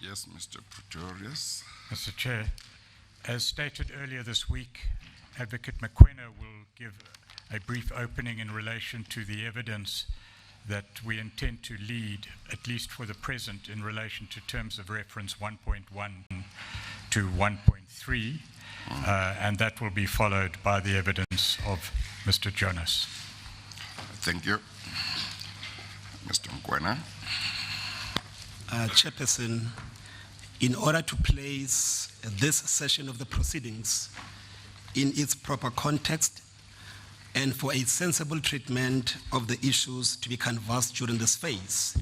Yes, Mr. Pretorius. Mr. Chair, as stated earlier this week, Advocate McQuena will give a brief opening in relation to the evidence that we intend to lead, at least for the present, in relation to terms of reference 1.1 to 1.3, and that will be followed by the evidence of Mr. Jonas. Thank you. Mr. McQuena. Chairperson, in order to place this session of the proceedings in its proper context and for a sensible treatment of the issues to be canvassed during this phase,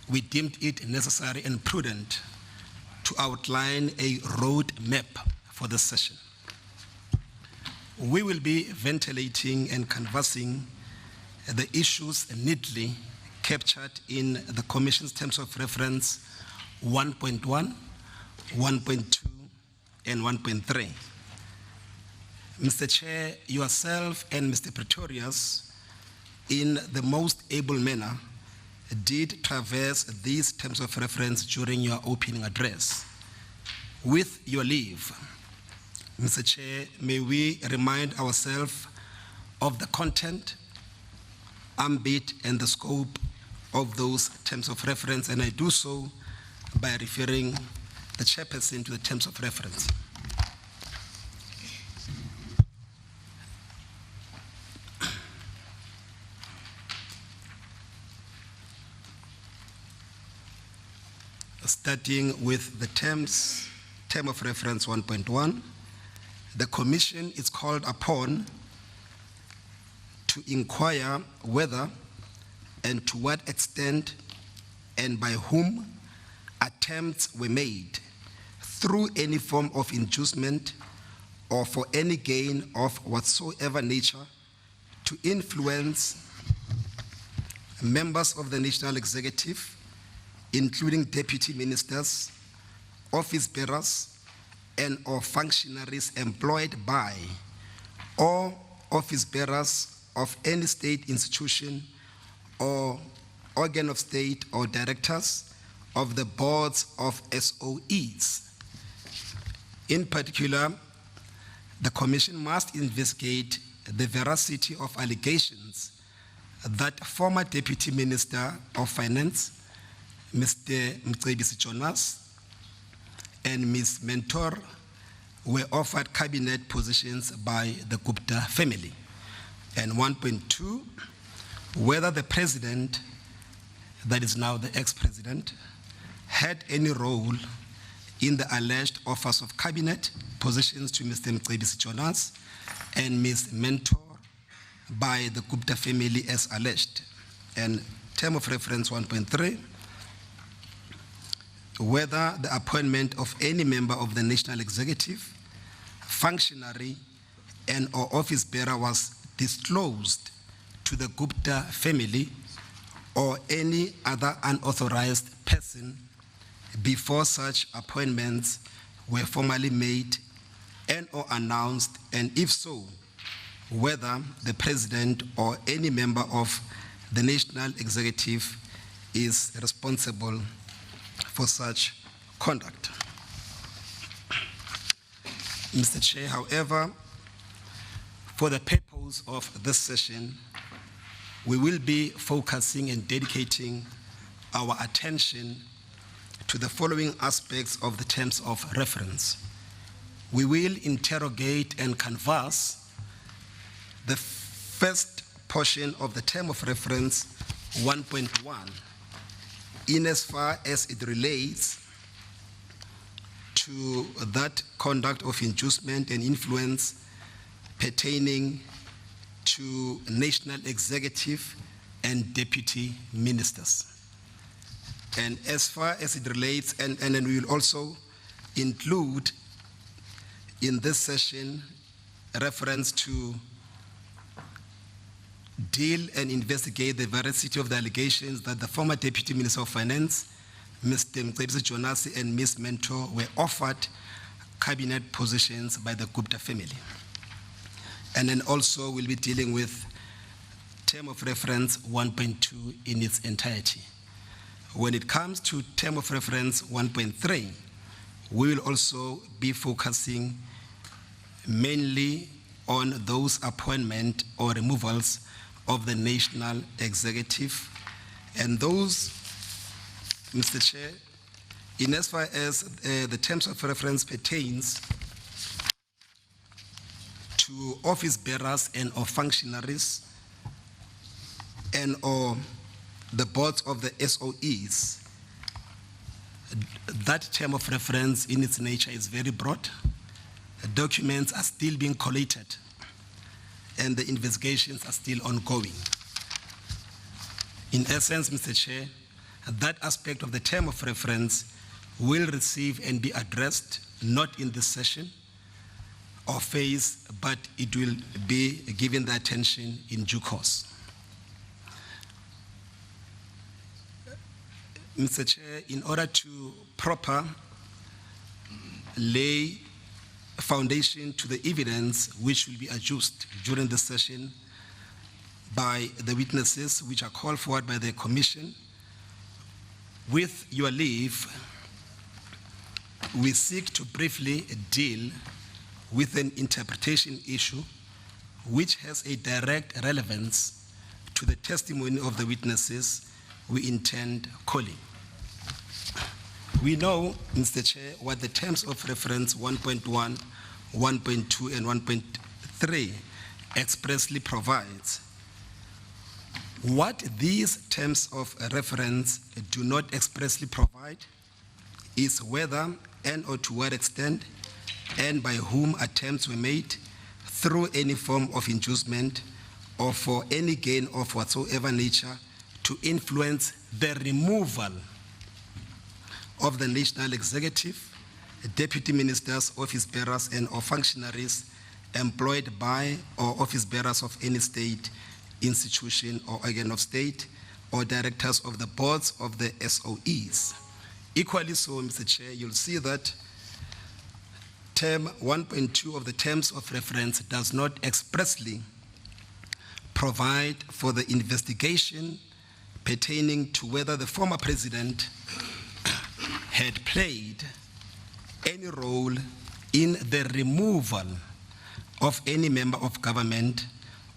we deemed it necessary and prudent to outline a road map for this session. We will be ventilating and canvassing the issues neatly captured in the Commission's terms of reference 1.1, 1.2, and 1.3. Mr. Chair, yourself and Mr. Pretorius, in the most able manner, did traverse these terms of reference during your opening address. With your leave, Mr. Chair, may we remind ourselves of the content, ambit, and the scope of those terms of reference, and I do so by referring the chairperson to the terms of reference. Starting with the term of reference 1.1, the Commission is called upon to inquire whether and to what extent and by whom attempts were made through any form of inducement or for any gain of whatsoever nature to influence members of the National Executive, including deputy ministers, office bearers, and or functionaries employed by or office bearers of any state institution or organ of state or directors of the boards of SOEs. In particular, the Commission must investigate the veracity of allegations that former Deputy Minister of Finance, Mr. Mcebisi Jonas, and Ms. Mentor were offered cabinet positions by the Gupta family. And 1.2, whether the president, that is now the ex-president, had any role in the alleged offers of cabinet positions to Mr. Mcebisi Jonas and Ms. Mentor by the Gupta family as alleged. And term of reference 1.3, whether the appointment of any member of the National Executive, functionary, and or office bearer was disclosed to the Gupta family or any other unauthorized person before such appointments were formally made and or announced, and if so, whether the president or any member of the National Executive is responsible for such conduct. Mr. Chair, however, for the purpose of this session, we will be focusing and dedicating our attention to the following aspects of the terms of reference. We will interrogate and canvass the first portion of the term of reference 1.1 in as far as it relates to that conduct of inducement and influence pertaining to National Executive and deputy ministers. And as far as it relates, and then we will also include in this session reference to deal and investigate the veracity of the allegations that the former Deputy Minister of Finance, Mr. Mcebisi Jonas, and Ms. Mentor were offered cabinet positions by the Gupta family. And then also we'll be dealing with term of reference 1.2 in its entirety. When it comes to term of reference 1.3, we will also be focusing mainly on those appointment or removals of the national executive. And those, Mr. Chair, in as far as the terms of reference pertains to office bearers and or functionaries and or the boards of the SOEs, that term of reference in its nature is very broad. Documents are still being collated and the investigations are still ongoing. In essence, Mr. Chair, that aspect of the term of reference will receive and be addressed not in this session or phase, but it will be given the attention in due course. Mr. Chair, in order to proper lay foundation to the evidence which will be adduced during the session by the witnesses which are called forward by the Commission, with your leave, we seek to briefly deal with an interpretation issue which has a direct relevance to the testimony of the witnesses we intend calling. We know, Mr. Chair, what the terms of reference 1.1, 1.2, and 1.3 expressly provides. What these terms of reference do not expressly provide is whether and or to what extent and by whom attempts were made through any form of inducement or for any gain of whatsoever nature to influence the removal of the national executive, deputy ministers, office bearers, and or functionaries employed by or office bearers of any state, institution, or organ of state, or directors of the boards of the SOEs. Equally so, Mr. Chair, you'll see that term 1.2 of the terms of reference does not expressly provide for the investigation pertaining to whether the former president had played any role in the removal of any member of government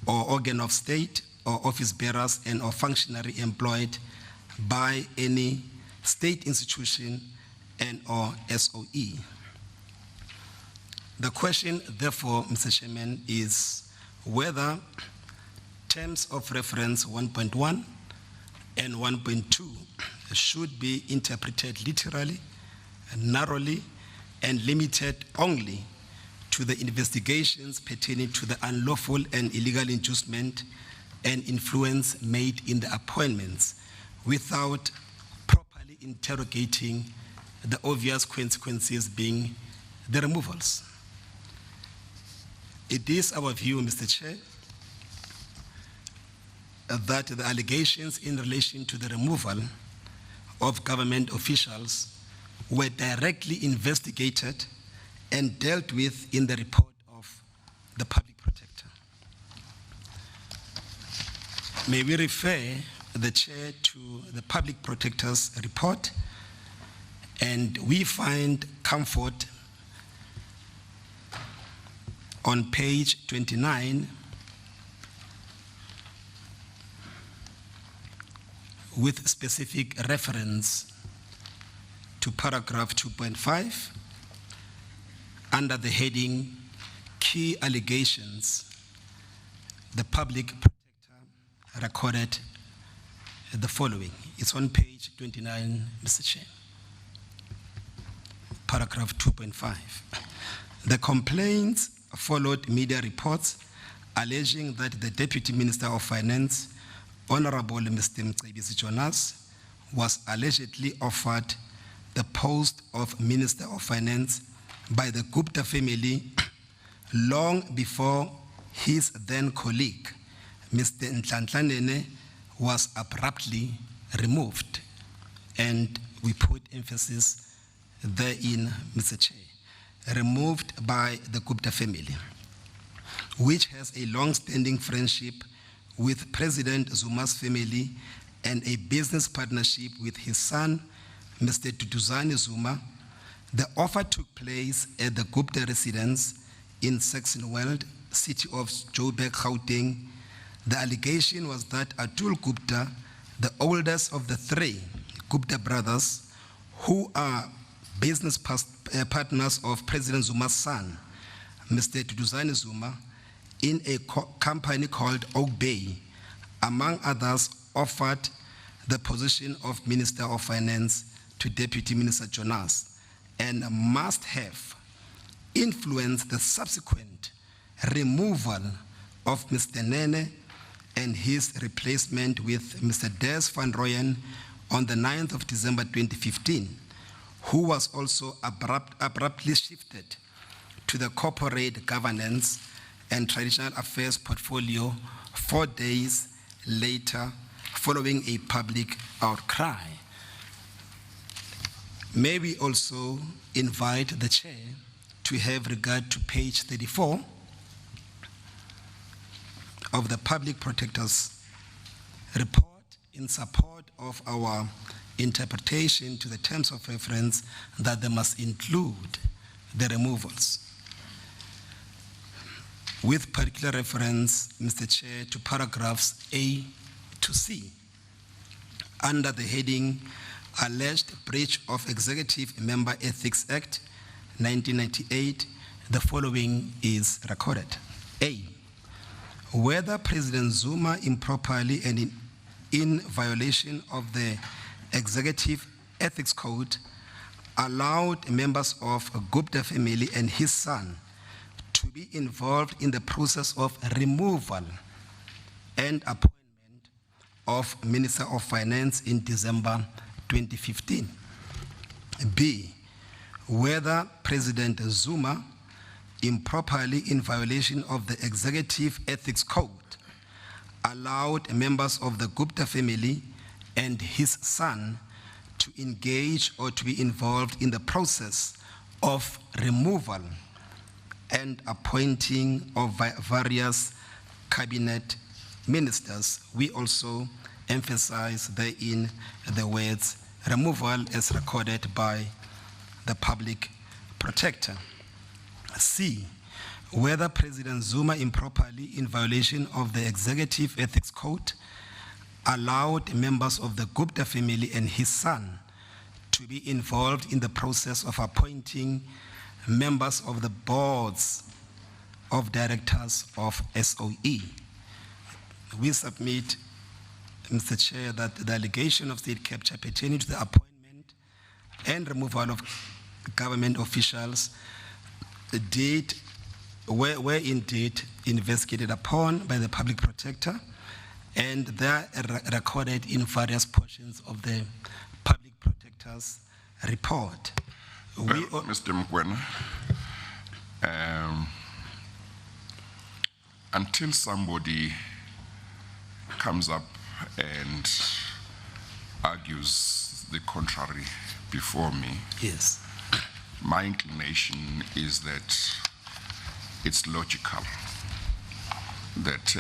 or organ of state or office bearers and or functionary employed by any state institution and or SOE. The question, therefore, Mr. Chairman, is whether terms of reference 1.1 and 1.2 should be interpreted literally, narrowly, and limited only to the investigations pertaining to the unlawful and illegal inducement and influence made in the appointments without properly interrogating the obvious consequences being the removals. It is our view, Mr. Chair, that the allegations in relation to the removal of government officials were directly investigated and dealt with in the report of the public protector. May we refer the chair to the public protector's report, and we find comfort on page 29 with specific reference to paragraph 2.5 under the heading Key Allegations. The public protector recorded the following. It's on page 29, Mr. Chair. Paragraph 2.5. The complaints followed media reports alleging that the Deputy Minister of Finance, Honorable Mr. Mcebisi Jonas, was allegedly offered the post of Minister of Finance by the Gupta family long before his then colleague, Mr. Nhlanhla, was abruptly removed. And we put emphasis therein, Mr. Chair, removed by the Gupta family, which has a long-standing friendship with President Zuma's family and a business partnership with his son, Mr. Duduzane Zuma. The offer took place at the Gupta residence in Saxonwold, city of Joburg, Gauteng. The allegation was that Atul Gupta, the oldest of the three Gupta brothers, who are business partners of President Zuma's son, Mr. Duduzane Zuma, in a company called Oak Bay, among others, offered the position of Minister of Finance to Deputy Minister Jonas, and must have influenced the subsequent removal of Mr. Nene and his replacement with Mr. Des van Rooyen on the 9th of December 2015, who was also abruptly shifted to the corporate governance and traditional affairs portfolio 4 days later following a public outcry. May we also invite the chair to have regard to page 34 of the Public Protector's report in support of our interpretation to the terms of reference that they must include the removals. With particular reference, Mr. Chair, to paragraphs A to C, under the heading Alleged Breach of Executive Member Ethics Act 1998, the following is recorded. A, whether President Zuma improperly and in violation of the Executive Ethics Code allowed members of a Gupta family and his son to be involved in the process of removal and appointment of Minister of Finance in December 2015. B, whether President Zuma improperly in violation of the Executive Ethics Code allowed members of the Gupta family and his son to engage or to be involved in the process of removal and appointing of various cabinet ministers. We also emphasize therein the words removal as recorded by the Public Protector. C, whether President Zuma improperly in violation of the Executive Ethics Code allowed members of the Gupta family and his son to be involved in the process of appointing members of the boards of directors of SOE. We submit, Mr. Chair, that the allegation of state capture pertaining to the appointment and removal of government officials were indeed investigated upon by the Public Protector, and they are recorded in various portions of the Public Protector's report. Mr. Mkwena, until somebody comes up and argues the contrary before me, yes, my inclination is that it's logical that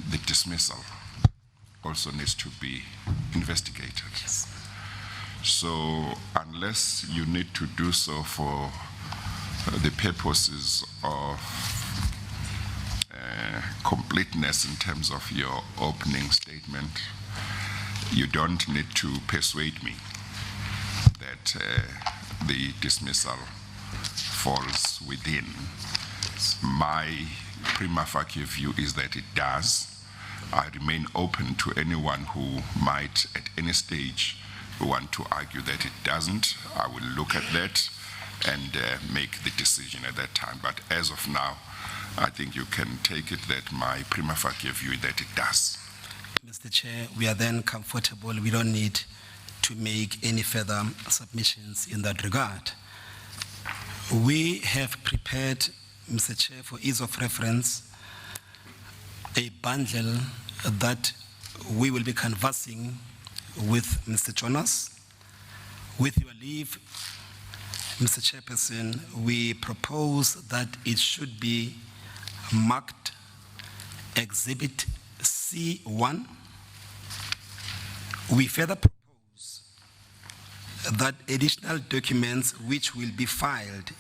the dismissal also needs to be investigated. yes. So unless you need to do so for the purposes of completeness in terms of your opening statement, you don't need to persuade me that the dismissal falls within. My prima facie view is that it does. I remain open to anyone who might at any stage want to argue that it doesn't. I will look at that and make the decision at that time. But as of now, I think you can take it that my prima facie view is that it does. Mr. Chair, we are then comfortable. We don't need to make any further submissions in that regard. We have prepared, Mr. Chair, for ease of reference, a bundle that we will be conversing with Mr. Jonas. With your leave, Mr. Chairperson, we propose that it should be marked Exhibit C1 We further propose that additional documents which will be filed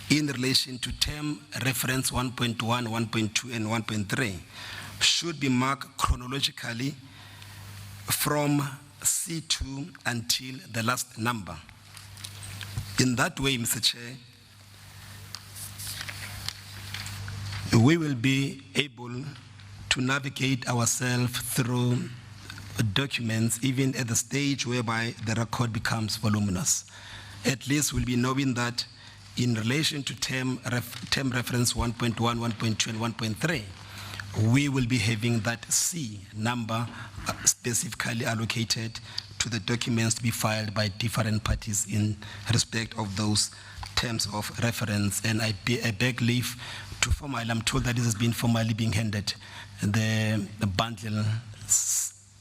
in relation to term reference 1.1, 1.2, and 1.3 should be marked chronologically from C2 until the last number. In that way, Mr. Chair, we will be able to navigate ourselves through documents even at the stage whereby the record becomes voluminous. At least we'll be knowing that in relation to term reference 1.1, 1.2, and 1.3, we will be having that C number specifically allocated to the documents to be filed by different parties in respect of those terms of reference. And I beg leave to formally, I'm told that this has been formally being handed, the bundle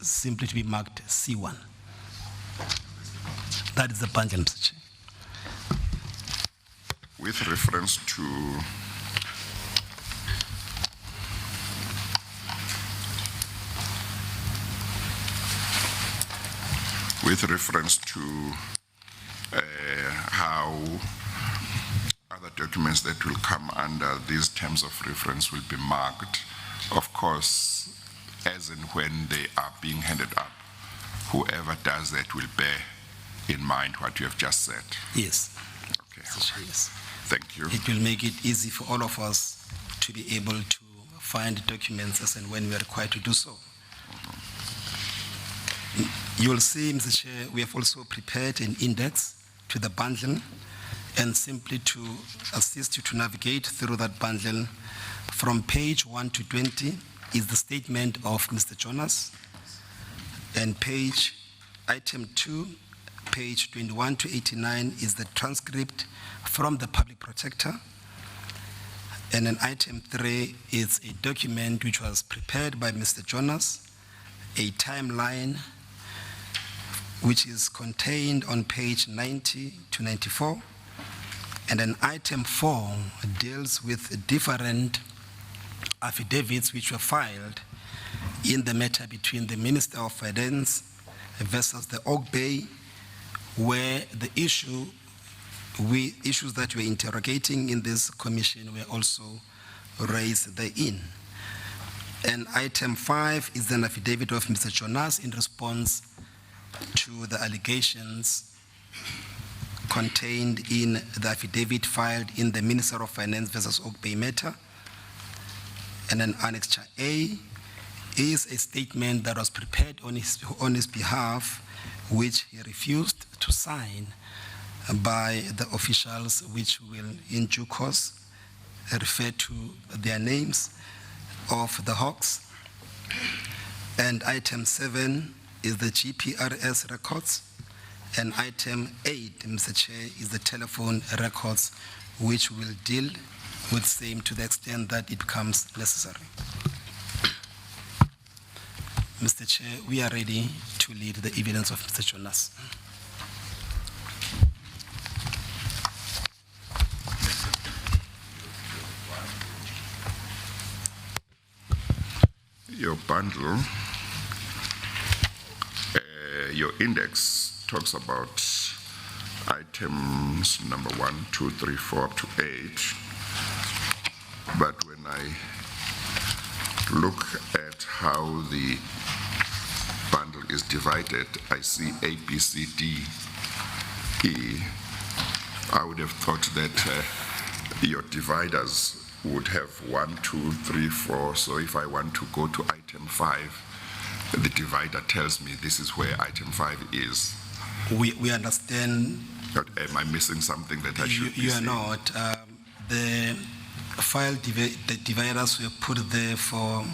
simply to be marked C1. That is the bundle, Mr. Chair. With reference to how other documents that will come under these terms of reference will be marked, of course, as and when they are being handed up, whoever does that will bear in mind what you have just said. Yes. Okay. Yes. Thank you. It will make it easy for all of us to be able to find documents as and when we are required to do so. You will see, Mr. Chair, we have also prepared an index to the bundle, and simply to assist you to navigate through that bundle, from page 1 to 20 is the statement of Mr. Jonas, and item 2, page 21 to 89 is the transcript from the public protector, and then item 3 is a document which was prepared by Mr. Jonas, a timeline which is contained on page 90 to 94, and then item 4 deals with different affidavits which were filed in the matter between the Minister of Finance versus the Oak Bay, where the issues that we're interrogating in this commission were also raised therein. And item 5 is an affidavit of Mr. Jonas in response to the allegations contained in the affidavit filed in the Minister of Finance versus Oak Bay matter. And then Annexure A is a statement that was prepared on his behalf, which he refused to sign by the officials, which will in due course refer to their names of the hawks. And item 7 is the GPRS records, and item 8, Mr. Chair, is the telephone records, which will deal with same to the extent that it becomes necessary. Mr. Chair, we are ready to lead the evidence of Mr. Jonas. Your bundle, your index talks about items number 1, 2, 3, 4 up to 8. But when I look at how the bundle is divided, I see A, B, C, D, E. I would have thought that your dividers would have 1, 2, 3, 4. So if I want to go to item 5, the divider tells me this is where item 5 is. We understand. But am I missing something that I should be You are seeing? not. The file the dividers were put there for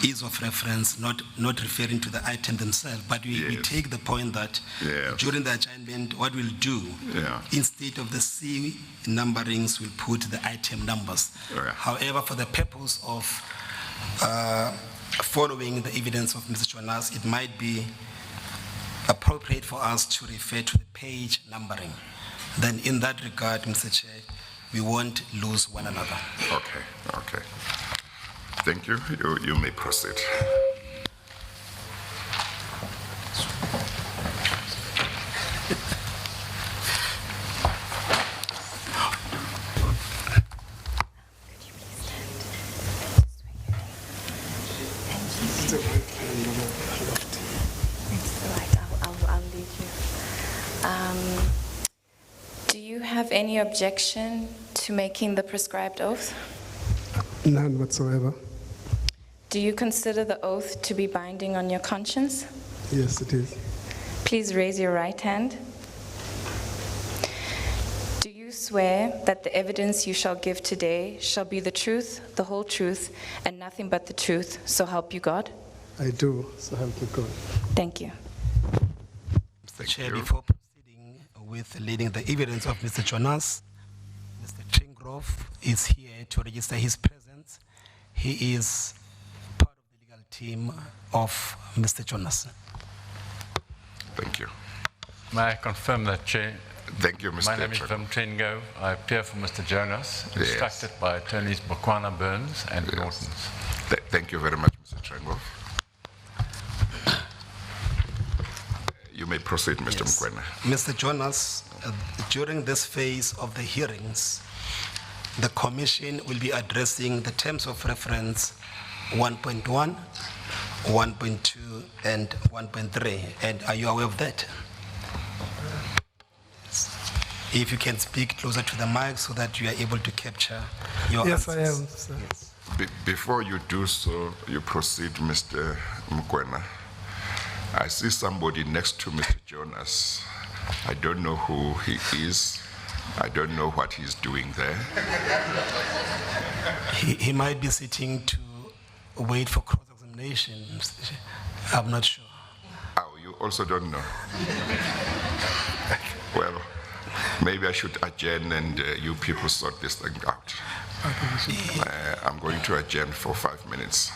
ease of reference, not referring to the item themselves, but we Yes. take the point that Yes. during the assignment, what we'll do, Yeah. instead of the C numberings, we'll put the item numbers. Okay. However, for the purpose of following the evidence of Mr. Jonas, it might be appropriate for us to refer to the page numbering. Then in that regard, Mr. Chair, we won't lose one another. Okay. Thank you. You may proceed. Do you have any objection to making the prescribed oath? None whatsoever. Do you consider the oath to be binding on your conscience? Yes, it is. Please raise your right hand. Do you swear that the evidence you shall give today shall be the truth, the whole truth, and nothing but the truth, so help you God? I do, so help me God. Thank you. Mr. Chair, before proceeding with leading the evidence of Mr. Jonas, Mr. Chingrove is here to register his presence. He is part of the legal team of Mr. Jonas. Thank you. May I confirm that, Chair? Thank you, Mr. My name is Chairman. Vim Trengo. I appear for Mr. Jonas, Yes. instructed by attorneys Bokwana, Burns, and Nortons. Thank you very much, Mr. Trengo. You may proceed, Mr. Yes. Mkwena. Mr. Jonas, during this phase of the hearings, the Commission will be addressing the terms of reference 1.1, 1.2, and 1.3. And are you aware of that? If you can speak closer to the mic so that you are able to capture your Yes, I answers. am, sir. Yes. Before you do so, you proceed, Mr. Mkwena. I see somebody next to Mr. Jonas. I don't know who he is. I don't know what he's doing there. He might be sitting to wait for cross-examination. I'm not sure. Oh, you also don't know? Well, maybe I should adjourn and you people sort this thing out. I'm going to adjourn for 5 minutes.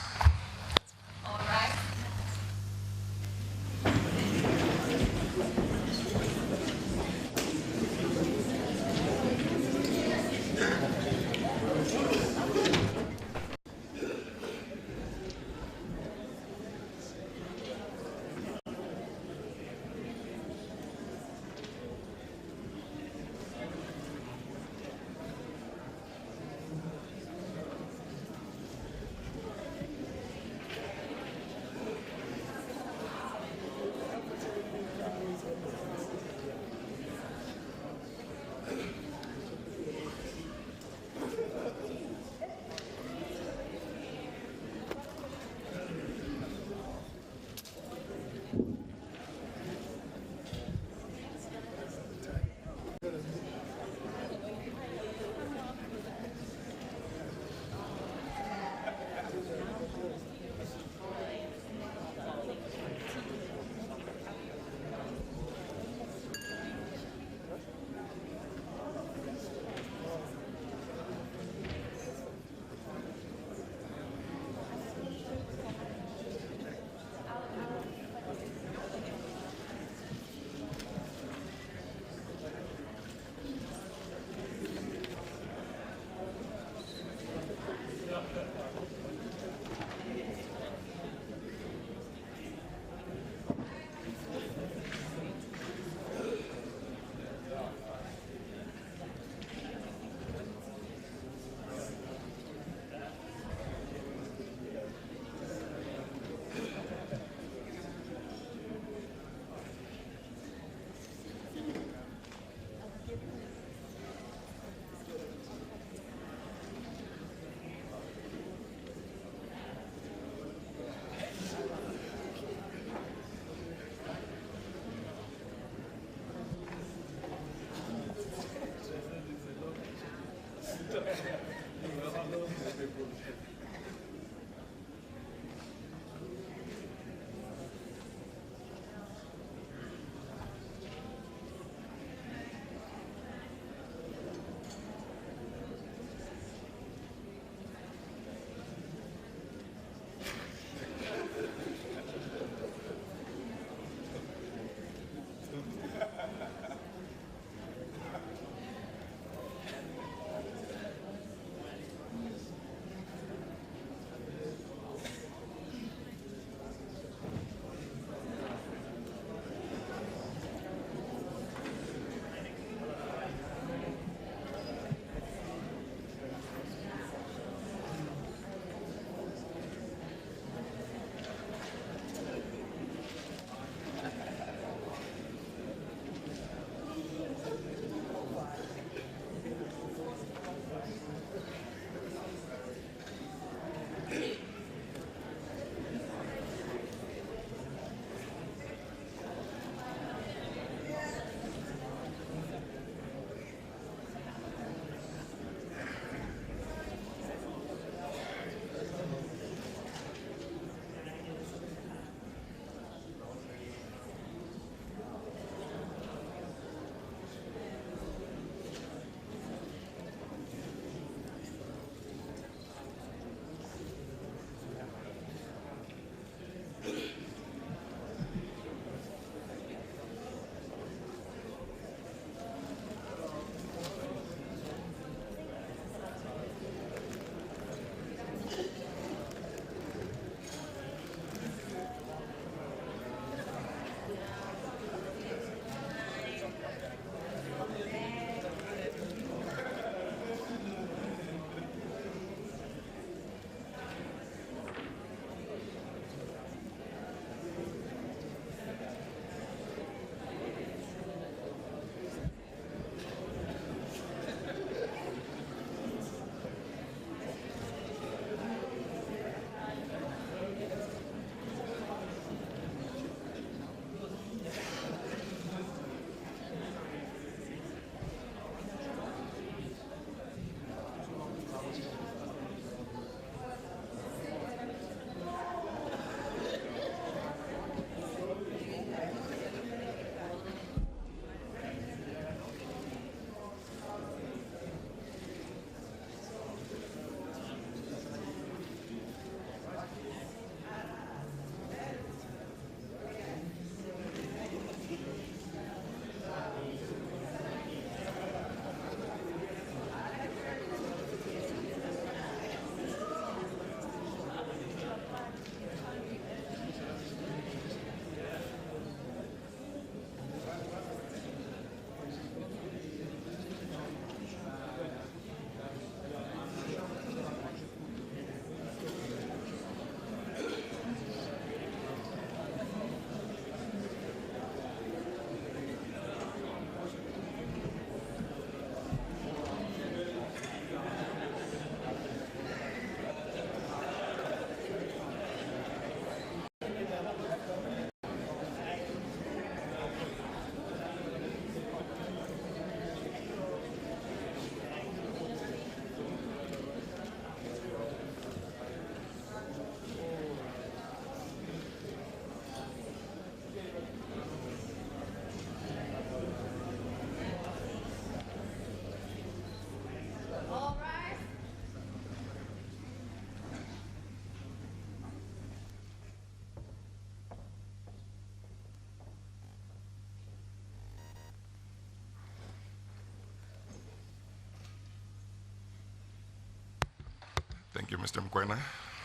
you, Mr. Mkwena.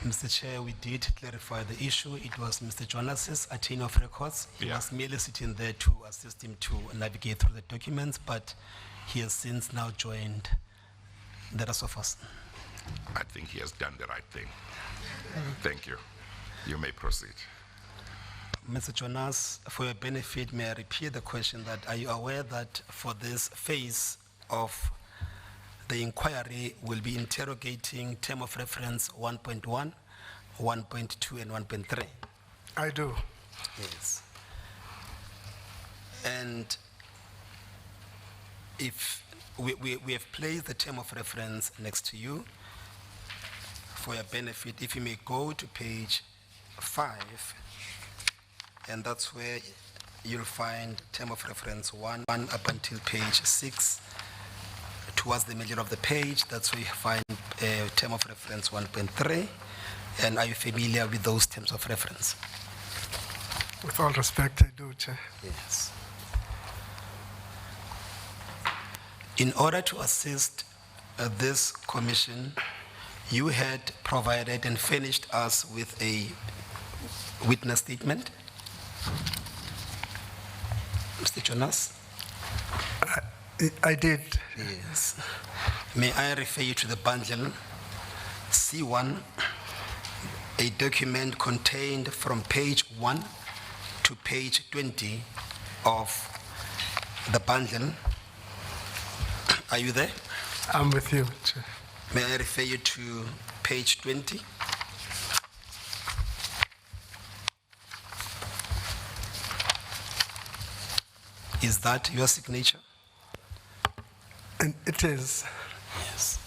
Mr. Chair, we did clarify the issue. It was Mr. Jonas's attorney of records. He Yeah. was merely sitting there to assist him to navigate through the documents, but he has since now joined the rest of us. I think he has done the right thing. Thank you. You may proceed. Mr. Jonas, for your benefit, may I repeat the question that are you aware that for this phase of the inquiry will be interrogating term of reference 1.1, 1.2, and 1.3? I do. Yes. And if we have placed the term of reference next to you, for your benefit, if you may go to page 5, and that's where you'll find term of reference 1 up until page 6. Towards the middle of the page, that's where you find term of reference 1.3. And are you familiar with those terms of reference? With all respect, I do, Chair. Yes. In order to assist this commission, you had provided and furnished us with a witness statement. Mr. Jonas? I did. Yes. May I refer you to the bundle C1, a document contained from page 1 to page 20 of the bundle. Are you there? I'm with you, Chair. May I refer you to page 20? Is that your signature? And it is. Yes.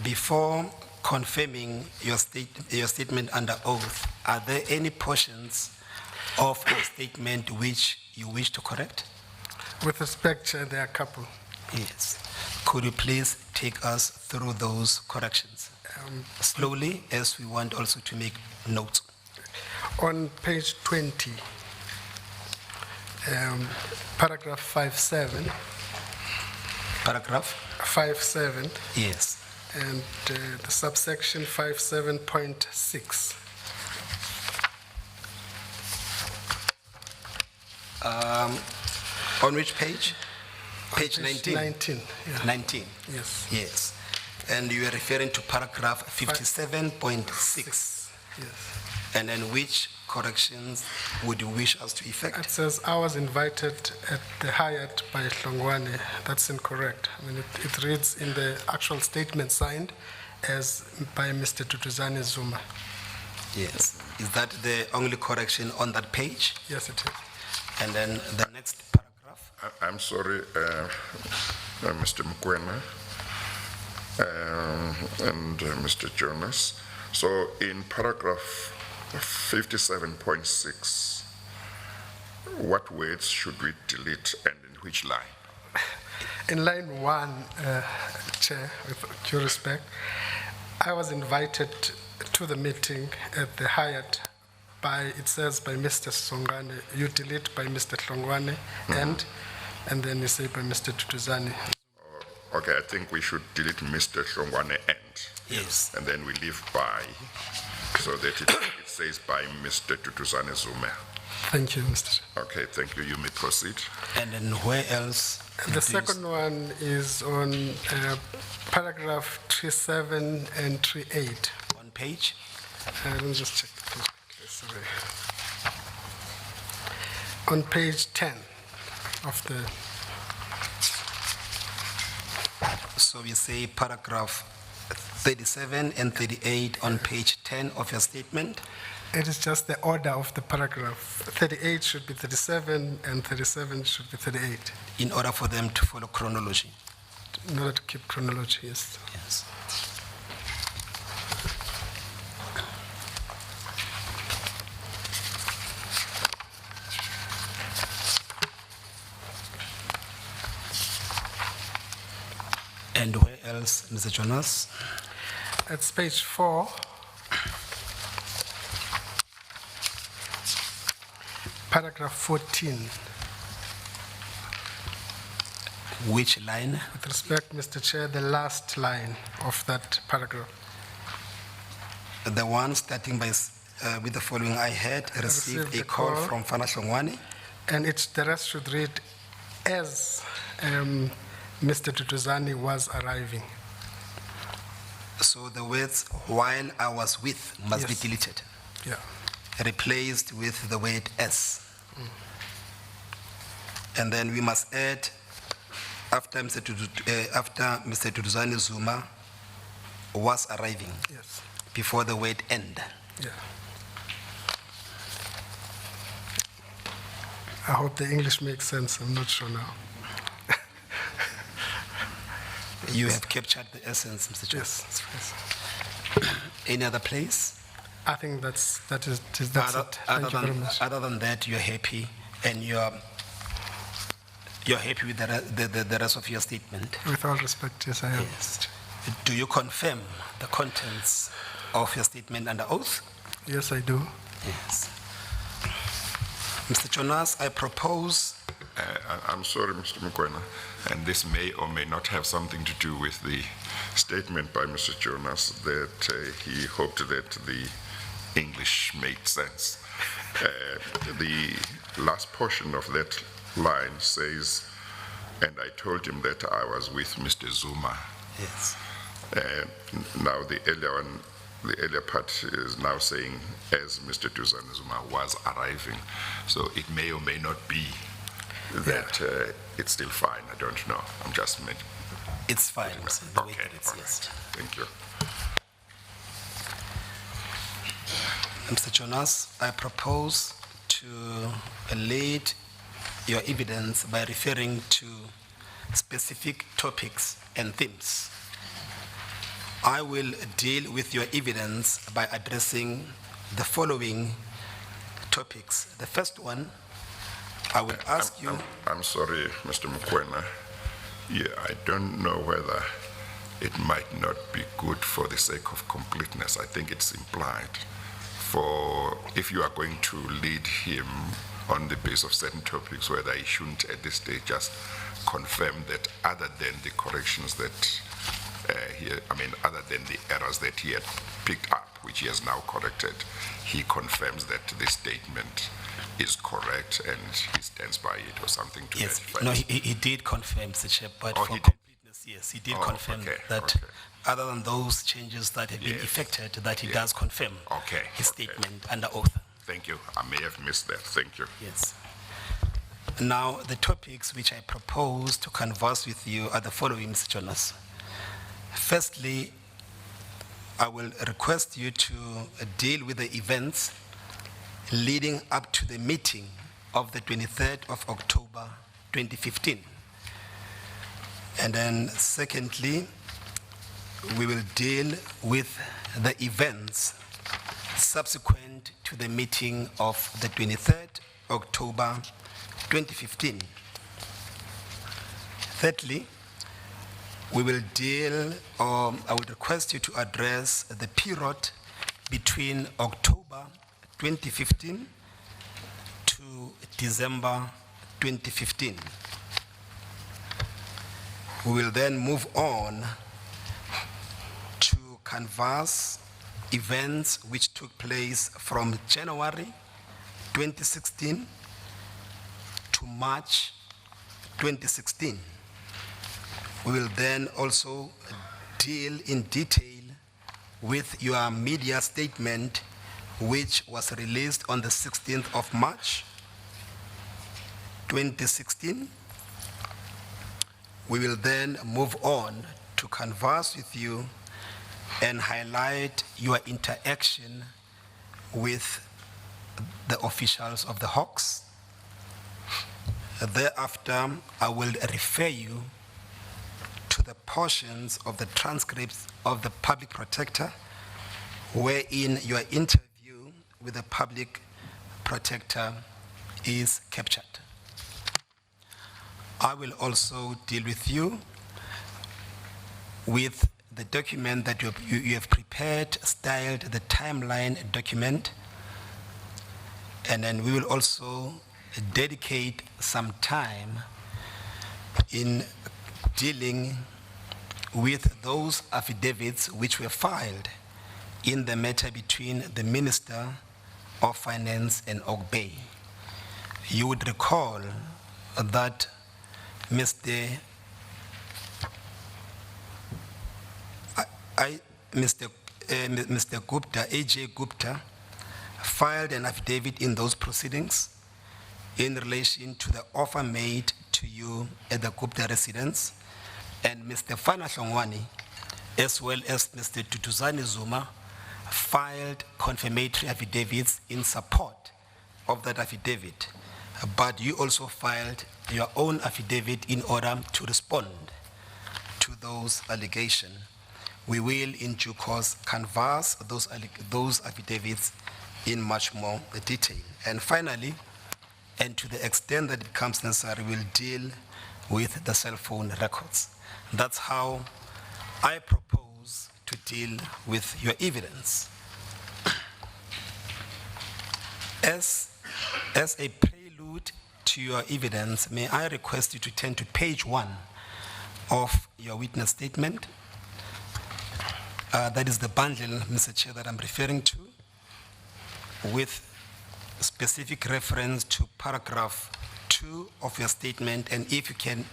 Before confirming your statement under oath, are there any portions of your statement which you wish to correct? With respect, Chair, there are a couple. Yes. Could you please take us through those corrections? Slowly, as we want also to make notes. On page 20, paragraph 5.7. Paragraph? 5.7, Yes. and the subsection 5.7.6. On which page? Page 19? 19, yeah. 19? Yes. Yes. And you are referring to paragraph 57.6. Yes. And then which corrections would you wish us to effect? It says, I was invited at the Hyatt by Hlongwane. That's incorrect. I mean, it reads in the actual statement signed as by Mr. Tutuzane Zuma. Yes. Is that the only correction on that page? Yes, it is. And then the next paragraph? I'm sorry, Mr. Mkwena and Mr. Jonas. So in paragraph 57.6, what words should we delete and in which line? In line 1, Chair, with due respect, I was invited to the meeting at the Hyatt by, it says by Mr. Songane. You delete by Mr. Hlongwane and then you say by Mr. Tutuzane. Okay, I think we should delete Mr. Hlongwane and. Yes. And then we leave by, so that it says by Mr. Tutuzane Zuma. Thank you, Mr. Chair. Okay, thank you. You may proceed. And then where else? The second one is on paragraph 3.7 and 3.8. On page? Let me just check the page. Okay, sorry. On page 10 of the... So we say paragraph 37 and 38 on page 10 of your statement? It is just the order of the paragraph. 38 should be 37 and 37 should be 38. In order for them to follow chronology? In order to keep chronology, yes. Yes. And where else, Mr. Jonas? It's page 4. Paragraph 14. Which line? With respect, Mr. Chair, the last line of that paragraph. The one starting with the following: I had received a call from Financial Ngwane. And the rest should read as Mr. Tutuzani was arriving. So the words "while I was with" must be Yes. deleted, Yeah. replaced with the word "as." And then we must add, after Mr. Tutuzani Zuma was arriving, Yes. before the word "and." Yeah. I hope the English makes sense. I'm not sure now. You have captured the essence, Mr. Chair. Yes. Yes. Any other place? I think that's it. Other, Thank you very much. other than that, you're happy, and you're happy with the rest of your statement. With all respect, yes, I am. Yes. Do you confirm the contents of your statement under oath? Yes, I do. Yes. Mr. Jonas, I propose. I'm sorry, Mr. Mokoena, and this may or may not have something to do with the statement by Mr. Jonas that he hoped that the English made sense. The last portion of that line says, "And I told him that I was with Mr. Zuma." Yes. Now the earlier part is now saying, as Mr. Tutuzani Zuma was arriving. So it may or may not be that it's still fine. I don't know. I'm just making. It's fine, sir, the way Okay, that it's, all yes. right. Thank you. Mr. Jonas, I propose to lead your evidence by referring to specific topics and themes. I will deal with your evidence by addressing the following topics. The first one, I will ask you. I'm sorry, Mr. Mokoena. Yeah, I don't know whether it might not be good for the sake of completeness. I think it's implied. For if you are going to lead him on the basis of certain topics, whether he shouldn't at this stage just confirm that other than the corrections that other than the errors that he had picked up, which he has now corrected, he confirms that this statement is correct and he stands by it or something to Yes, that effect. no, he did confirm, Mr. Chair, but Oh, for he did? completeness, yes, he did Oh, confirm okay, that okay. other than those changes that have been Yes. effected, that he Yes. does confirm Okay, his okay. statement under oath. Thank you. I may have missed that. Thank you. Yes. Now, the topics which I propose to converse with you are the following, Mr. Jonas. Firstly, I will request you to deal with the events leading up to the meeting of the 23rd of October 2015. And then secondly, we will deal with the events subsequent to the meeting of the 23rd October 2015. Thirdly, we will I would request you to address the period between October 2015 to December 2015. We will then move on to canvass events which took place from January 2016 to March 2016. We will then also deal in detail with your media statement, which was released on the 16th of March 2016. We will then move on to converse with you and highlight your interaction with the officials of the Hawks. Thereafter, I will refer you to the portions of the transcripts of the public protector wherein your interview with the public protector is captured. I will also deal with you with the document that you have prepared, styled the timeline document, and then we will also dedicate some time in dealing with those affidavits which were filed in the matter between the Minister of Finance and Oak Bay. You would recall that Mr. Gupta, AJ Gupta, filed an affidavit in those proceedings in relation to the offer made to you at the Gupta residence, and Mr. Fana Hlongwane, as well as Mr. Tutuzani Zuma, filed confirmatory affidavits in support of that affidavit, but you also filed your own affidavit in order to respond to those allegations. We will, in due course, canvass those affidavits in much more detail. And finally, and to the extent that it becomes necessary, we'll deal with the cell phone records. That's how I propose to deal with your evidence. As a prelude to your evidence, may I request you to turn to page 1 of your witness statement. That is the bundle, Mr. Chair, that I'm referring to, with specific reference to paragraph 2 of your statement, and if you can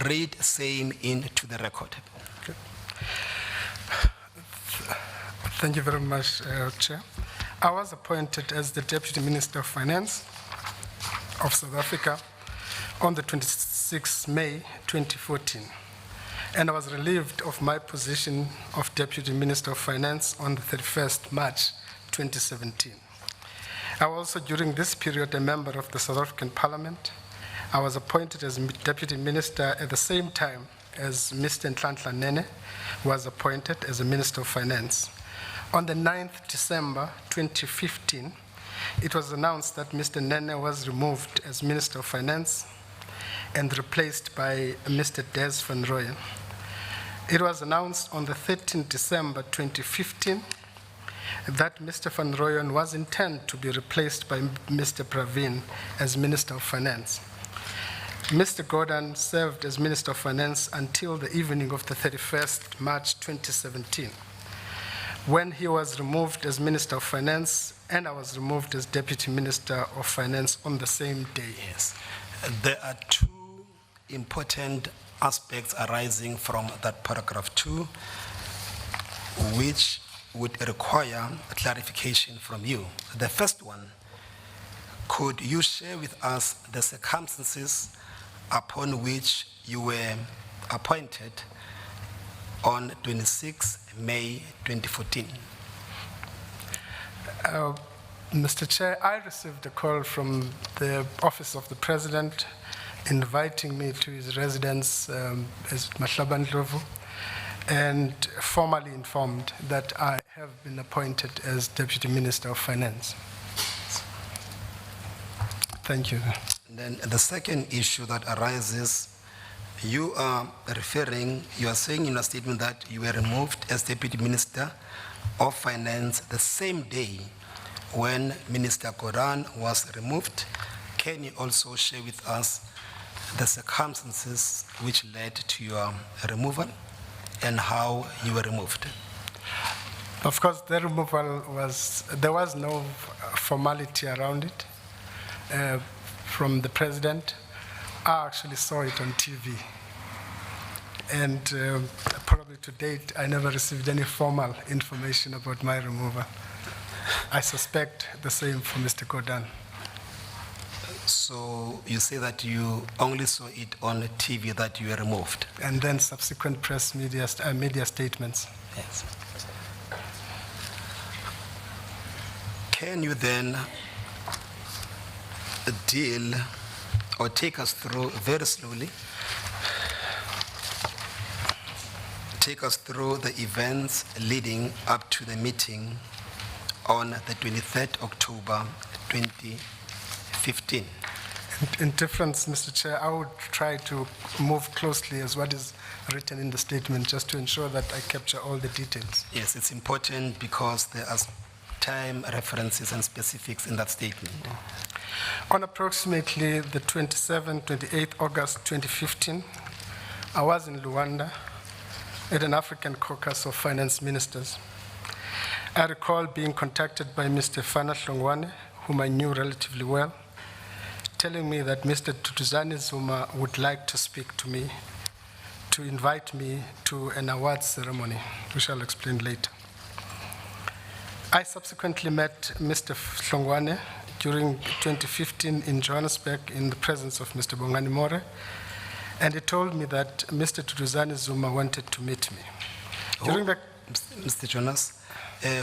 read same into the record. Okay. Thank you very much, Chair. I was appointed as the Deputy Minister of Finance of South Africa on the 26th May 2014, and I was relieved of my position of Deputy Minister of Finance on the 31st March 2017. I was also, during this period, a member of the South African Parliament. I was appointed as Deputy Minister at the same time as Mr. Nhlanhla Nene was appointed as a Minister of Finance. On the 9th December 2015, it was announced that Mr. Nene was removed as Minister of Finance and replaced by Mr. Des van Rooyen. It was announced on the 13th December 2015 that Mr. van Rooyen was intended to be replaced by Mr. Pravin as Minister of Finance. Mr. Gordhan served as Minister of Finance until the evening of the 31st March 2017, when he was removed as Minister of Finance and I was removed as Deputy Minister of Finance on the same day. Yes. There are two important aspects arising from that paragraph 2, which would require clarification from you. The first one, could you share with us the circumstances upon which you were appointed on 26 May 2014? Mr. Chair, I received a call from the Office of the President inviting me to his residence as Mahlaba Ndlovu, and formally informed that I have been appointed as Deputy Minister of Finance. Thank you. Then the second issue that arises, you are saying in a statement that you were removed as Deputy Minister of Finance the same day when Minister Gordhan was removed. Can you also share with us the circumstances which led to your removal and how you were removed? Of course, the removal there was no formality around it from the President. I actually saw it on TV. And probably to date, I never received any formal information about my removal. I suspect the same for Mr. Gordhan. So you say that you only saw it on TV that you were removed? And then subsequent press media statements. Yes. Can you then deal or take us through very slowly, take us through the events leading up to the meeting on the 23rd October 2015? In difference, Mr. Chair, I would try to move closely as what is written in the statement, just to ensure that I capture all the details. Yes, it's important because there are time references and specifics in that statement. On approximately the 28th August 2015, I was in Luanda at an African caucus of finance ministers. I recall being contacted by Mr. Fana Hlongwane, whom I knew relatively well, telling me that Mr. Duduzane Zuma would like to speak to me, to invite me to an awards ceremony, which I'll explain later. I subsequently met Mr. Hlongwane during 2015 in Johannesburg in the presence of Mr. Bongani More, and he told me that Mr. Duduzane Zuma wanted to meet me. During the Mr. Jonas,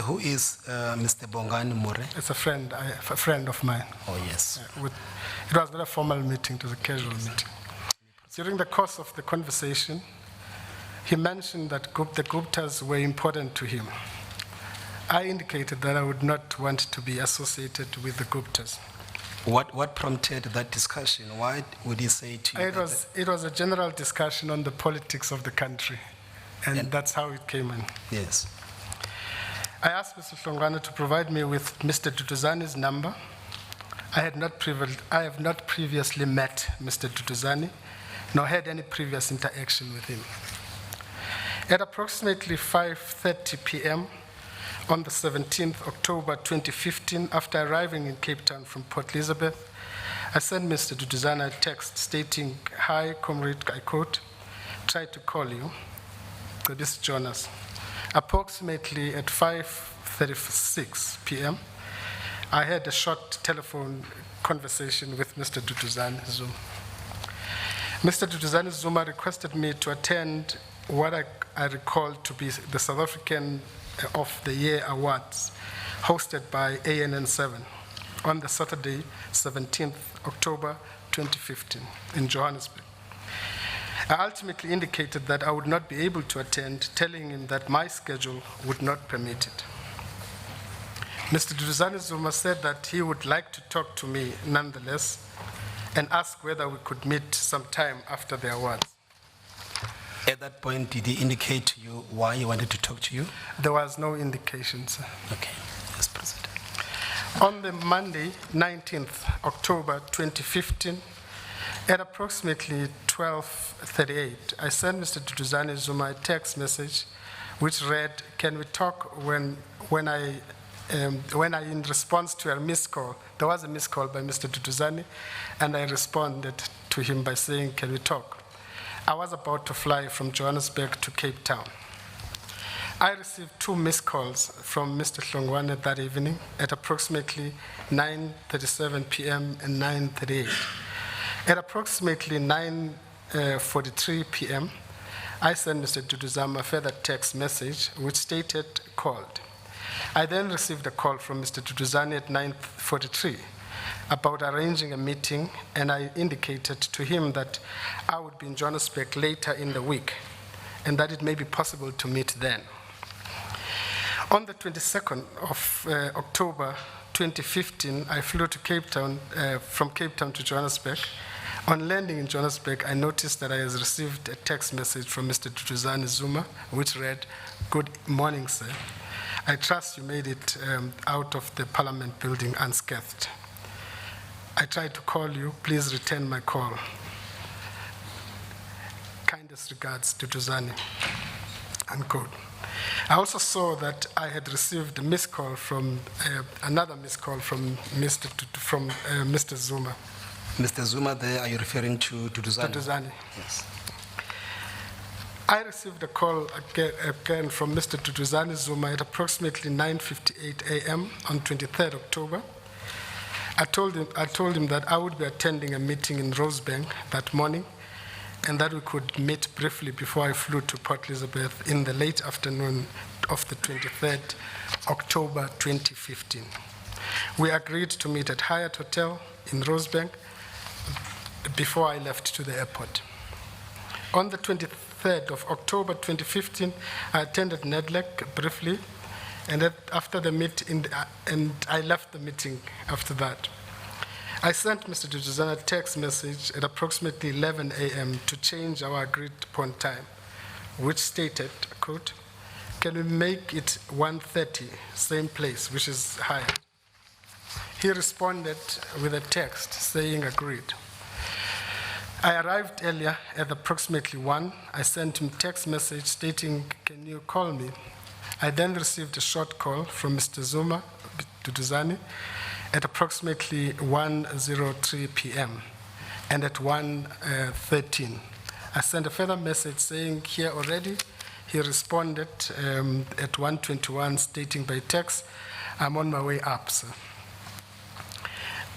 who is Mr. Bongani More? It's a friend of mine. Oh, yes. It was not a formal meeting, it was a casual meeting. During the course of the conversation, he mentioned that the Guptas were important to him. I indicated that I would not want to be associated with the Guptas. What prompted that discussion? Why would he say to you? It was a general discussion on the politics of the country, and that's how it came in. Yes. I asked Mr. Hlongwane to provide me with Mr. Duduzane's number. I have not previously met Mr. Duduzane, nor had any previous interaction with him. At approximately 5:30 p.m. on the 17th October 2015, after arriving in Cape Town from Port Elizabeth, I sent Mr. Duduzane a text stating, "Hi, comrade," I quote, "tried to call you." So this is Jonas. Approximately at 5:36 p.m., I had a short telephone conversation with Mr. Duduzane Zuma. Mr. Duduzane Zuma requested me to attend what I recall to be the South African of the Year Awards, hosted by ANN7 on the Saturday, 17th October 2015 in Johannesburg. I ultimately indicated that I would not be able to attend, telling him that my schedule would not permit it. Mr. Duduzane Zuma said that he would like to talk to me nonetheless and ask whether we could meet sometime after the awards. At that point, did he indicate to you why he wanted to talk to you? There was no indication, sir. Okay, yes, President. On the Monday, 19th October 2015, at approximately 12:38, I sent Mr. Duduzane Zuma a text message which read, "Can we talk when I, in response to a missed call," there was a missed call by Mr. Duduzane, and I responded to him by saying, "Can we talk?" I was about to fly from Johannesburg to Cape Town. I received 2 missed calls from Mr. Hlongwane that evening at approximately 9:37 p.m. and 9:38. At approximately 9:43 p.m., I sent Mr. Duduzane a further text message which stated, "Called." I then received a call from Mr. Duduzane at 9:43 about arranging a meeting, and I indicated to him that I would be in Johannesburg later in the week and that it may be possible to meet then. On the 22nd of October 2015, I flew to Cape Town, from Cape Town to Johannesburg. On landing in Johannesburg, I noticed that I had received a text message from Mr. Duduzane Zuma, which read, "Good morning, sir. I trust you made it out of the Parliament building unscathed. I tried to call you. Please return my call. Kindest regards, Duduzane," unquote. I also saw that I had received a missed call from another missed call from Mr. Zuma. Mr. Zuma, there, are you referring to Duduzane? Duduzane. Yes. I received a call again from Mr. Duduzane Zuma at approximately 9:58 a.m. on 23rd October. I told him that I would be attending a meeting in Rosebank that morning and that we could meet briefly before I flew to Port Elizabeth in the late afternoon of the 23rd October 2015. We agreed to meet at Hyatt Hotel in Rosebank before I left to the airport. On the 23rd of October 2015, I attended NEDLEC briefly, and after the meeting, and I left the meeting after that. I sent Mr. Duduzane a text message at approximately 11 a.m. to change our agreed upon time, which stated, quote, "Can we make it 1:30, same place," which is Hyatt. He responded with a text saying agreed. I arrived earlier at approximately 1. I sent him a text message stating, "Can you call me?" I then received a short call from Mr. Zuma Duduzane at approximately 1:03 p.m. and at 1:13. I sent a further message saying here already. He responded at 1:21 stating by text, I'm on my way up, sir.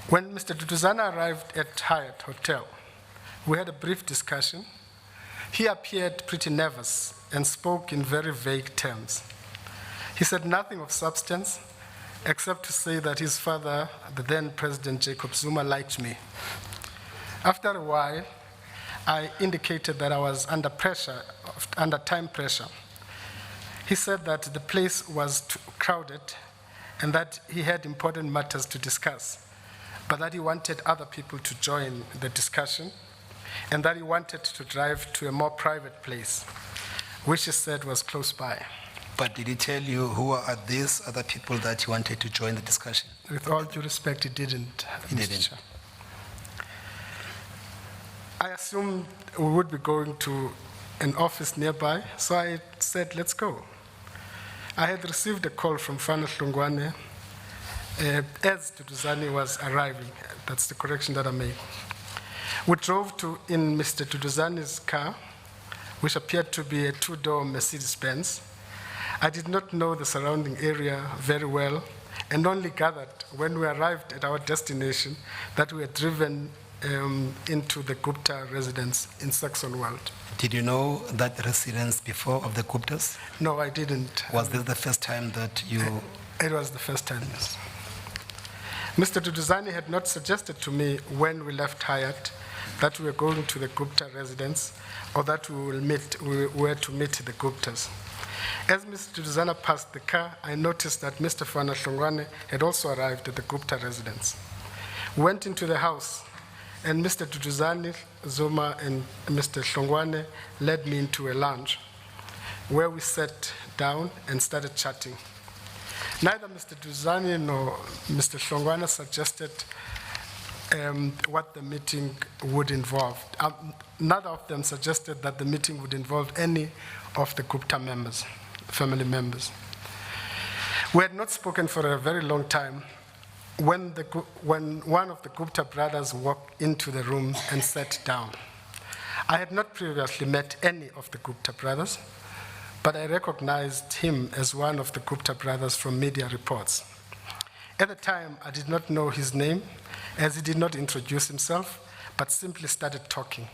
When Mr. Duduzane arrived at Hyatt Hotel, we had a brief discussion. He appeared pretty nervous and spoke in very vague terms. He said nothing of substance, except to say that his father, the then President Jacob Zuma, liked me. After a while, I indicated that I was under pressure, under time pressure. He said that the place was too crowded and that he had important matters to discuss, but that he wanted other people to join the discussion and that he wanted to drive to a more private place, which he said was close by. But did he tell you who are these other people that he wanted to join the discussion? With all due respect, he didn't. He didn't. Chair. I assumed we would be going to an office nearby, so I said, let's go. I had received a call from Fana Hlongwane as Duduzane was arriving. That's the correction that I made. We drove in Mr. Duduzane's car, which appeared to be a two-door Mercedes-Benz. I did not know the surrounding area very well and only gathered when we arrived at our destination that we had driven into the Gupta residence in Saxon World. Did you know that residence before of the Guptas? No, I didn't. Was this the first time that you... It was the first time, yes. Mr. Duduzane had not suggested to me when we left Hyatt that we were going to the Gupta residence or that we were to meet the Guptas. As Mr. Duduzane passed the car, I noticed that Mr. Fana Hlongwane had also arrived at the Gupta residence. We went into the house, and Mr. Duduzane, Zuma, and Mr. Hlongwane led me into a lounge where we sat down and started chatting. Neither Mr. Duduzane nor Mr. Hlongwane suggested what the meeting would involve. Neither of them suggested that the meeting would involve any of the Gupta members, family members. We had not spoken for a very long time when one of the Gupta brothers walked into the room and sat down. I had not previously met any of the Gupta brothers, but I recognized him as one of the Gupta brothers from media reports. At the time, I did not know his name, as he did not introduce himself, but simply started talking.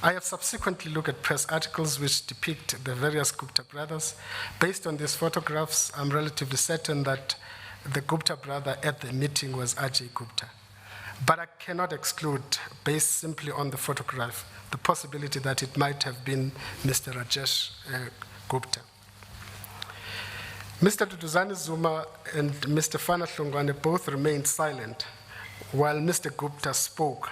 I have subsequently looked at press articles which depict the various Gupta brothers. Based on these photographs, I'm relatively certain that the Gupta brother at the meeting was Ajay Gupta. But I cannot exclude, based simply on the photograph, the possibility that it might have been Mr. Rajesh Gupta. Mr. Duduzane Zuma and Mr. Fana Hlongwane both remained silent while Mr. Gupta spoke,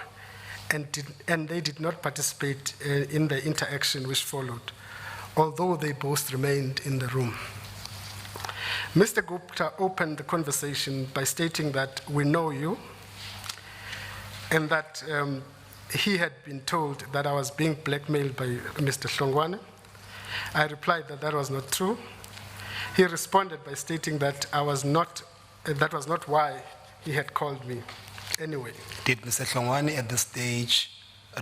and they did not participate in the interaction which followed, although they both remained in the room. Mr. Gupta opened the conversation by stating that we know you, and that he had been told that I was being blackmailed by Mr. Hlongwane. I replied that that was not true. He responded by stating that that was not why he had called me. Anyway. Did Mr. Hlongwane at this stage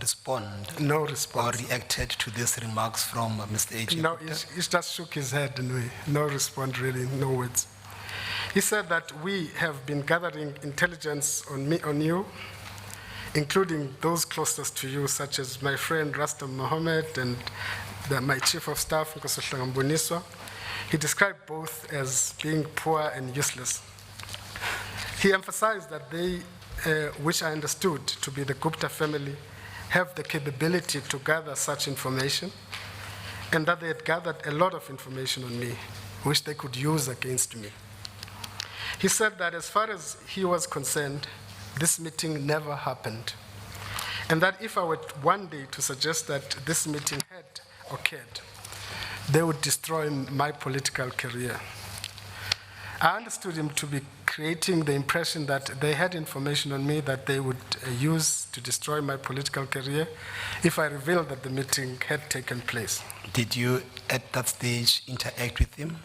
respond? No response. Or reacted to these remarks from Mr. Ajay? No, he just shook his head anyway. No response really, no words. He said that we have been gathering intelligence on you, including those closest to you, such as my friend Rastam Mohammed and my chief of staff, Nkosi Mbuniswa. He described both as being poor and useless. He emphasized that they, which I understood to be the Gupta family, have the capability to gather such information, and that they had gathered a lot of information on me, which they could use against me. He said that as far as he was concerned, this meeting never happened, and that if I were one day to suggest that this meeting had occurred, they would destroy my political career. I understood him to be creating the impression that they had information on me that they would use to destroy my political career if I revealed that the meeting had taken place. Did you, at that stage, interact with him?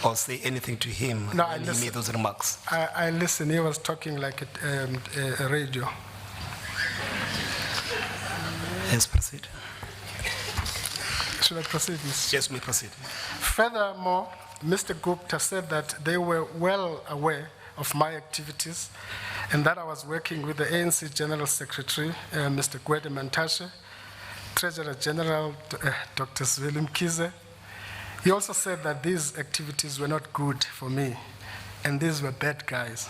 or say anything to him No, I when he listen. made those remarks? I listened. He was talking like a radio. Yes, proceed. Should I proceed, Mr. Yes, we proceed. Furthermore, Mr. Gupta said that they were well aware of my activities and that I was working with the ANC General Secretary, Mr. Gwede Mantashe, Treasurer General, Dr. Zweli Mkhize. He also said that these activities were not good for me and these were bad guys.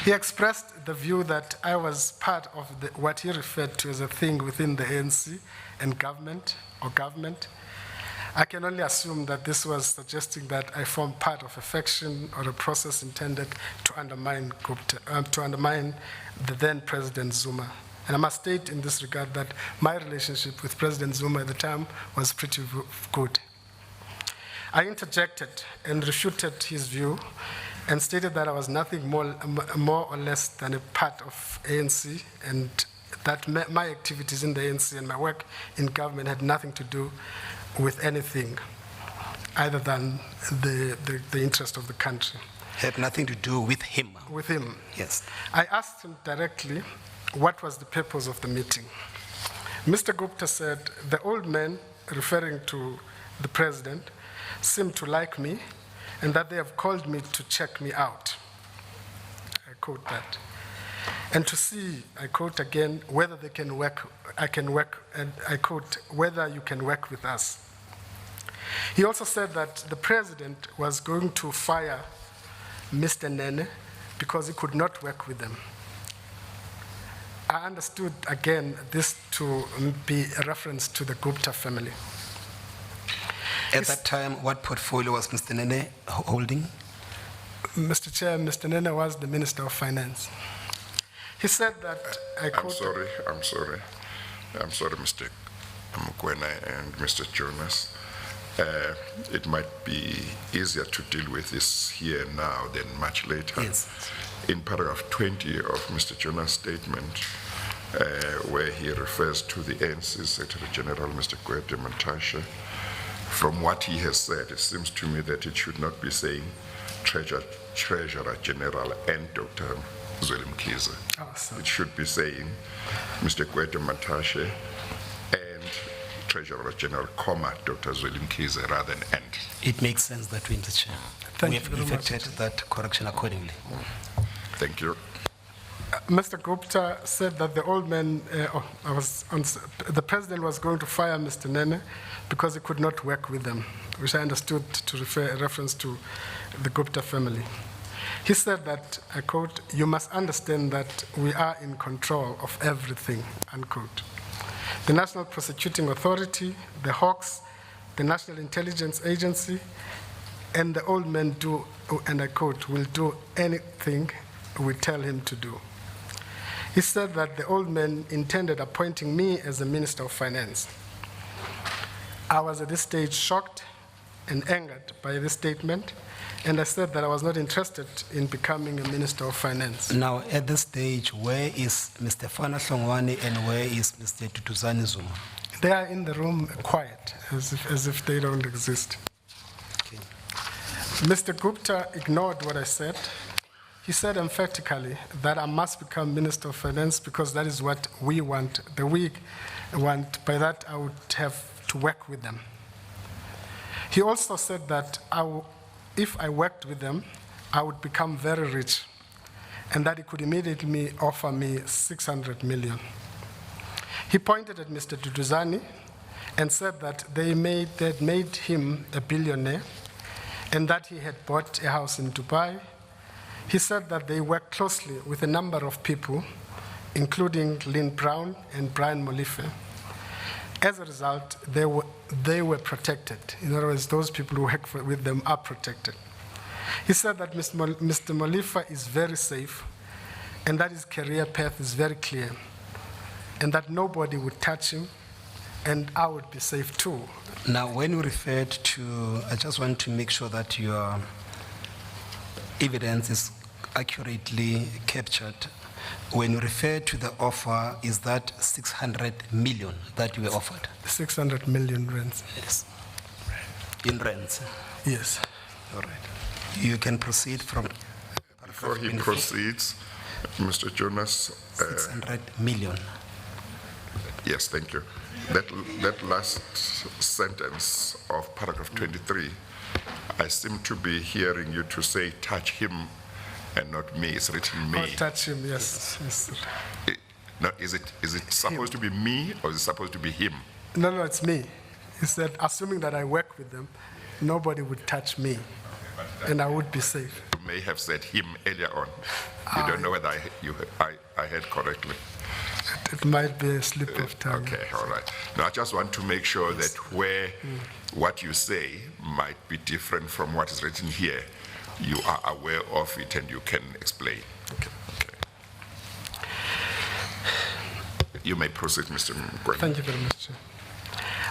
He expressed the view that I was part of what he referred to as a thing within the ANC and government. I can only assume that this was suggesting that I formed part of a faction or a process intended to undermine the then President Zuma. And I must state in this regard that my relationship with President Zuma at the time was pretty good. I interjected and refuted his view and stated that I was nothing more or less than a part of ANC and that my activities in the ANC and my work in government had nothing to do with anything other than the interest of the country. Had nothing to do with him. With him. Yes. I asked him directly what was the purpose of the meeting. Mr. Gupta said, the old man, referring to the president, seemed to like me and that they have called me to check me out. I quote that. And to see, I quote again, whether they can work, and I quote, whether you can work with us. He also said that the president was going to fire Mr. Nene because he could not work with them. I understood, again, this to be a reference to the Gupta family. At that time, what portfolio was Mr. Nene holding? Mr. Chair, Mr. Nene was the Minister of Finance. He said that, I'm sorry, Mr. Mokoena and Mr. Jonas. It might be easier to deal with this here and now than much later. Yes. In paragraph 20 of Mr. Jonas' statement, where he refers to the ANC Secretary General, Mr. Gwede Mantashe, from what he has said, it seems to me that it should not be saying Treasurer General and Dr. Zweli Mkhize. Awesome. It should be saying Mr. Gwede Mantashe and Treasurer General, Dr. Zweli Mkhize, rather than and. It makes sense that way, Mr. Chair. Thank we you have very much. effected that correction accordingly. Thank you. Mr. Gupta said that the old man, the president was going to fire Mr. Nene because he could not work with them, which I understood to refer a reference to the Gupta family. He said that, I quote, you must understand that we are in control of everything, unquote. The National Prosecuting Authority, the Hawks, the National Intelligence Agency, and the old man do, and I quote, will do anything we tell him to do. He said that the old man intended appointing me as the Minister of Finance. I was at this stage shocked and angered by this statement, and I said that I was not interested in becoming a Minister of Finance. Now, at this stage, where is Mr. Fana Hlongwane and where is Mr. Tutuzani Zuma? They are in the room quiet, as if they don't exist. Okay. Mr. Gupta ignored what I said. He said emphatically that I must become Minister of Finance because that is what we want, the we want. By that, I would have to work with them. He also said that if I worked with them, I would become very rich and that he could immediately offer me 600 million. He pointed at Mr. Duduzani and said that they had made him a billionaire and that he had bought a house in Dubai. He said that they worked closely with a number of people, including Lynn Brown and Brian Molife. As a result, they were protected. In other words, those people who work with them are protected. He said that Mr. Molife is very safe and that his career path is very clear and that nobody would touch him and I would be safe too. Now, when you referred to, I just want to make sure that your evidence is accurately captured. When you refer to the offer, is that 600 million that you were offered? 600 million rents. Yes. In rents. Yes. All right. You can proceed from Before he proceeds, Mr. Jonas, 600 million. yes, thank you. That last sentence of paragraph 23, I seem to be hearing you to say touch him and not me. It's written me. Oh, touch him, yes. Yes. No, is it supposed to be me or is it supposed to be him? No, it's me. He said, assuming that I work with them, nobody would touch me, and I would be safe. You may have said him earlier on. You don't know whether I heard correctly. It might be a slip of tongue. Okay, all right. Now, I just want to make sure that where what you say might be different from what is written here, you are aware of it and you can explain. Okay. You may proceed, Mr. Mkwena. Thank you very much, Chair.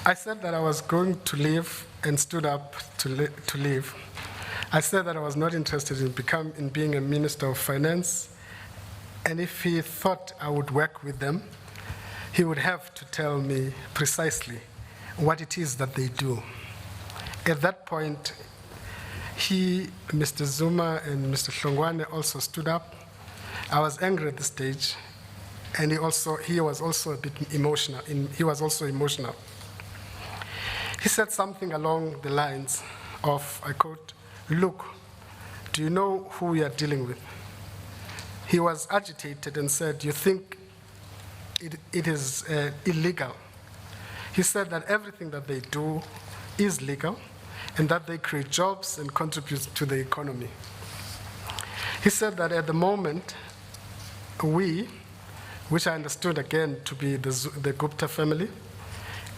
I said that I was going to leave and stood up to leave. I said that I was not interested in being a Minister of Finance, and if he thought I would work with them, he would have to tell me precisely what it is that they do. At that point, Mr. Zuma and Mr. Hlongwane also stood up. I was angry at the stage, and he was also a bit emotional. He was also emotional. He said something along the lines of, I quote, "Look, do you know who we are dealing with?" He was agitated and said, "You think it is illegal?" He said that everything that they do is legal and that they create jobs and contribute to the economy. He said that at the moment, we, which I understood again to be the Gupta family,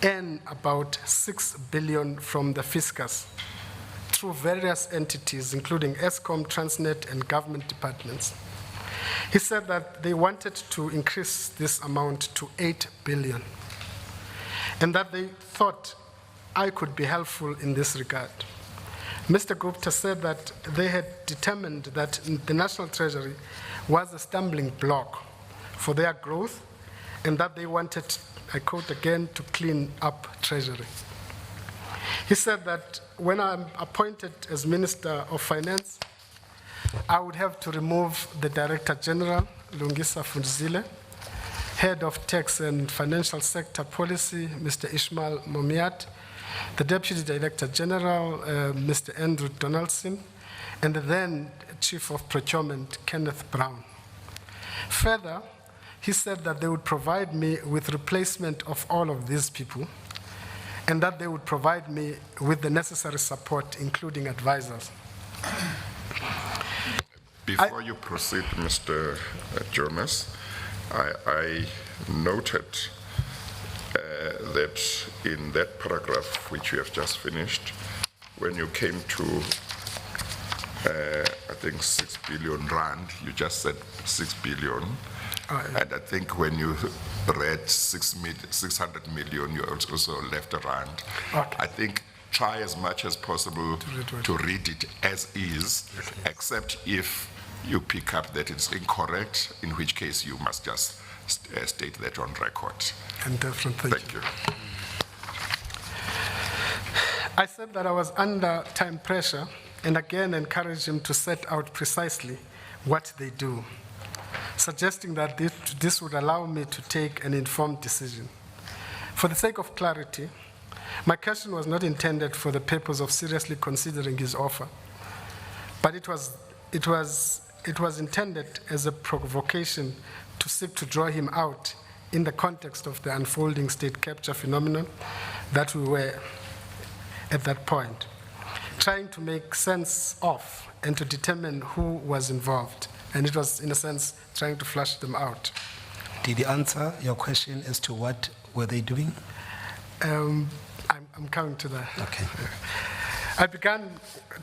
earn about 6 billion from the fiscus through various entities, including Eskom, Transnet, and government departments. He said that they wanted to increase this amount to 8 billion, and that they thought I could be helpful in this regard. Mr. Gupta said that they had determined that the National Treasury was a stumbling block for their growth, and that they wanted, I quote again, to clean up Treasury. He said that when I'm appointed as Minister of Finance, I would have to remove the Director General, Lungisa Funzile, Head of Tax and Financial Sector Policy, Mr. Ishmael Momiat, the Deputy Director General, Mr. Andrew Donaldson, and the then Chief of Procurement, Kenneth Brown. Further, he said that they would provide me with replacement of all of these people, and that they would provide me with the necessary support, including advisors. Before you proceed, Mr. Jonas, I noted that in that paragraph which you have just finished, when you came to, I think, 6 billion rand, you just said 6 billion. And I think when you read 600 million, you also left a rand. Okay. I think try as much as possible to read it as is, except if you pick up that it's incorrect, in which case you must just state that on record. And definitely, Thank you. I said that I was under time pressure, and again encouraged him to set out precisely what they do, suggesting that this would allow me to take an informed decision. For the sake of clarity, my question was not intended for the purpose of seriously considering his offer, but it was intended as a provocation to seek to draw him out in the context of the unfolding state capture phenomenon that we were at that point, trying to make sense of and to determine who was involved. And it was, in a sense, trying to flush them out. Did he answer your question as to what were they doing? I'm coming to that. Okay. I began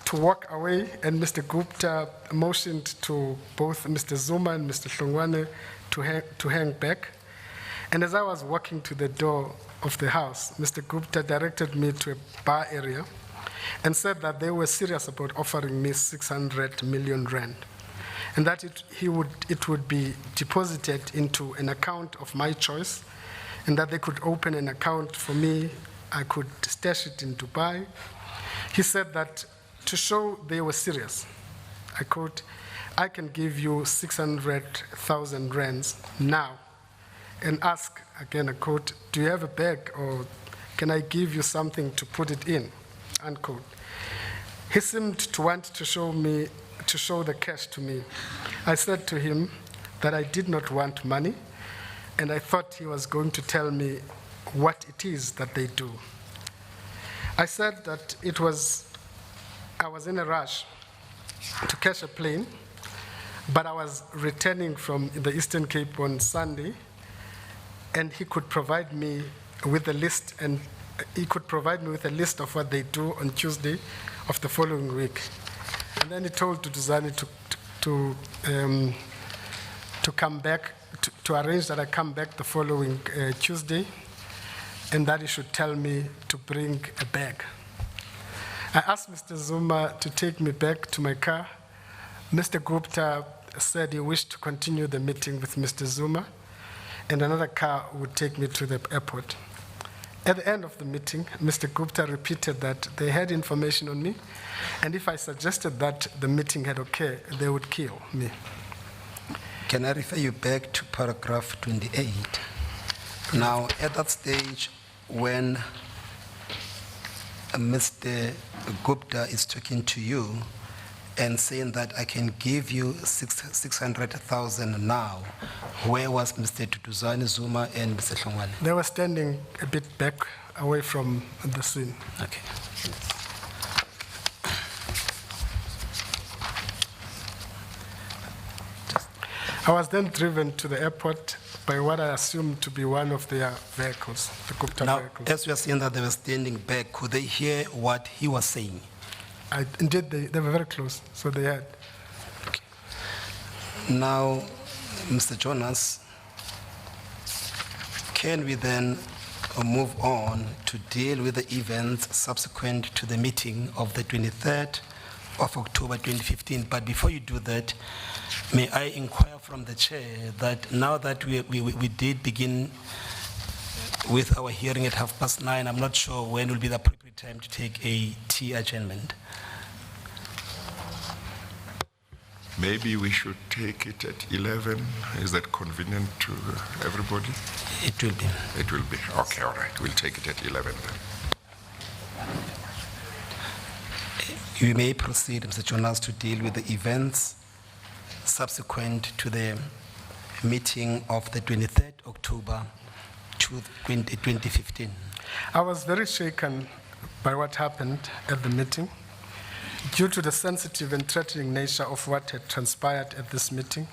to walk away, and Mr. Gupta motioned to both Mr. Zuma and Mr. Hlongwane to hang back. And as I was walking to the door of the house, Mr. Gupta directed me to a bar area and said that they were serious about offering me 600 million rand, and that it would be deposited into an account of my choice, and that they could open an account for me. I could stash it in Dubai. He said that to show they were serious. I quote, "I can give you 600,000 rands now," and ask, again I quote, "Do you have a bag or can I give you something to put it in?" Unquote. He seemed to want to show the cash to me. I said to him that I did not want money, and I thought he was going to tell me what it is that they do. I said that I was in a rush to catch a plane, but I was returning from the Eastern Cape on Sunday, and he could provide me with a list, of what they do on Tuesday of the following week. And then he told Duduzane to come back, to arrange that I come back the following Tuesday, and that he should tell me to bring a bag. I asked Mr. Zuma to take me back to my car. Mr. Gupta said he wished to continue the meeting with Mr. Zuma, and another car would take me to the airport. At the end of the meeting, Mr. Gupta repeated that they had information on me, and if I suggested that the meeting had occurred, they would kill me. Can I refer you back to paragraph 28? Now, at that stage, when Mr. Gupta is talking to you and saying that I can give you 600,000 now, where was Mr. Duduzane Zuma and Mr. Hlongwane? They were standing a bit back away from the scene. Okay. I was then driven to the airport by what I assumed to be one of their vehicles, the Gupta Now, vehicles. as we are seeing that they were standing back, could they hear what he was saying? Indeed, they were very close, so they had. Now, Mr. Jonas, can we then move on to deal with the events subsequent to the meeting of the 23rd of October 2015? But before you do that, may I inquire from the chair that now that we did begin with our hearing at 9:30, I'm not sure when will be the appropriate time to take a tea adjournment. Maybe we should take it at 11. Is that convenient to everybody? It will be. It will be. Okay, all right. We'll take it at 11 then. You may proceed, Mr. Jonas, to deal with the events subsequent to the meeting of the 23rd October 2015. I was very shaken by what happened at the meeting. Due to the sensitive and threatening nature of what had transpired at this meeting,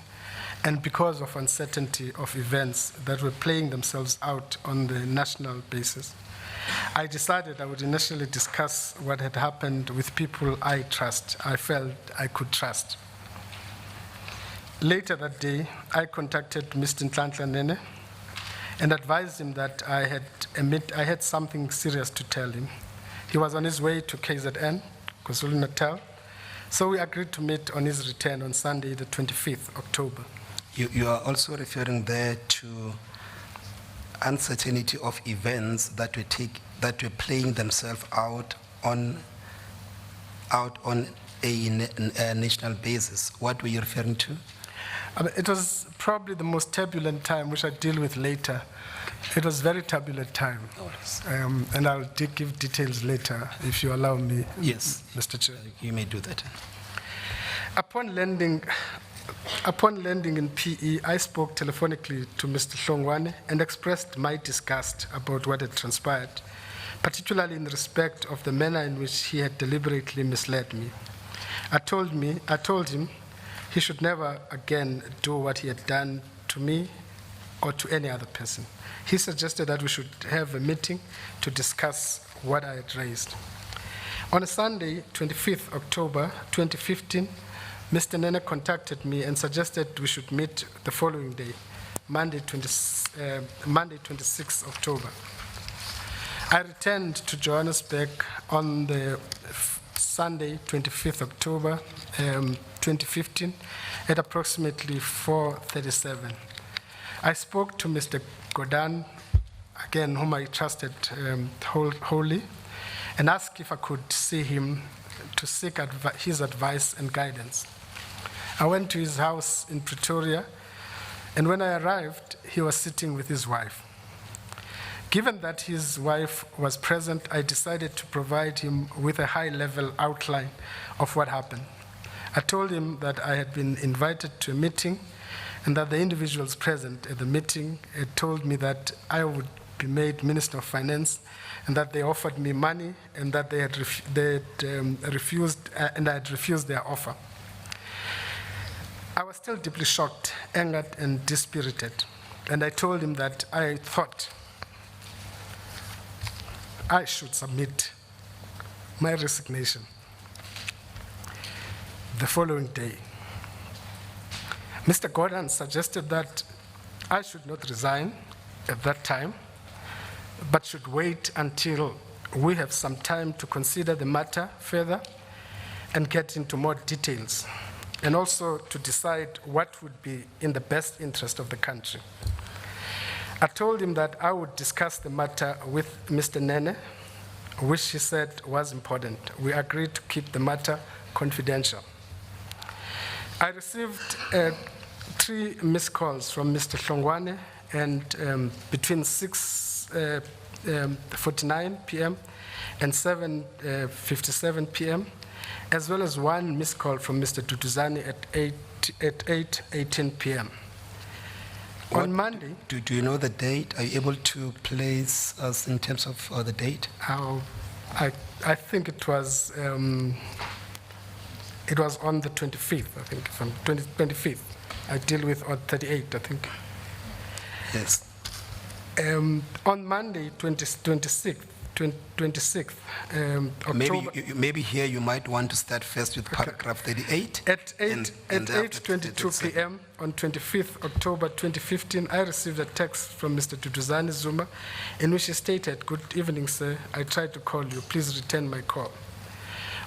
and because of uncertainty of events that were playing themselves out on the national basis, I decided I would initially discuss what had happened with people I felt I could trust. Later that day, I contacted Mr. Nhlanhla Nene and advised him that I had something serious to tell him. He was on his way to KZN, KwaZulu-Natal, so we agreed to meet on his return on Sunday, the 25th October. You are also referring there to uncertainty of events that were playing themselves out on a national basis. What were you referring to? It was probably the most turbulent time, which I deal with later. It was very turbulent time. And I'll give details later, if you allow me, Yes, Mr. Chair. you may do that. Upon landing in PE, I spoke telephonically to Mr. Hlongwane and expressed my disgust about what had transpired, particularly in respect of the manner in which he had deliberately misled me. I told him he should never again do what he had done to me or to any other person. He suggested that we should have a meeting to discuss what I had raised. On a Sunday, 25th October 2015, Mr. Nene contacted me and suggested we should meet the following day, Monday 26th October. I returned to Johannesburg on the Sunday, 25th October 2015, at approximately 4:37. I spoke to Mr. Godan, again, whom I trusted wholly, and asked if I could see him to seek his advice and guidance. I went to his house in Pretoria, and when I arrived, he was sitting with his wife. Given that his wife was present, I decided to provide him with a high-level outline of what happened. I told him that I had been invited to a meeting and that the individuals present at the meeting had told me that I would be made Minister of Finance and that they offered me money and that they had refused, and I had refused their offer. I was still deeply shocked, angered, and dispirited, and I told him that I thought I should submit my resignation. The following day, Mr. Gordon suggested that I should not resign at that time, but should wait until we have some time to consider the matter further and get into more details, and also to decide what would be in the best interest of the country. I told him that I would discuss the matter with Mr. Nene, which he said was important. We agreed to keep the matter confidential. I received 3 missed calls from Mr. Hlongwane and between 6:49 p.m. and 7:57 p.m., as well as 1 missed call from Mr. Duduzane at 8:18 p.m. On Monday, Do you know the date? Are you able to place us in terms of the date? I think it was on the 25th, I think, from 25th. I deal with on 38th, I think. Yes. On Monday, 26th October. Maybe here you might want to start first with paragraph 38. At and after 8:22 p.m. on 25th October 2015, I received a text from Mr. Duduzane Zuma in which he stated, "Good evening, sir. I tried to call you. Please return my call."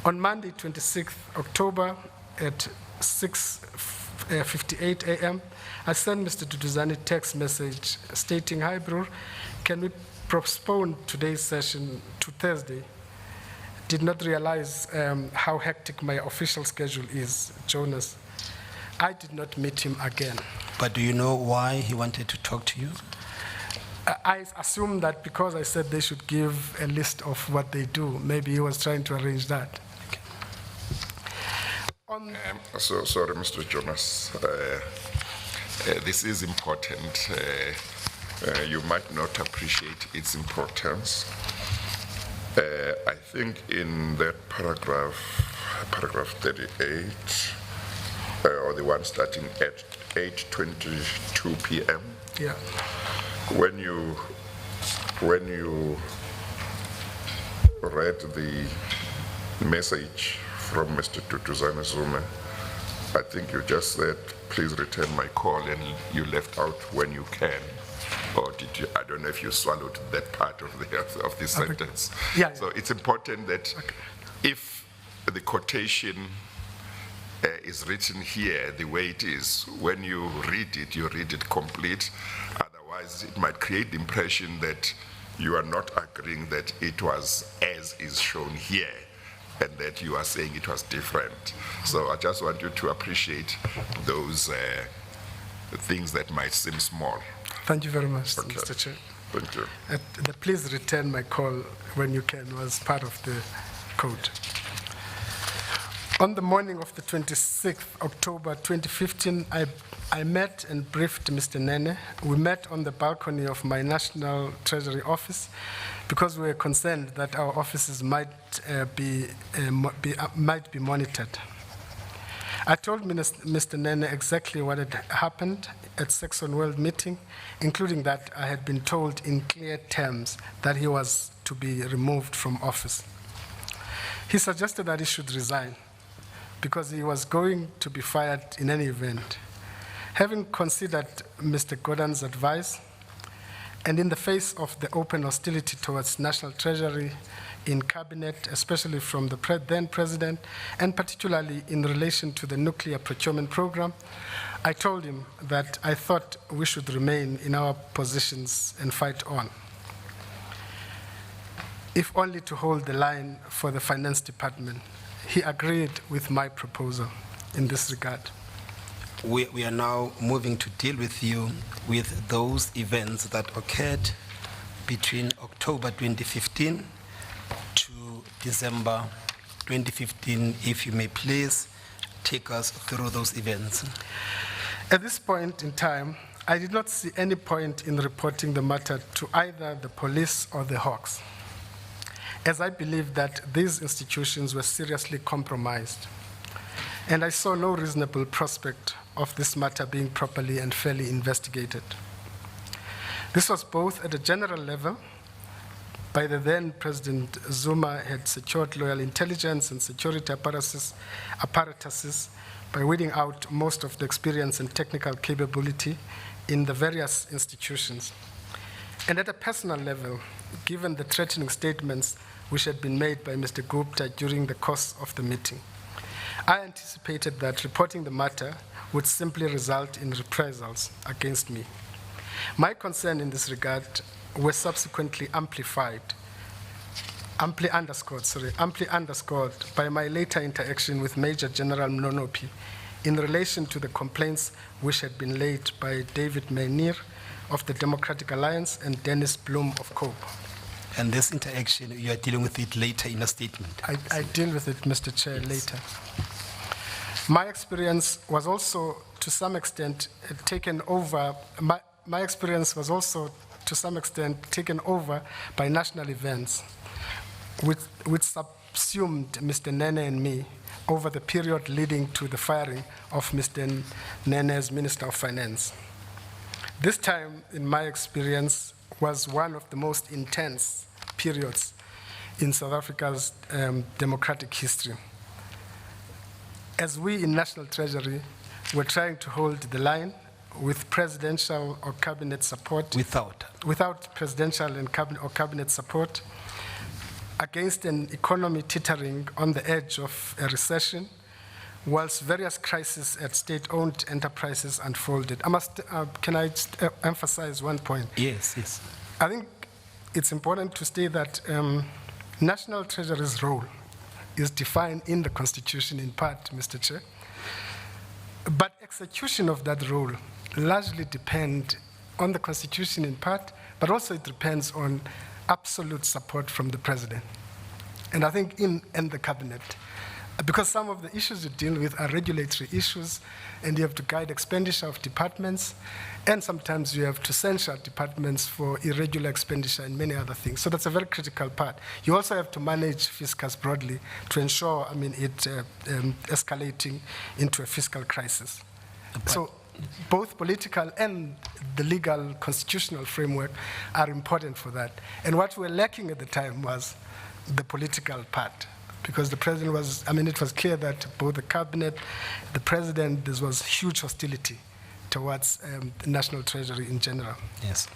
On Monday, 26th October at 6:58 a.m., I sent Mr. Duduzane a text message stating, "Hi, bro, can we postpone today's session to Thursday? Did not realize how hectic my official schedule is, Jonas." I did not meet him again. But do you know why he wanted to talk to you? I assume that because I said they should give a list of what they do, maybe he was trying to arrange that. So sorry, Mr. Jonas. This is important. You might not appreciate its importance. I think in that paragraph 38, or the one starting at 8:22 p.m. Yeah. When you read the message from Mr. Duduzane Zuma, I think you just said, "Please return my call," and you left out "when you can." Or did you? I don't know if you swallowed that part of the sentence. Yeah. So it's important that if the quotation is written here the way it is, when you read it complete. Otherwise, it might create the impression that you are not agreeing that it was as is shown here, and that you are saying it was different. So I just want you to appreciate those things that might seem small. Thank you very much, Okay. Mr. Chair. Thank you. The "please return my call when you can" was part of the code. On the morning of the 26th October 2015, I met and briefed Mr. Nene. We met on the balcony of my National Treasury office because we were concerned that our offices might be monitored. I told Mr. Nene exactly what had happened at Saxon World meeting, including that I had been told in clear terms that he was to be removed from office. He suggested that he should resign because he was going to be fired in any event. Having considered Mr. Gordon's advice, and in the face of the open hostility towards National Treasury in Cabinet, especially from the then President, and particularly in relation to the nuclear procurement program, I told him that I thought we should remain in our positions and fight on, if only to hold the line for the Finance Department he agreed with my proposal in this regard. We are now moving to deal with you with those events that occurred between October 2015 to December 2015. If you may please take us through those events. At this point in time, I did not see any point in reporting the matter to either the police or the Hawks, as I believe that these institutions were seriously compromised, and I saw no reasonable prospect of this matter being properly and fairly investigated. This was both at a general level. By the then President Zuma had secured loyal intelligence and security apparatuses by weeding out most of the experience and technical capability in the various institutions. And at a personal level, given the threatening statements which had been made by Mr. Gupta during the course of the meeting, I anticipated that reporting the matter would simply result in reprisals against me. My concern in this regard were subsequently amply underscored by my later interaction with Major General Mnonopi in relation to the complaints which had been laid by David Mainir of the Democratic Alliance and Dennis Bloom of COPE. And this interaction, you are dealing with it later in a statement. I deal with it, Mr. Chair, later. My experience was also to some extent taken over. My experience was also to some extent taken over by national events, which subsumed Mr. Nene and me over the period leading to the firing of Mr. Nene as Minister of Finance. This time, in my experience, was one of the most intense periods in South Africa's democratic history. As we in National Treasury were trying to hold the line with presidential or cabinet support. Without presidential and cabinet support, against an economy teetering on the edge of a recession, whilst various crises at state-owned enterprises unfolded. Can I just emphasize one point? Yes. I think it's important to state that National Treasury's role is defined in the Constitution in part, Mr. Chair. But execution of that role largely depends on the Constitution in part, but also it depends on absolute support from the President. And I think in the Cabinet. Because some of the issues you deal with are regulatory issues, and you have to guide expenditure of departments, and sometimes you have to censure departments for irregular expenditure and many other things. So that's a very critical part. You also have to manage fiscus broadly to ensure, it escalating into a fiscal crisis. So both political and the legal constitutional framework are important for that. And what we were lacking at the time was the political part. Because the president was, it was clear that both the cabinet, the president, there was huge hostility towards the National Treasury in general. Yes.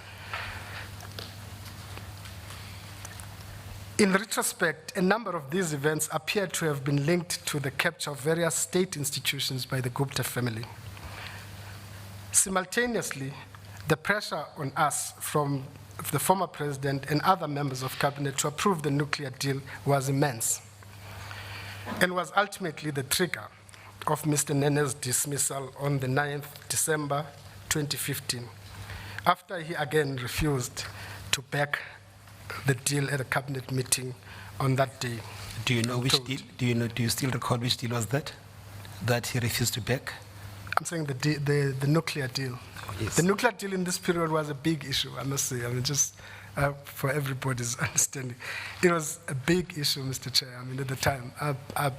In retrospect, a number of these events appear to have been linked to the capture of various state institutions by the Gupta family. Simultaneously, the pressure on us from the former president and other members of cabinet to approve the nuclear deal was immense, and was ultimately the trigger of Mr. Nene's dismissal on the 9th December 2015, after he again refused to back the deal at a cabinet meeting on that day. Do you know which deal? Do you still recall which deal was that he refused to back? I'm saying the nuclear deal. Yes. The nuclear deal in this period was a big issue, I must say. just for everybody's understanding. It was a big issue, Mr. Chair. At the time, I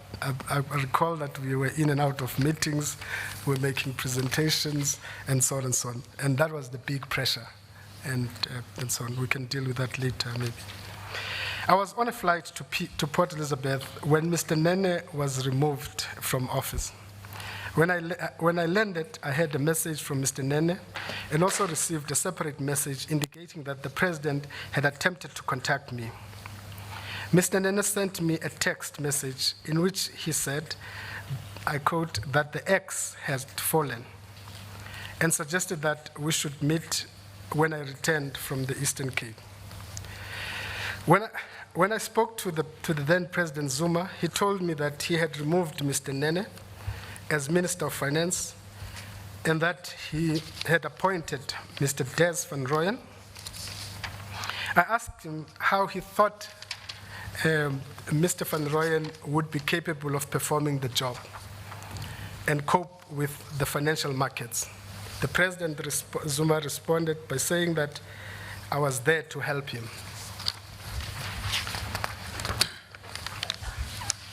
recall that we were in and out of meetings, we were making presentations, and so on and so on. And that was the big pressure, and so on. We can deal with that later, maybe. I was on a flight to Port Elizabeth when Mr. Nene was removed from office. When I landed, I had a message from Mr. Nene and also received a separate message indicating that the president had attempted to contact me. Mr. Nene sent me a text message in which he said, I quote, that the X has fallen, and suggested that we should meet when I returned from the Eastern Cape. When when I spoke to the then President Zuma, he told me that he had removed Mr. Nene as Minister of Finance and that he had appointed Mr. Des van Rooyen. I asked him how he thought Mr. van Rooyen would be capable of performing the job and cope with the financial markets. The President Zuma responded by saying that I was there to help him.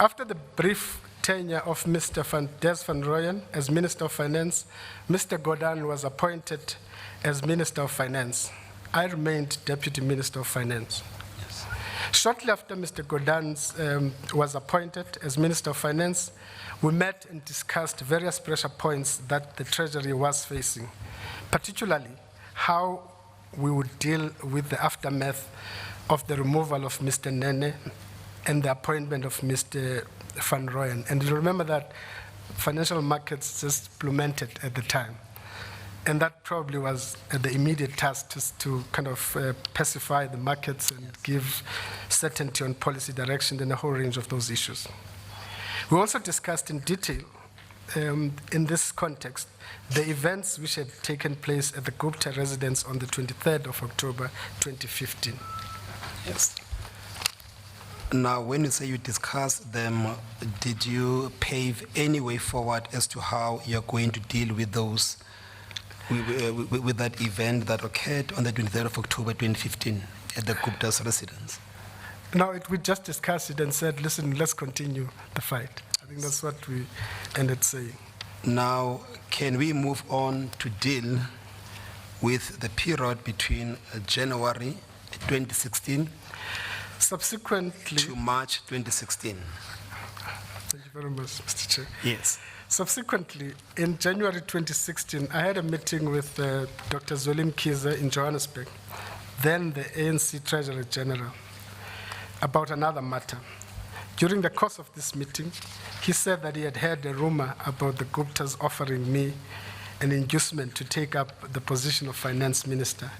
After the brief tenure of Mr. Des van Rooyen as Minister of Finance, Mr. Godin was appointed as Minister of Finance. I remained Deputy Minister of Finance. Yes. Shortly after Mr. Godin was appointed as Minister of Finance, we met and discussed various pressure points that the Treasury was facing, particularly how we would deal with the aftermath of the removal of Mr. Nene and the appointment of Mr. van Rooyen. And you remember that financial markets just plummeted at the time. And that probably was the immediate task, just to kind of pacify the markets and give certainty on policy direction and a whole range of those issues. We also discussed in detail, in this context, the events which had taken place at the Gupta residence on the 23rd of October, 2015. Yes. Now, when you say you discussed them, did you pave any way forward as to how you're going to deal with those, with that event that occurred on the 23rd of October 2015 at the Gupta's residence? No, we just discussed it and said, listen, let's continue the fight. I think that's what we ended saying. Now, can we move on to deal with the period between January 2016 subsequently to March 2016? Thank you very much, Mr. Chair. Yes. Subsequently, in January 2016, I had a meeting with Dr. Zweli Mkhize in Johannesburg, then the ANC Treasurer General, about another matter. During the course of this meeting, he said that he had heard a rumor about the Guptas offering me an inducement to take up the position of finance minister,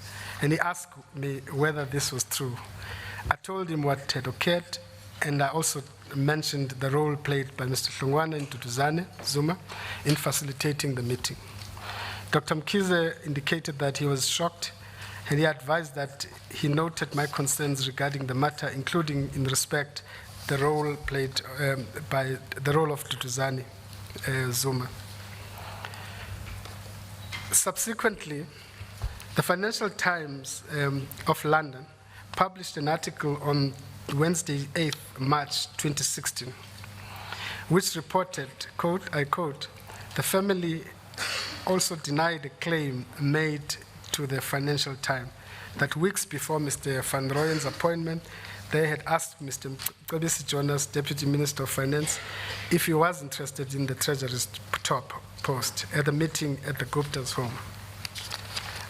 and he asked me whether this was true. I told him what had occurred, and I also mentioned the role played by Mr. Hlongwane and Duduzane Zuma in facilitating the meeting. Dr. Mkhize indicated that he was shocked, and he advised that he noted my concerns regarding the matter, including in respect the role played by the role of Duduzane Zuma. Subsequently, the Financial Times of London published an article on Wednesday, 8th March 2016, which reported, quote, I quote, the family also denied a claim made to the Financial Times that weeks before Mr. van Rooyen's appointment, they had asked Mr. Mcebisi Jonas, Deputy Minister of Finance, if he was interested in the Treasury's top post at the meeting at the Gupta's home.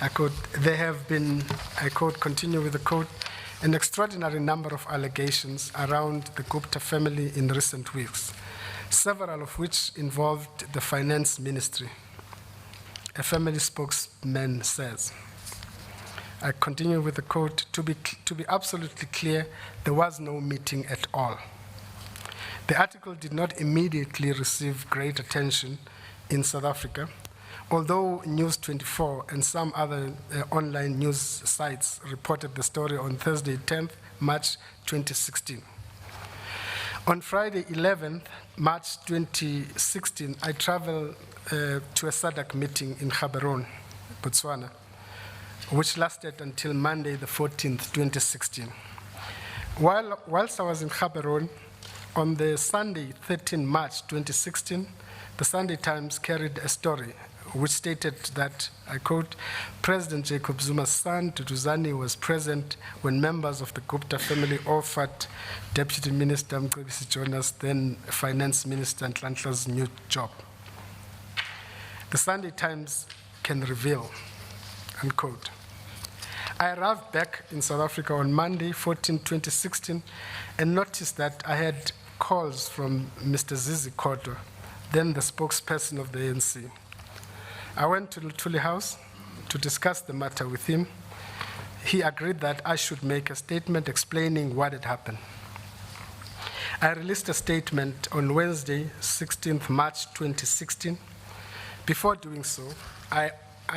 I quote, there have been, I quote, continue with the quote, an extraordinary number of allegations around the Gupta family in recent weeks, several of which involved the finance ministry, a family spokesman says. I continue with the quote, to be absolutely clear, there was no meeting at all. The article did not immediately receive great attention in South Africa, although News 24 and some other online news sites reported the story on Thursday, 10th March 2016. On Friday, 11th March 2016, I traveled to a SADC meeting in Gaborone, Botswana, which lasted until Monday, the 14th, 2016. Whilst I was in Gaborone, on the Sunday, 13 March 2016, the Sunday Times carried a story which stated that, I quote, President Jacob Zuma's son, Duduzane, was present when members of the Gupta family offered Deputy Minister Mcebisi Jonas, then Finance Minister Nhlanhla's new job. The Sunday Times can reveal, unquote. I arrived back in South Africa on Monday, 14, 2016, and noticed that I had calls from Mr. Zizi Kodwa, then the spokesperson of the ANC. I went to Lutuli House to discuss the matter with him. he agreed that I should make a statement explaining what had happened. I released a statement on Wednesday, 16th March 2016. Before doing so, I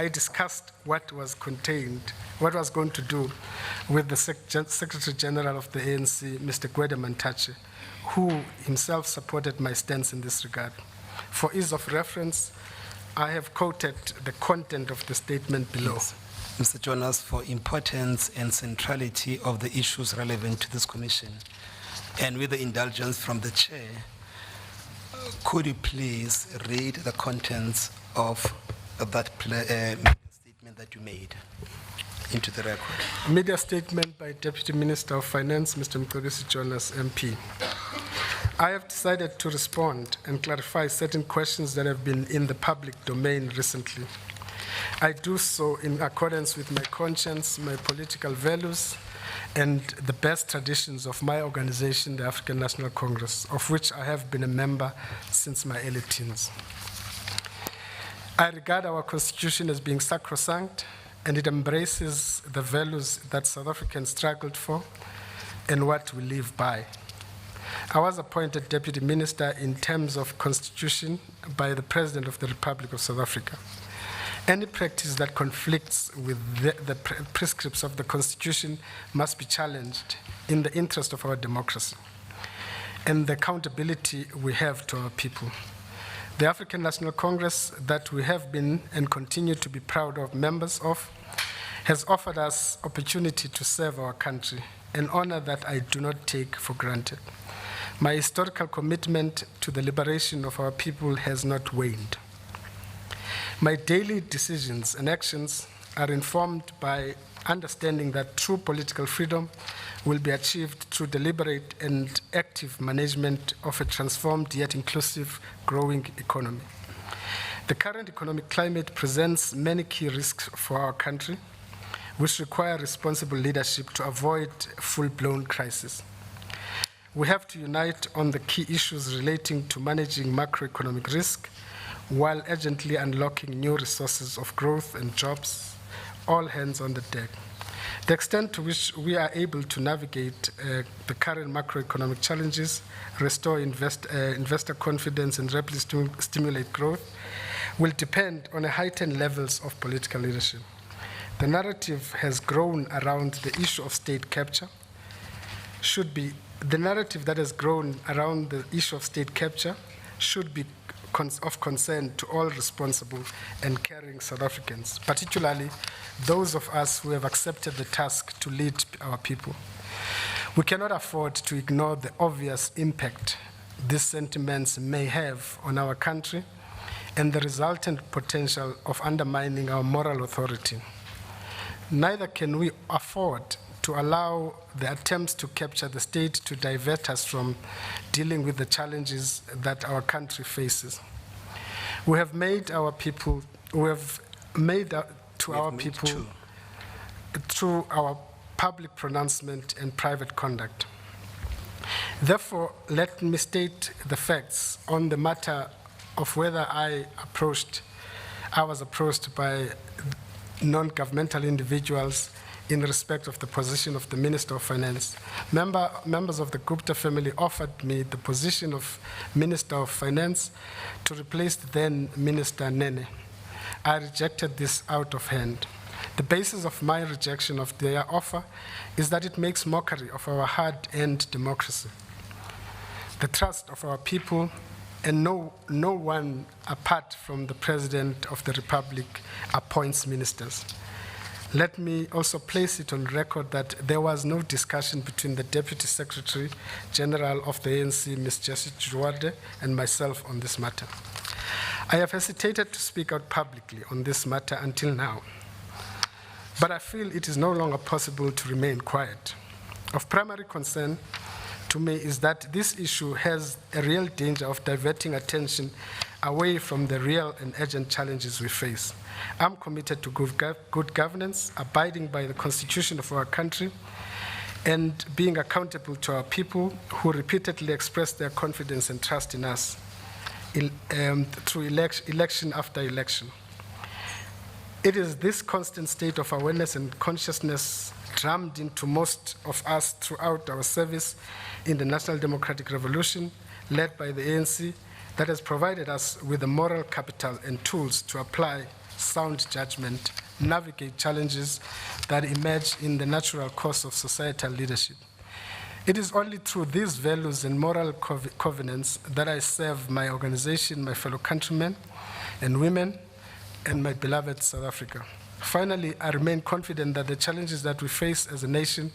discussed what was going to do with the Secretary General of the ANC, Mr. Gwede Mantashe, who himself supported my stance in this regard. For ease of reference, I have quoted the content of the statement below. Yes. Mr. Jonas, for importance and centrality of the issues relevant to this commission, and with the indulgence from the chair, could you please read the contents of that statement that you made into the record? Media statement by Deputy Minister of Finance, Mr. Mcebisi Jonas, MP. I have decided to respond and clarify certain questions that have been in the public domain recently. I do so in accordance with my conscience, my political values, and the best traditions of my organization, the African National Congress, of which I have been a member since my early teens. I regard our constitution as being sacrosanct, and it embraces the values that South Africans struggled for and what we live by. I was appointed Deputy Minister in terms of constitution by the President of the Republic of South Africa. Any practice that conflicts with the prescripts of the Constitution must be challenged in the interest of our democracy and the accountability we have to our people. The African National Congress that we have been and continue to be proud of members of has offered us opportunity to serve our country, an honor that I do not take for granted. My historical commitment to the liberation of our people has not waned. My daily decisions and actions are informed by understanding that true political freedom will be achieved through deliberate and active management of a transformed yet inclusive growing economy. The current economic climate presents many key risks for our country, which require responsible leadership to avoid full-blown crisis. We have to unite on the key issues relating to managing macroeconomic risk while urgently unlocking new resources of growth and jobs, all hands on the deck. The extent to which we are able to navigate the current macroeconomic challenges, restore investor confidence, and rapidly stimulate growth will depend on heightened levels of political leadership. The narrative has grown around the issue of state capture. The narrative that has grown around the issue of state capture should be of concern to all responsible and caring South Africans, particularly those of us who have accepted the task to lead our people. We cannot afford to ignore the obvious impact these sentiments may have on our country and the resultant potential of undermining our moral authority. Neither can we afford to allow the attempts to capture the state to divert us from dealing with the challenges that our country faces. We have made our people, through our public pronouncement and private conduct. Therefore, let me state the facts on the matter of whether I was approached by non-governmental individuals in respect of the position of the Minister of Finance. Members of the Gupta family offered me the position of Minister of Finance to replace the then Minister Nene. I rejected this out of hand. The basis of my rejection of their offer is that it makes mockery of our hard-earned democracy, the trust of our people, and no one apart from the President of the Republic appoints ministers. Let me also place it on record that there was no discussion between the Deputy Secretary General of the ANC, Mcebisi Jonas, and myself on this matter. I have hesitated to speak out publicly on this matter until now, but I feel it is no longer possible to remain quiet. Of primary concern to me is that this issue has a real danger of diverting attention away from the real and urgent challenges we face. I'm committed to good governance, abiding by the constitution of our country, and being accountable to our people who repeatedly express their confidence and trust in us through election after election. It is this constant state of awareness and consciousness drummed into most of us throughout our service in the National Democratic Revolution, led by the ANC, that has provided us with the moral capital and tools to apply sound judgment, navigate challenges that emerge in the natural course of societal leadership. It is only through these values and moral covenants that I serve my organization, my fellow countrymen and women, and my beloved South Africa. Finally, I remain confident that the challenges that we face as a nation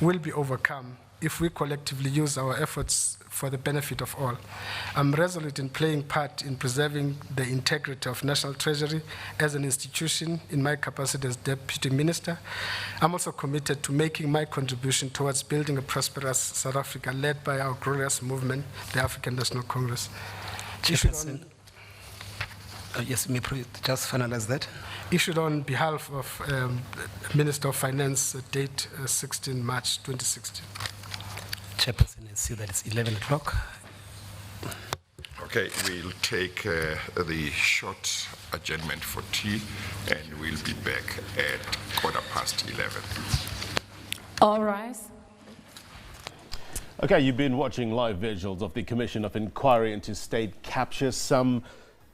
will be overcome if we collectively use our efforts for the benefit of all. I'm resolute in playing part in preserving the integrity of National Treasury as an institution in my capacity as Deputy Minister. I'm also committed to making my contribution towards building a prosperous South Africa led by our glorious movement, the African National Congress. Chairperson. Yes, may I just finalize that? Issued on behalf of Minister of Finance, date 16 March 2016. Chairperson, I see that it's 11 o'clock. Okay, we'll take the short adjournment for tea, and we'll be back at 11:15. All rise. Okay, you've been watching live visuals of the Commission of Inquiry into State Capture. Some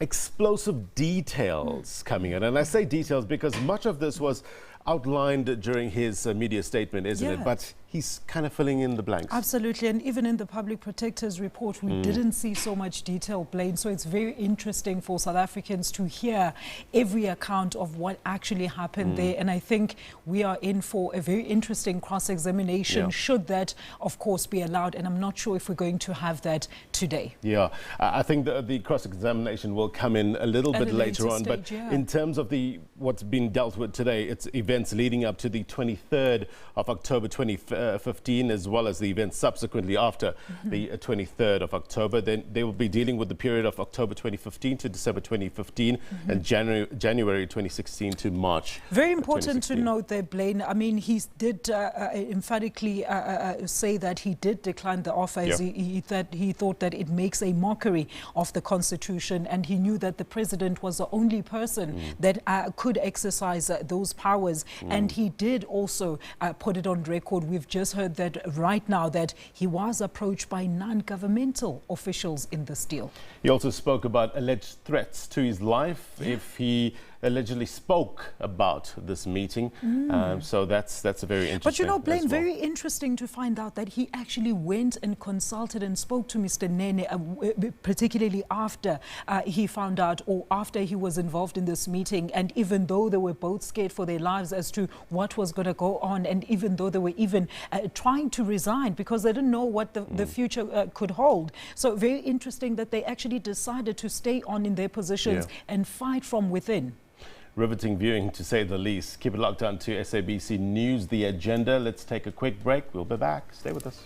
explosive details coming in. And I say details because much of this was outlined during his media statement, isn't it? But he's kind of filling in the blanks. Absolutely, and even in the Public Protector's report, we didn't see so much detail, Blaine. So it's very interesting for South Africans to hear every account of what actually happened there. And I think we are in for a very interesting cross-examination, should that, of course, be allowed. And I'm not sure if we're going to have that today. Yeah, I think the cross-examination will come in a little bit later on. But in terms of what's been dealt with today, it's events leading up to the 23rd of October 2015, as well as the events subsequently after the 23rd of October. Then they will be dealing with the period of October 2015 to December 2015 and January 2016 to March. Very important to note there, Blaine. I mean, he did emphatically say that he did decline the offer. He thought that it makes a mockery of the Constitution, and he knew that the president was the only person that could exercise those powers. And he did also put it on record. We've just heard that right now that he was approached by non-governmental officials in this deal. He also spoke about alleged threats to his life if he allegedly spoke about this meeting. So that's a very interesting. But you know, Blaine, very interesting to find out that he actually went and consulted and spoke to Mr. Nene, particularly after he found out, or after he was involved in this meeting. And even though they were both scared for their lives as to what was going to go on, and even though they were even trying to resign because they didn't know what the future could hold. So very interesting that they actually decided to stay on in their positions and fight from within. Riveting viewing, to say the least. Keep it locked on to SABC News, The Agenda. Let's take a quick break. We'll be back. Stay with us.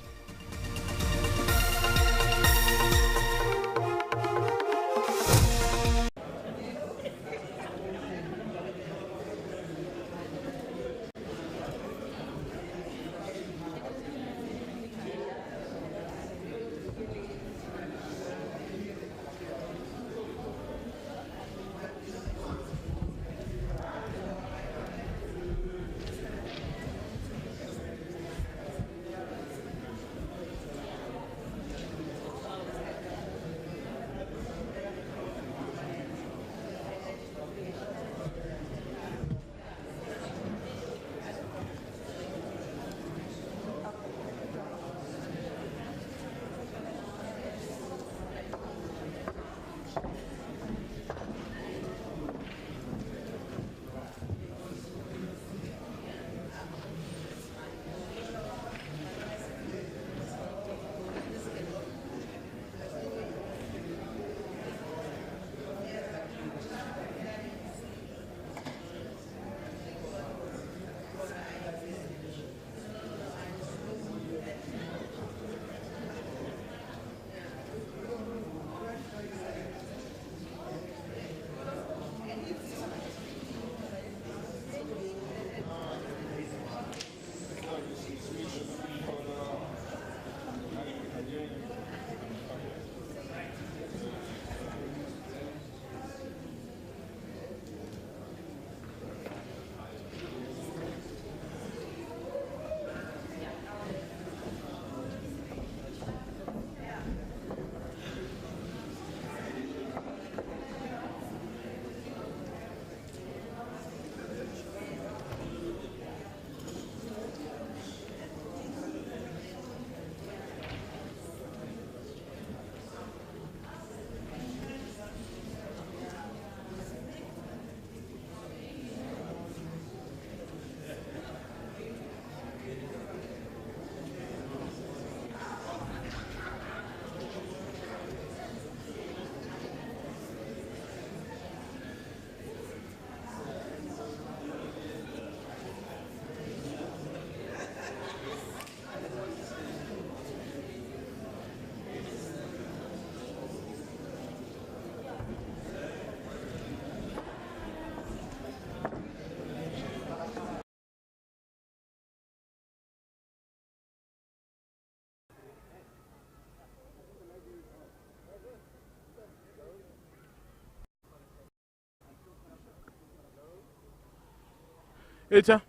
Echa,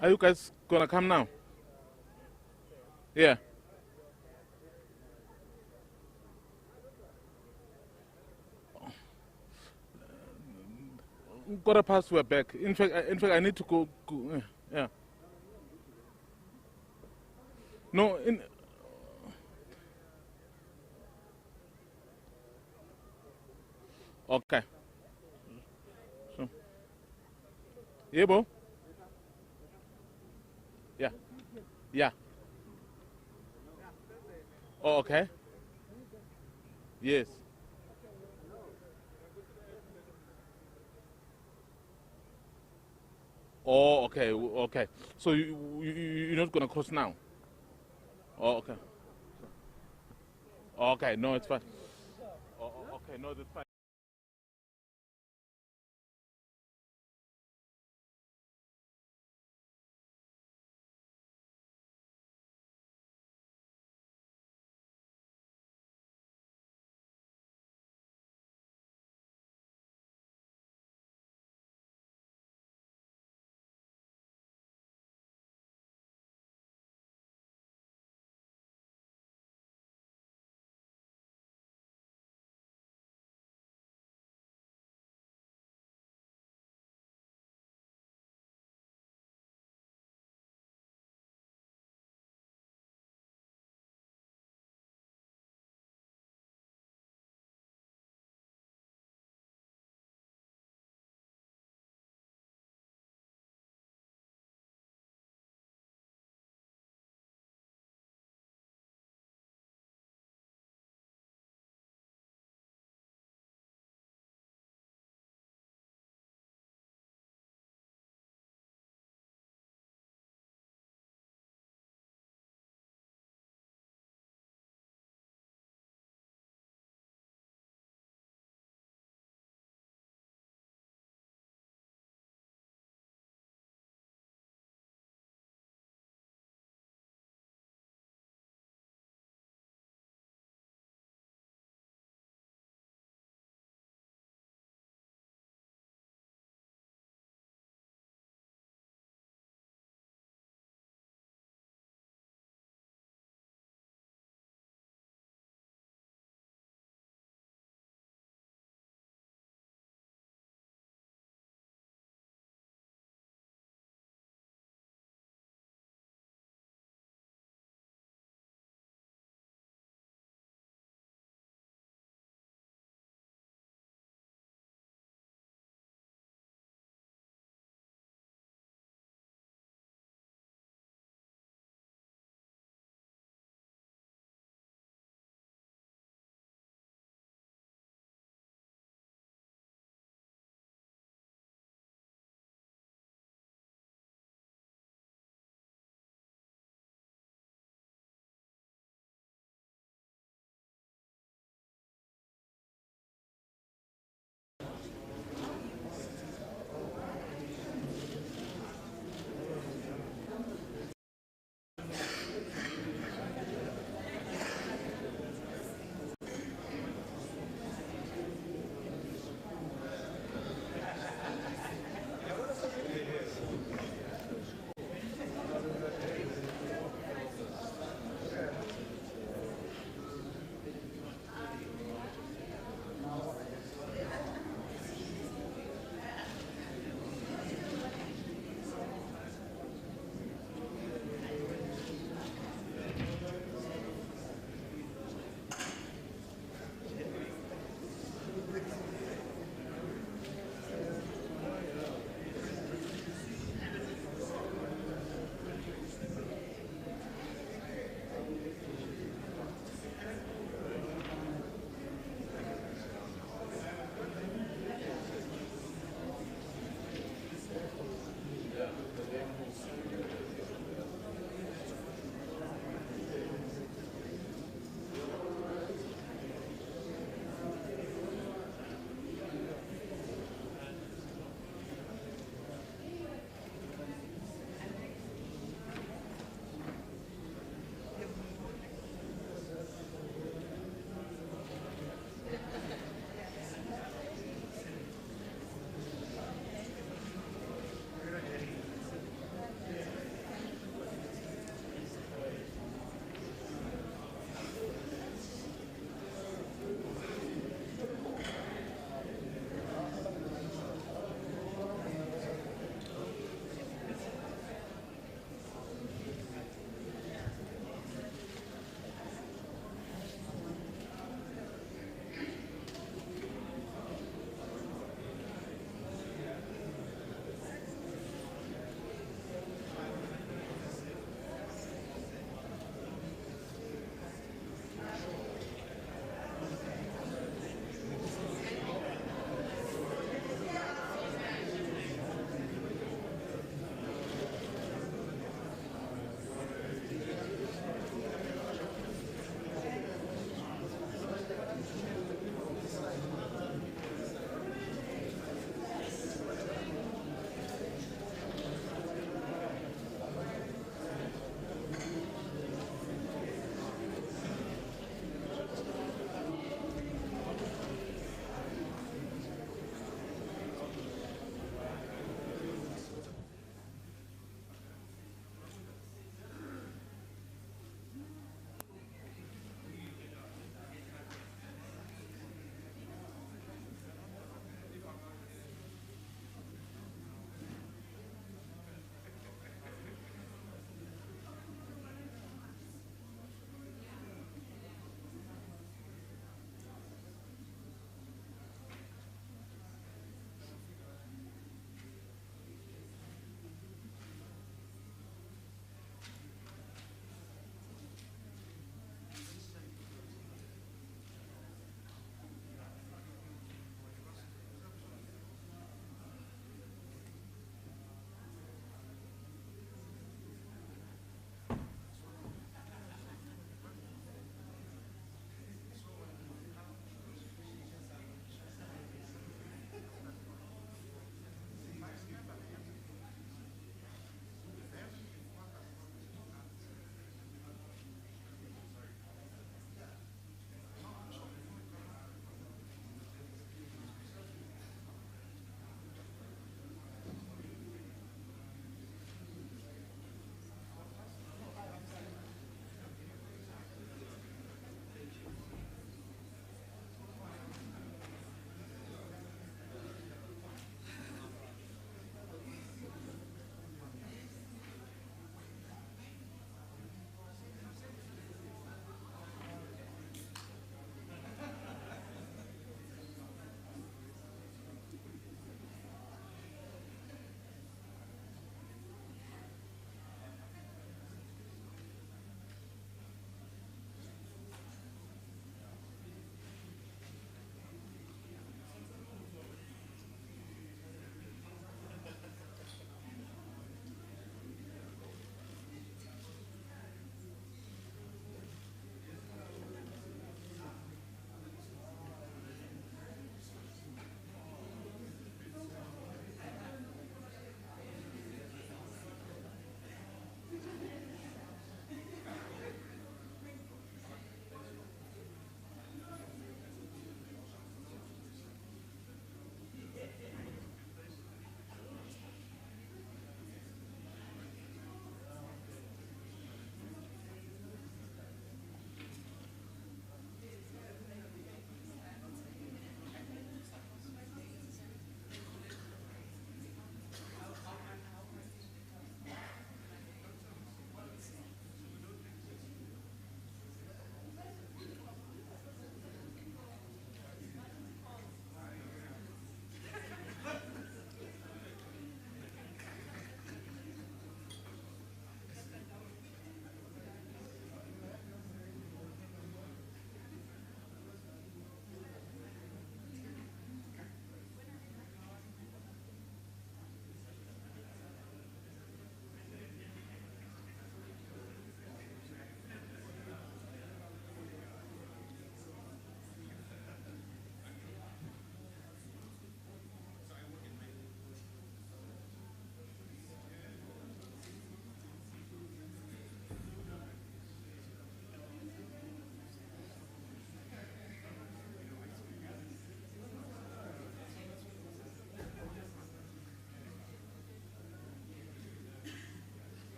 are you guys gonna come now? Yeah. Quarter past, we're back. In fact, I need to go. Yeah. No, okay. So, yeah, bro. Yeah. Yeah. Oh, okay. Yes. Oh, okay. Okay. So you're not gonna cross now? Oh, okay. Okay. No, it's fine. Okay. No, that's fine.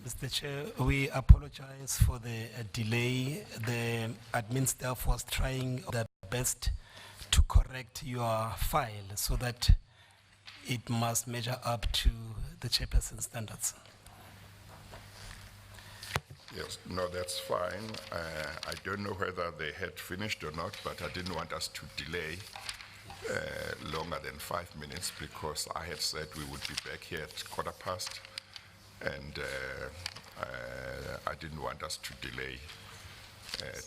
Mr. Chair, we apologize for the delay. The admin staff was trying their best to correct your file so that it must measure up to the chairperson standards. Yes, no, that's fine. I don't know whether they had finished or not, but I didn't want us to delay longer than 5 minutes because I had said we would be back here at 15:15, and I didn't want us to delay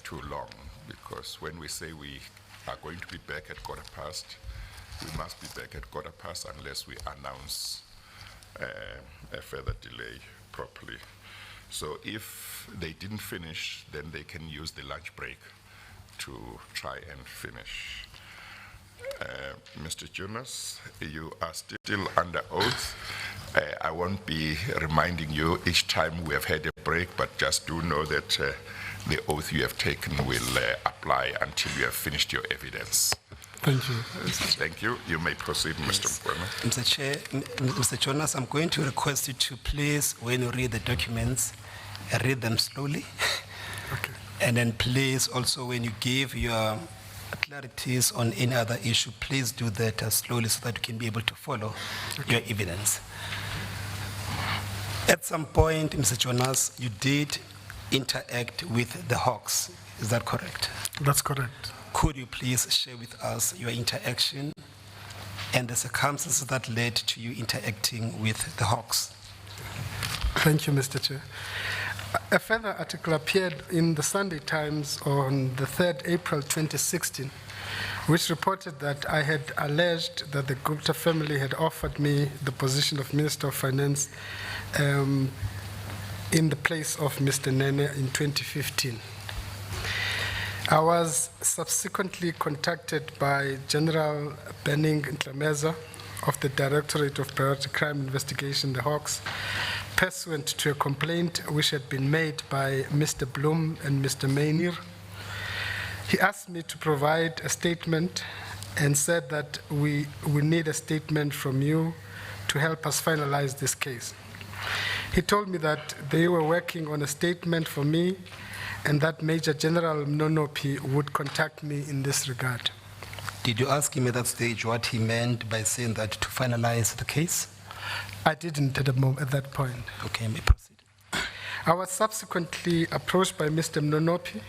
too long, because when we say we are going to be back at 15:15, we must be back at 15:15 unless we announce a further delay properly. So if they didn't finish, then they can use the lunch break to try and finish. Mr. Jonas, you are still under oath. I won't be reminding you each time we have had a break, but just do know that the oath you have taken will apply until you have finished your evidence. Thank you. Thank you. You may proceed, Mr. Mkwena. Mr. Chair, Mr. Jonas, I'm going to request you to please, when you read the documents, read them slowly. Okay. And then please also, when you give your clarities on any other issue, please do that slowly so that you can be able to follow your evidence. At some point, Mr. Jonas, you did interact with the Hawks. Is that correct? That's correct. Could you please share with us your interaction and the circumstances that led to you interacting with the Hawks? Thank you, Mr. Chair. A further article appeared in the Sunday Times on the 3rd April 2016, which reported that I had alleged that the Gupta family had offered me the position of Minister of Finance in the place of Mr. Nene in 2015. I was subsequently contacted by General Benning Ntlameza of the Directorate of Priority Crime Investigation, the Hawks, pursuant to a complaint which had been made by Mr. Bloom and Mr. Mainir. He asked me to provide a statement and said that we need a statement from you to help us finalize this case. He told me that they were working on a statement for me and that Major General Mnonopi would contact me in this regard. Did you ask him at that stage what he meant by saying that to finalize the case? I didn't at that point. Okay, may proceed. I was subsequently approached by Mr. Mnonopi,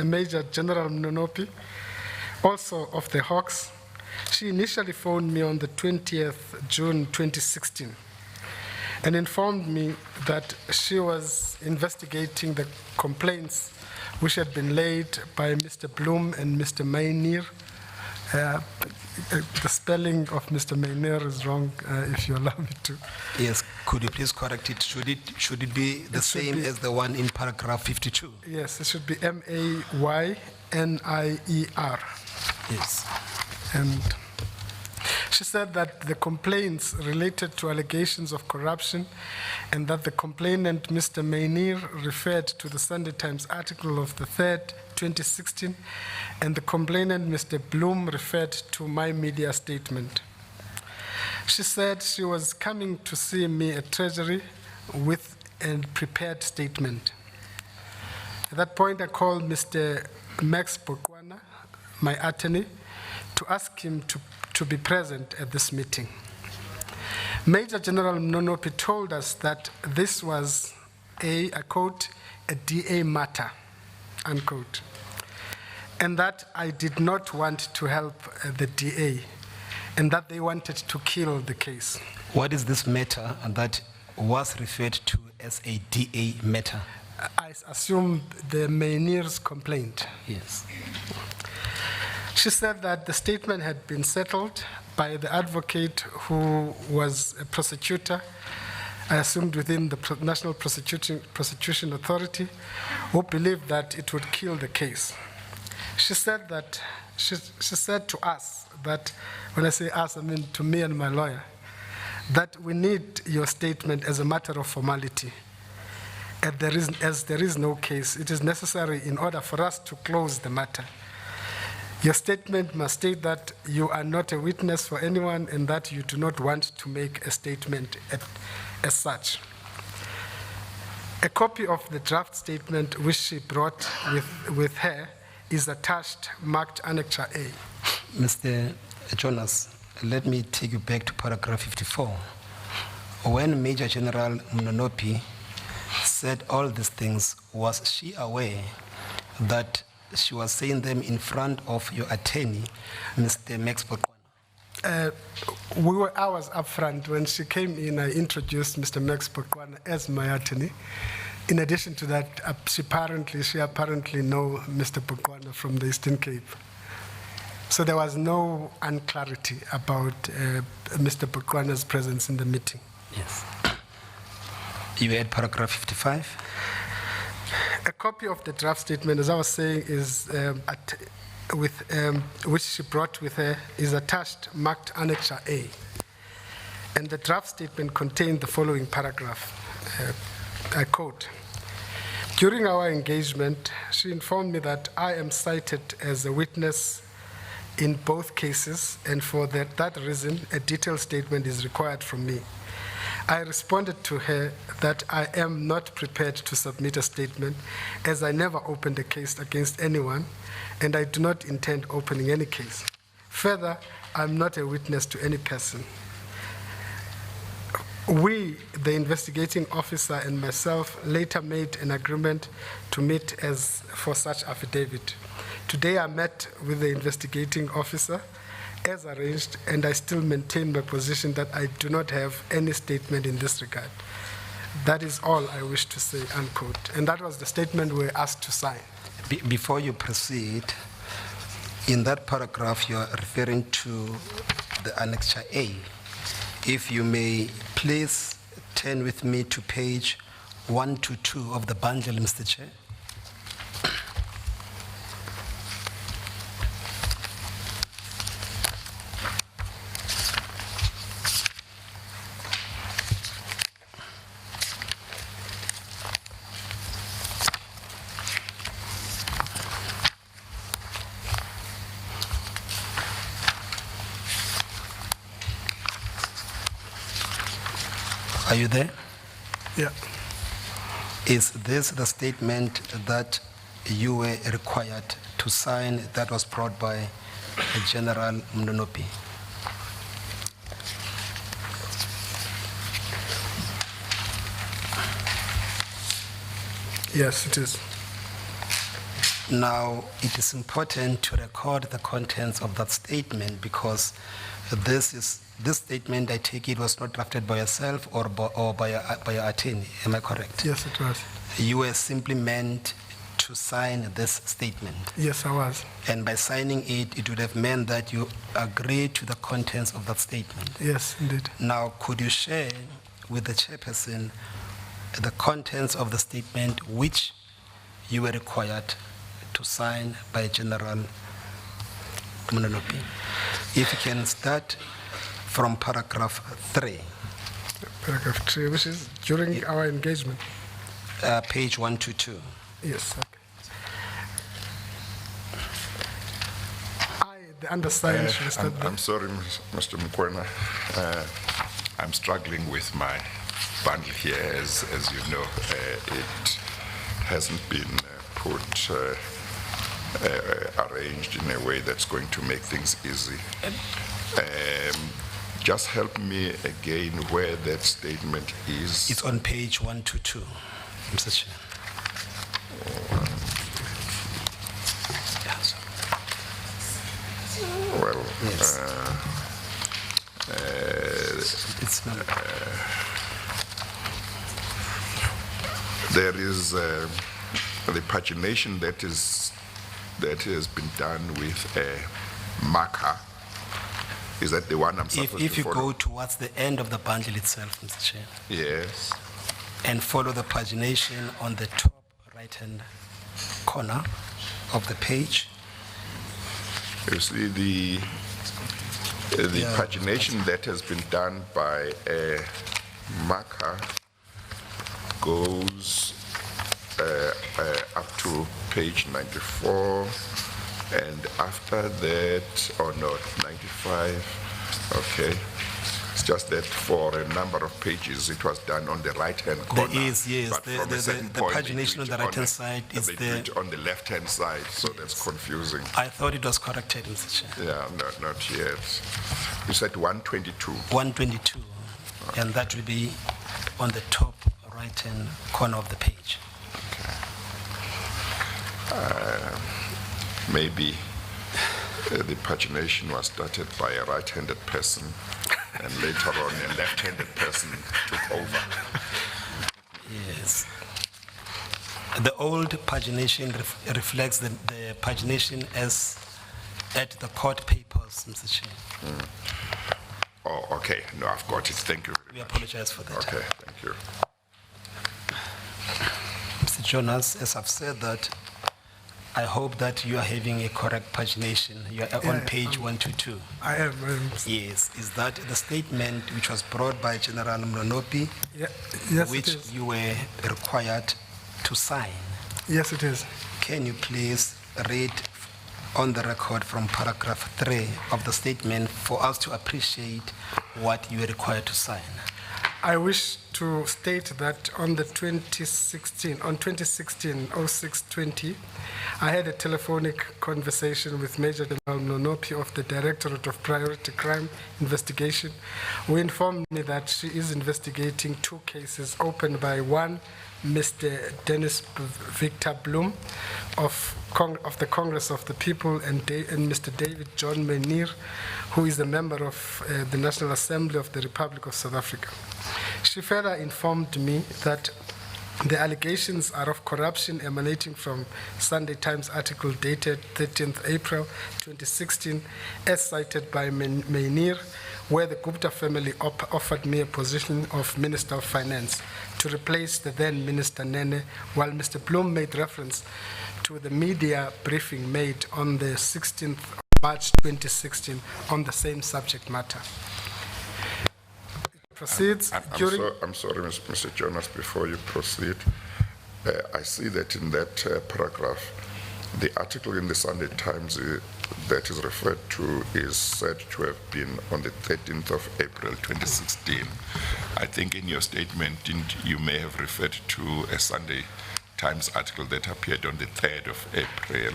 Major General Mnonopi, also of the Hawks. She initially phoned me on the 20th June 2016 and informed me that she was investigating the complaints which had been laid by Mr. Bloom and Mr. Mainir. The spelling of Mr. Mainir is wrong, if you allow me to. Yes, could you please correct it? Should it be the same as the one in paragraph 52? Yes, it should be Mayner. Yes. And she said that the complaints related to allegations of corruption and that the complainant, Mr. Mainir, referred to the Sunday Times article of the 3rd, 2016, and the complainant, Mr. Bloom, referred to my media statement. She said she was coming to see me at Treasury with a prepared statement. At that point, I called Mr. Mcebisi Jonas, my attorney, to ask him to be present at this meeting. Major General Mnonopi told us that this was I quote, a DA matter, unquote, and that I did not want to help the DA, and that they wanted to kill the case. What is this matter that was referred to as a DA matter? I assume the Mainir's complaint. Yes. She said that the statement had been settled by the advocate who was a prosecutor, I assumed within the National Prosecution Authority, who believed that it would kill the case. She said that she said to us that, when I say us, I mean to me and my lawyer, that we need your statement as a matter of formality. As there is no case, it is necessary in order for us to close the matter. Your statement must state that you are not a witness for anyone and that you do not want to make a statement as such. A copy of the draft statement which she brought with her is attached, marked Annexure A. Mr. Jonas, let me take you back to paragraph 54. When Major General Mnonopi said all these things, was she aware that she was saying them in front of your attorney, Mr. Mcebisi Jonas? I was up front. When she came in, I introduced Mr. Max Bokwana as my attorney. In addition to that, she apparently know Mr. Bokwana from the Eastern Cape. So there was no unclarity about Mr. Bokwana's presence in the meeting. Yes. You had paragraph 55? A copy of the draft statement, as I was saying, is which she brought with her, is attached, marked Annexure A. And the draft statement contained the following paragraph. I quote, "During our engagement, she informed me that I am cited as a witness in both cases, and for that reason, a detailed statement is required from me. I responded to her that I am not prepared to submit a statement, as I never opened a case against anyone, and I do not intend opening any case. Further, I'm not a witness to any person. We, the investigating officer and myself, later made an agreement to meet as for such affidavit. Today I met with the investigating officer as arranged, and I still maintain my position that I do not have any statement in this regard. That is all I wish to say," unquote. And that was the statement we were asked to sign. Before you proceed, in that paragraph you are referring to the Annexure A. If you may please turn with me to page 122 of the bundle, Mr. Chair. Are you there? Yeah. Is this the statement that you were required to sign that was brought by General Mnonopi? Yes, it is. Now, it is important to record the contents of that statement because this statement, I take it, was not drafted by yourself or by your attorney. Am I correct? Yes, it was. You were simply meant to sign this statement. Yes, I was. And by signing it, it would have meant that you agreed to the contents of that statement. Yes, indeed. Now, could you share with the chairperson the contents of the statement which you were required to sign by General Mnonopi? If you can start from paragraph 3. Paragraph 3, which is during our engagement. Page 122. Yes, okay. The undersigned should start there. I'm sorry, Mr. Mkwena. I'm struggling with my bundle here, as you know. It hasn't been arranged in a way that's going to make things easy. Just help me again where that statement is. It's on page 122, Mr. Chair. Well, yes. It's not. There is the pagination that has been done with a marker. Is that the one I'm supposed to follow? If you go towards the end of the bundle itself, Mr. Chair. Yes. And follow the pagination on the top right-hand corner of the page. You see the pagination that has been done by a marker goes up to page 94, and after that, or no, 95, okay. It's just that for a number of pages, it was done on the right-hand corner. There is, yes. But from a certain the point, pagination on the right-hand side is they there. do it on the left-hand side, so that's confusing. I thought it was corrected, Mr. Chair. Yeah, not yet. You said 122. 122, okay. And that will be on the top right-hand corner of the page. Maybe the pagination was started by a right-handed person, and later on a left-handed person took over. Yes. The old pagination reflects the pagination as at the court papers, Mr. Chair. Oh, okay. No, I've got it. Thank you very We much. apologize for that. Okay, thank you. Mr. Jonas, as I've said that, I hope that you are having a correct pagination. You are on page 122. I am. Yes. Is that the statement which was brought by General Mlonopi, Yes, which it is. you were required to sign? Yes, it is. Can you please read on the record from paragraph 3 of the statement for us to appreciate what you are required to sign? I wish to state that on 2016-06-20, I had a telephonic conversation with Major General Mlonopi of the Directorate of Priority Crime Investigation, who informed me that she is investigating 2 cases opened by one Mr. Dennis Victor Bloom of the Congress of the People and Mr. David John Menir, who is a member of the National Assembly of the Republic of South Africa. She further informed me that the allegations are of corruption emanating from Sunday Times article dated 13th April 2016, as cited by Menir, where the Gupta family offered me a position of Minister of Finance to replace the then Minister Nene, while Mr. Bloom made reference to the media briefing made on the 16th of March 2016 on the same subject matter. Proceeds during... I'm sorry, Mr. Jonas, before you proceed. I see that in that paragraph, the article in the Sunday Times that is referred to is said to have been on the 13th of April 2016. I think in your statement, you may have referred to a Sunday Times article that appeared on the 3rd of April.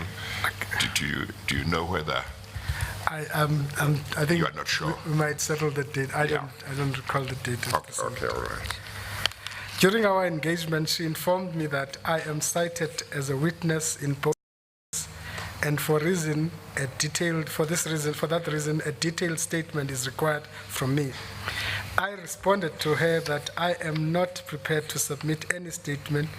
Do you know whether... I think you are not sure. We might settle the date. I don't recall the date. Okay, all right. During our engagement, she informed me that I am cited as a witness in both, and for that reason, a detailed statement is required from me. I responded to her that I am not prepared to submit any statement,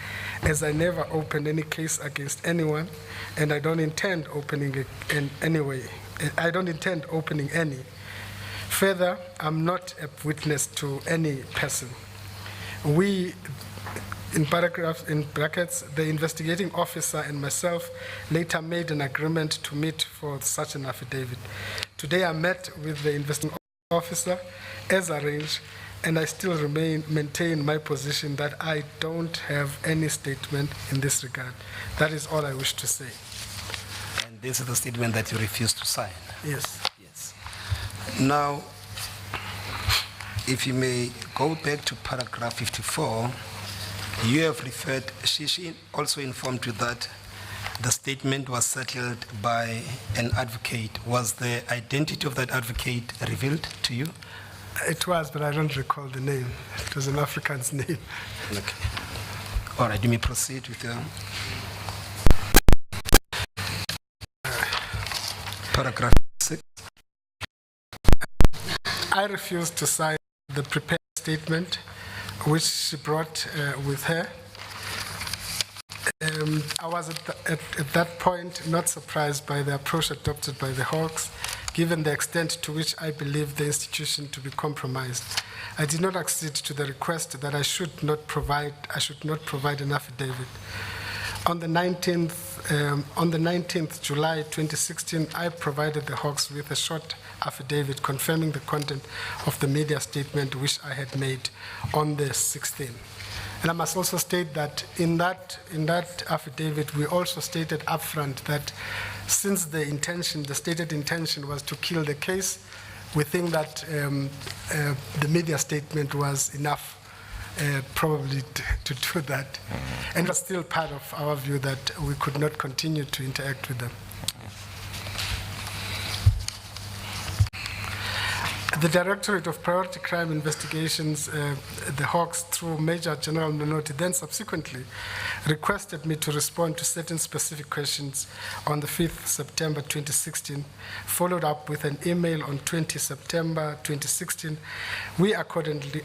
as I never opened any case against anyone, and I don't intend opening it in any way. I don't intend opening any. Further, I'm not a witness to any person. We, in brackets, the investigating officer and myself later made an agreement to meet for such an affidavit. Today I met with the investigating officer as arranged, and I still maintain my position that I don't have any statement in this regard. That is all I wish to say. And this is the statement that you refuse to sign? Yes. Yes. Now, if you may go back to paragraph 54, you have referred, she also informed you that the statement was settled by an advocate. Was the identity of that advocate revealed to you? It was, but I don't recall the name. It was an African's name. Okay. All right, you may proceed with your paragraph 6. I refuse to sign the prepared statement which she brought with her. I was at that point not surprised by the approach adopted by the Hawks, given the extent to which I believe the institution to be compromised. I did not accede to the request that I should not provide an affidavit. On the 19th July 2016, I provided the Hawks with a short affidavit confirming the content of the media statement which I had made on the 16th. And I must also state that in that affidavit, we also stated upfront that since the stated intention was to kill the case, we think that the media statement was enough probably to do that. And it was still part of our view that we could not continue to interact with them. The Directorate of Priority Crime Investigations, the Hawks, through Major General Menotti, then subsequently requested me to respond to certain specific questions on the 5th September 2016, followed up with an email on 20 September 2016. I accordingly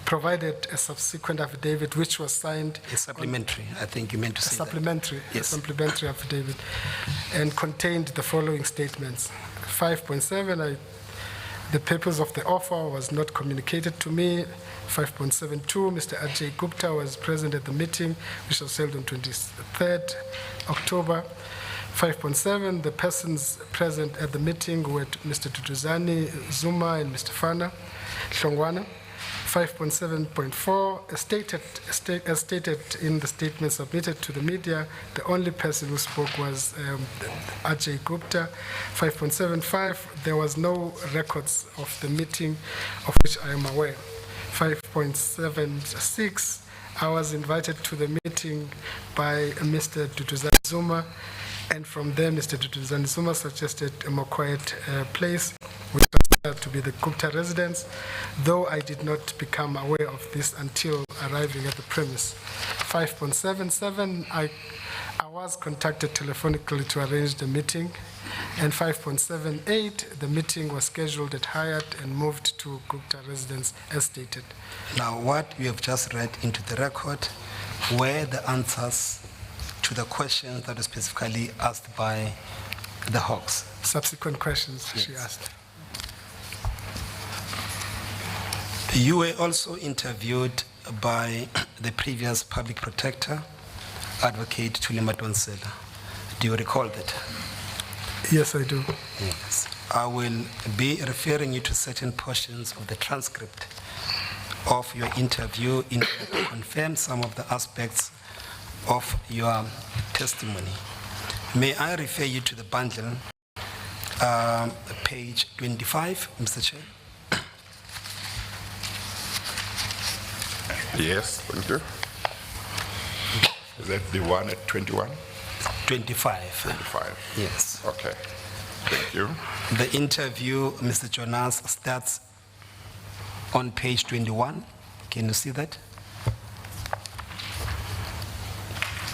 provided a subsequent affidavit which was signed. A supplementary, I think you meant to say supplementary, that. Yes. A supplementary affidavit, and contained the following statements. 5.7, the purpose of the offer was not communicated to me. 5.72, Mr. Ajay Gupta was present at the meeting, which was held on 23rd October. 5.7, the persons present at the meeting were Mr. Duduzane Zuma and Mr. Fana Hlongwana. 5.7.4, as stated in the statement submitted to the media, the only person who spoke was Ajay Gupta. 5.75, there was no records of the meeting of which I am aware. 5.76, I was invited to the meeting by Mr. Duduzane Zuma, and from there, Mr. Duduzane Zuma suggested a more quiet place, which to be the Gupta residence, though I did not become aware of this until arriving at the premise. 5.77, I was contacted telephonically to arrange the meeting, and 5.78, the meeting was scheduled at Hyatt and moved to Gupta residence as stated. Now, what you have just read into the record were the answers to the questions that were specifically asked by the Hawks. Subsequent questions she asked. You were also interviewed by the previous public protector, Advocate Thuli Madonsela. Do you recall that? Yes, I do. Yes. I will be referring you to certain portions of the transcript of your interview in order to confirm some of the aspects of your testimony. May I refer you to the bundle, page 25, Mr. Chair? Yes, thank you. Is that the one at 21? 25. 25. Yes. Okay, thank you. The interview, Mr. Jonas, starts on page 21. Can you see that?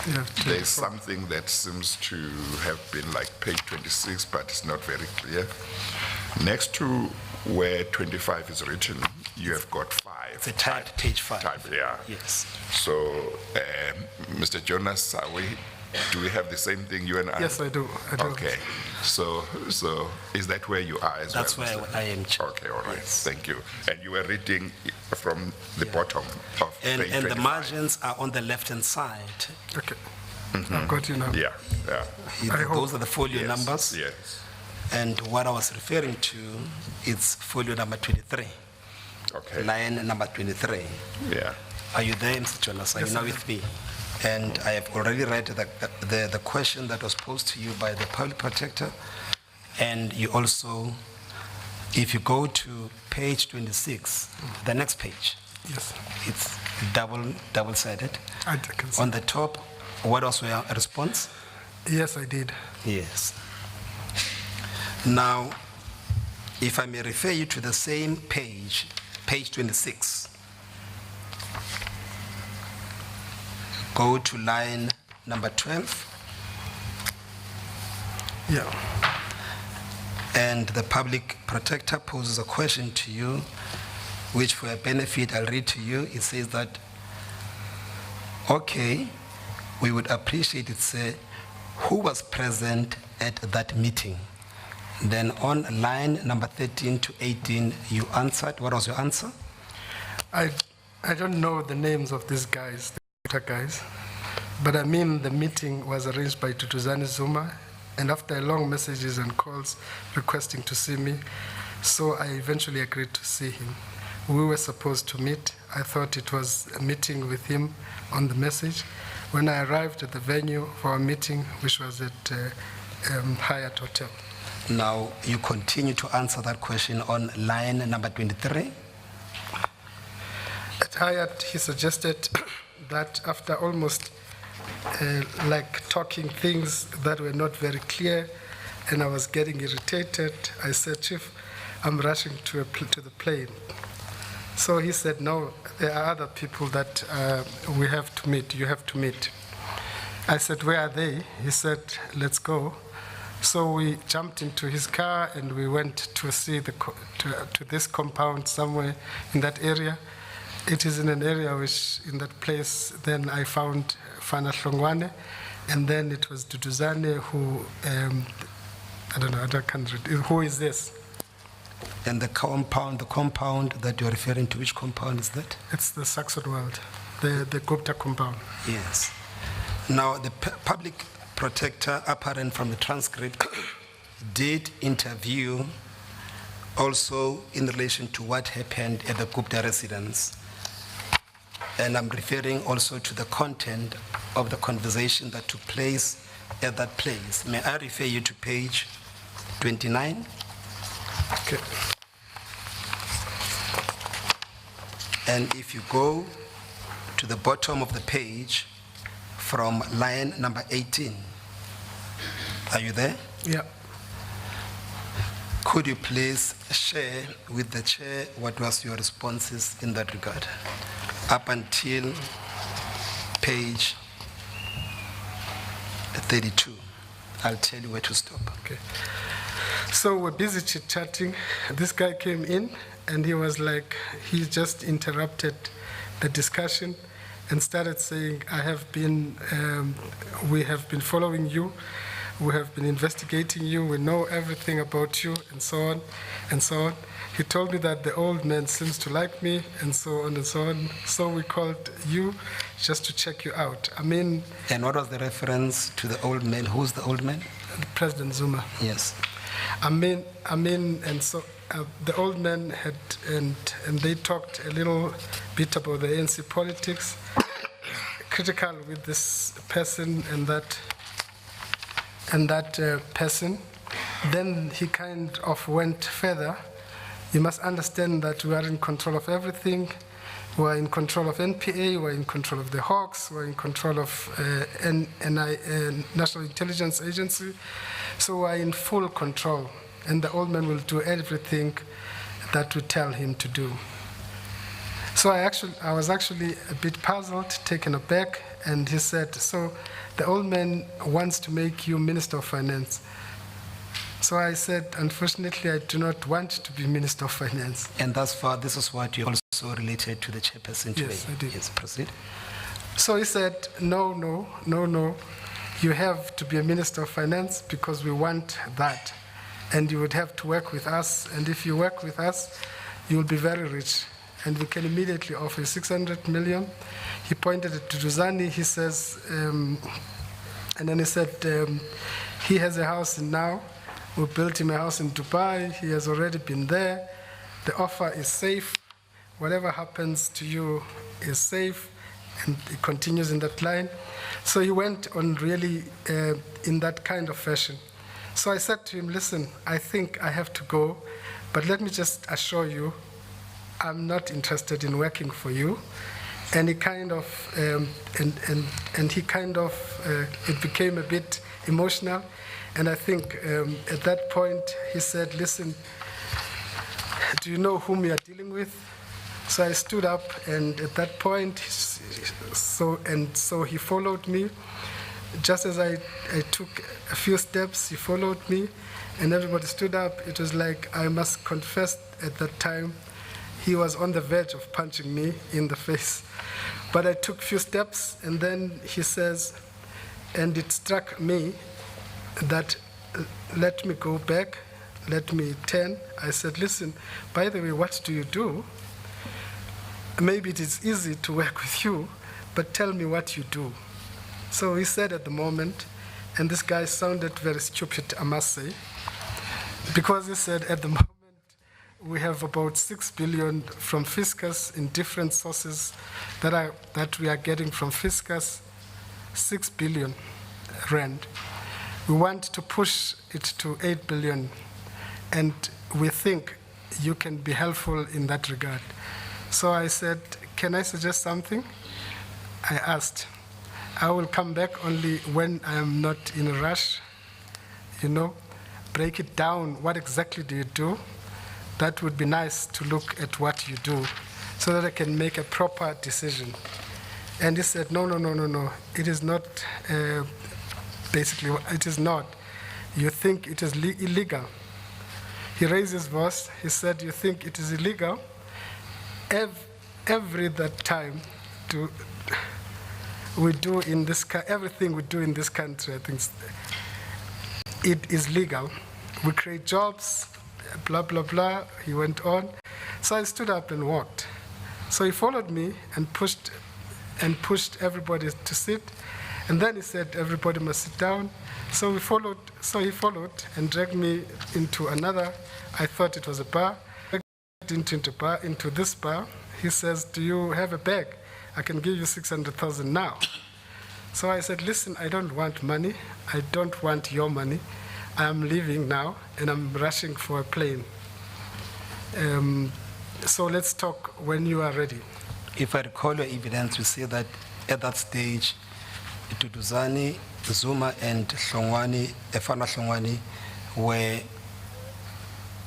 Yeah, There's something that seems to have been like page 26, but it's not very clear. Next to where 25 is written, you have got 5. It's a typed page 5. Typed, yeah. Yes. So, Mr. Jonas, do we have the same thing, you and I? Yes, I do. Okay. So is that where you are as That's well? where I am. Okay, all right. Yes. Thank you. And you were reading from the bottom of And page the 25. margins are on the left-hand side. Okay. I've got you now. Yeah, yeah. Those are the folio Yes, numbers. Yes. And what I was referring to is folio number 23. Okay. Line number 23. Yeah. Are you there, Mr. Jonas? Are you now with me? And I have already read the question that was posed to you by the public protector. And you also, if you go to page 26, the next page, Yes. it's double-sided. I can see. On the top, what was your response? Yes, I did. Yes. Now, if I may refer you to the same page, page 26. Go to line number 12. Yeah. And the public protector poses a question to you, which for your benefit, I'll read to you. It says that, okay, we would appreciate it, say, who was present at that meeting? Then on line number 13 to 18, you answered. What was your answer? I don't know the names of these guys, the guys, but I mean the meeting was arranged by Duduzane Zuma, and after long messages and calls requesting to see me, so I eventually agreed to see him. We were supposed to meet. I thought it was a meeting with him on the message. When I arrived at the venue for our meeting, which was at Hyatt Hotel. Now, you continue to answer that question on line number 23. At Hyatt, he suggested that after almost like talking things that were not very clear, and I was getting irritated, I said, Chief, I'm rushing to the plane. So he said, no, there are other people that we have to meet, you have to meet. I said, where are they? He said, let's go. So we jumped into his car and we went to see to this compound somewhere in that area. It is in an area which, in that place, then I found Fana Hlongwane, and then it was Duduzane who, I don't know, I can't read. Who is this? And the compound that you're referring to, which compound is that? It's the Saxon World, the Gupta compound. Yes. Now, the public protector, apparent from the transcript, did interview also in relation to what happened at the Gupta residence. And I'm referring also to the content of the conversation that took place at that place. May I refer you to page 29? Okay. And if you go to the bottom of the page from line number 18, are you there? Yeah. Could you please share with the chair what was your responses in that regard? Up until page 32. I'll tell you where to stop. Okay. So we're busy chit-chatting. This guy came in and he was like, he just interrupted the discussion and started saying, we have been following you, we have been investigating you, we know everything about you, and so on, and so on. He told me that the old man seems to like me, and so on and so on. So we called you just to check you out. And what was the reference to the old man? Who's the old man? President Zuma. Yes. And so the old man had, and they talked a little bit about the ANC politics, critical with this person and that person. Then he kind of went further. You must understand that we are in control of everything. We are in control of NPA, we are in control of the Hawks, we are in control of National Intelligence Agency. So we are in full control. And the old man will do everything that we tell him to do. So I was actually a bit puzzled, taken aback, and he said, so the old man wants to make you Minister of Finance. So I said, unfortunately, I do not want to be Minister of Finance. And thus far, this is what you also related to the chairperson today. Yes, I did. Yes, proceed. So he said, no, you have to be a Minister of Finance because we want that. And you would have to work with us. And if you work with us, you will be very rich. And we can immediately offer you 600 million. He pointed it to Duzani. He says, and then he said, he has a house in Now. We built him a house in Dubai. He has already been there. The offer is safe. Whatever happens to you is safe. And he continues in that line. So he went on really in that kind of fashion. So I said to him, listen, I think I have to go, but let me just assure you, I'm not interested in working for you. And he kind of, it became a bit emotional. And I think at that point he said, listen, do you know whom you are dealing with? So I stood up, and at that point, so he followed me. Just as I took a few steps, he followed me, and everybody stood up. It was like, I must confess at that time, he was on the verge of punching me in the face. But I took a few steps, and then he says, and it struck me that let me go back, let me turn. I said, listen, by the way, what do you do? Maybe it is easy to work with you, but tell me what you do. So he said at the moment, and this guy sounded very stupid, I must say, because he said at the moment we have about 6 billion from Fiscus in different sources that we are getting from Fiscus, 6 billion rand. We want to push it to 8 billion, and we think you can be helpful in that regard. So I said, can I suggest something? I asked. I will come back only when I am not in a rush, break it down. What exactly do you do? that would be nice to look at what you do so that I can make a proper decision. And he said, no, it is not, basically, it is not. You think it is illegal. He raised his voice, he said, you think it is illegal? Every that time we do in this, everything we do in this country, I think it is legal. We create jobs, blah, blah, blah. He went on. So I stood up and walked. So he followed me and pushed everybody to sit. And then he said, everybody must sit down. So he followed and dragged me into another, I thought it was a bar, into this bar. He says, do you have a bag? I can give you 600,000 now. So I said, listen, I don't want money. I don't want your money. I am leaving now, and I'm rushing for a plane. So let's talk when you are ready. If I recall your evidence, you say that at that stage, Duduzane, Zuma, and Hlongwane, Efana Hlongwane, were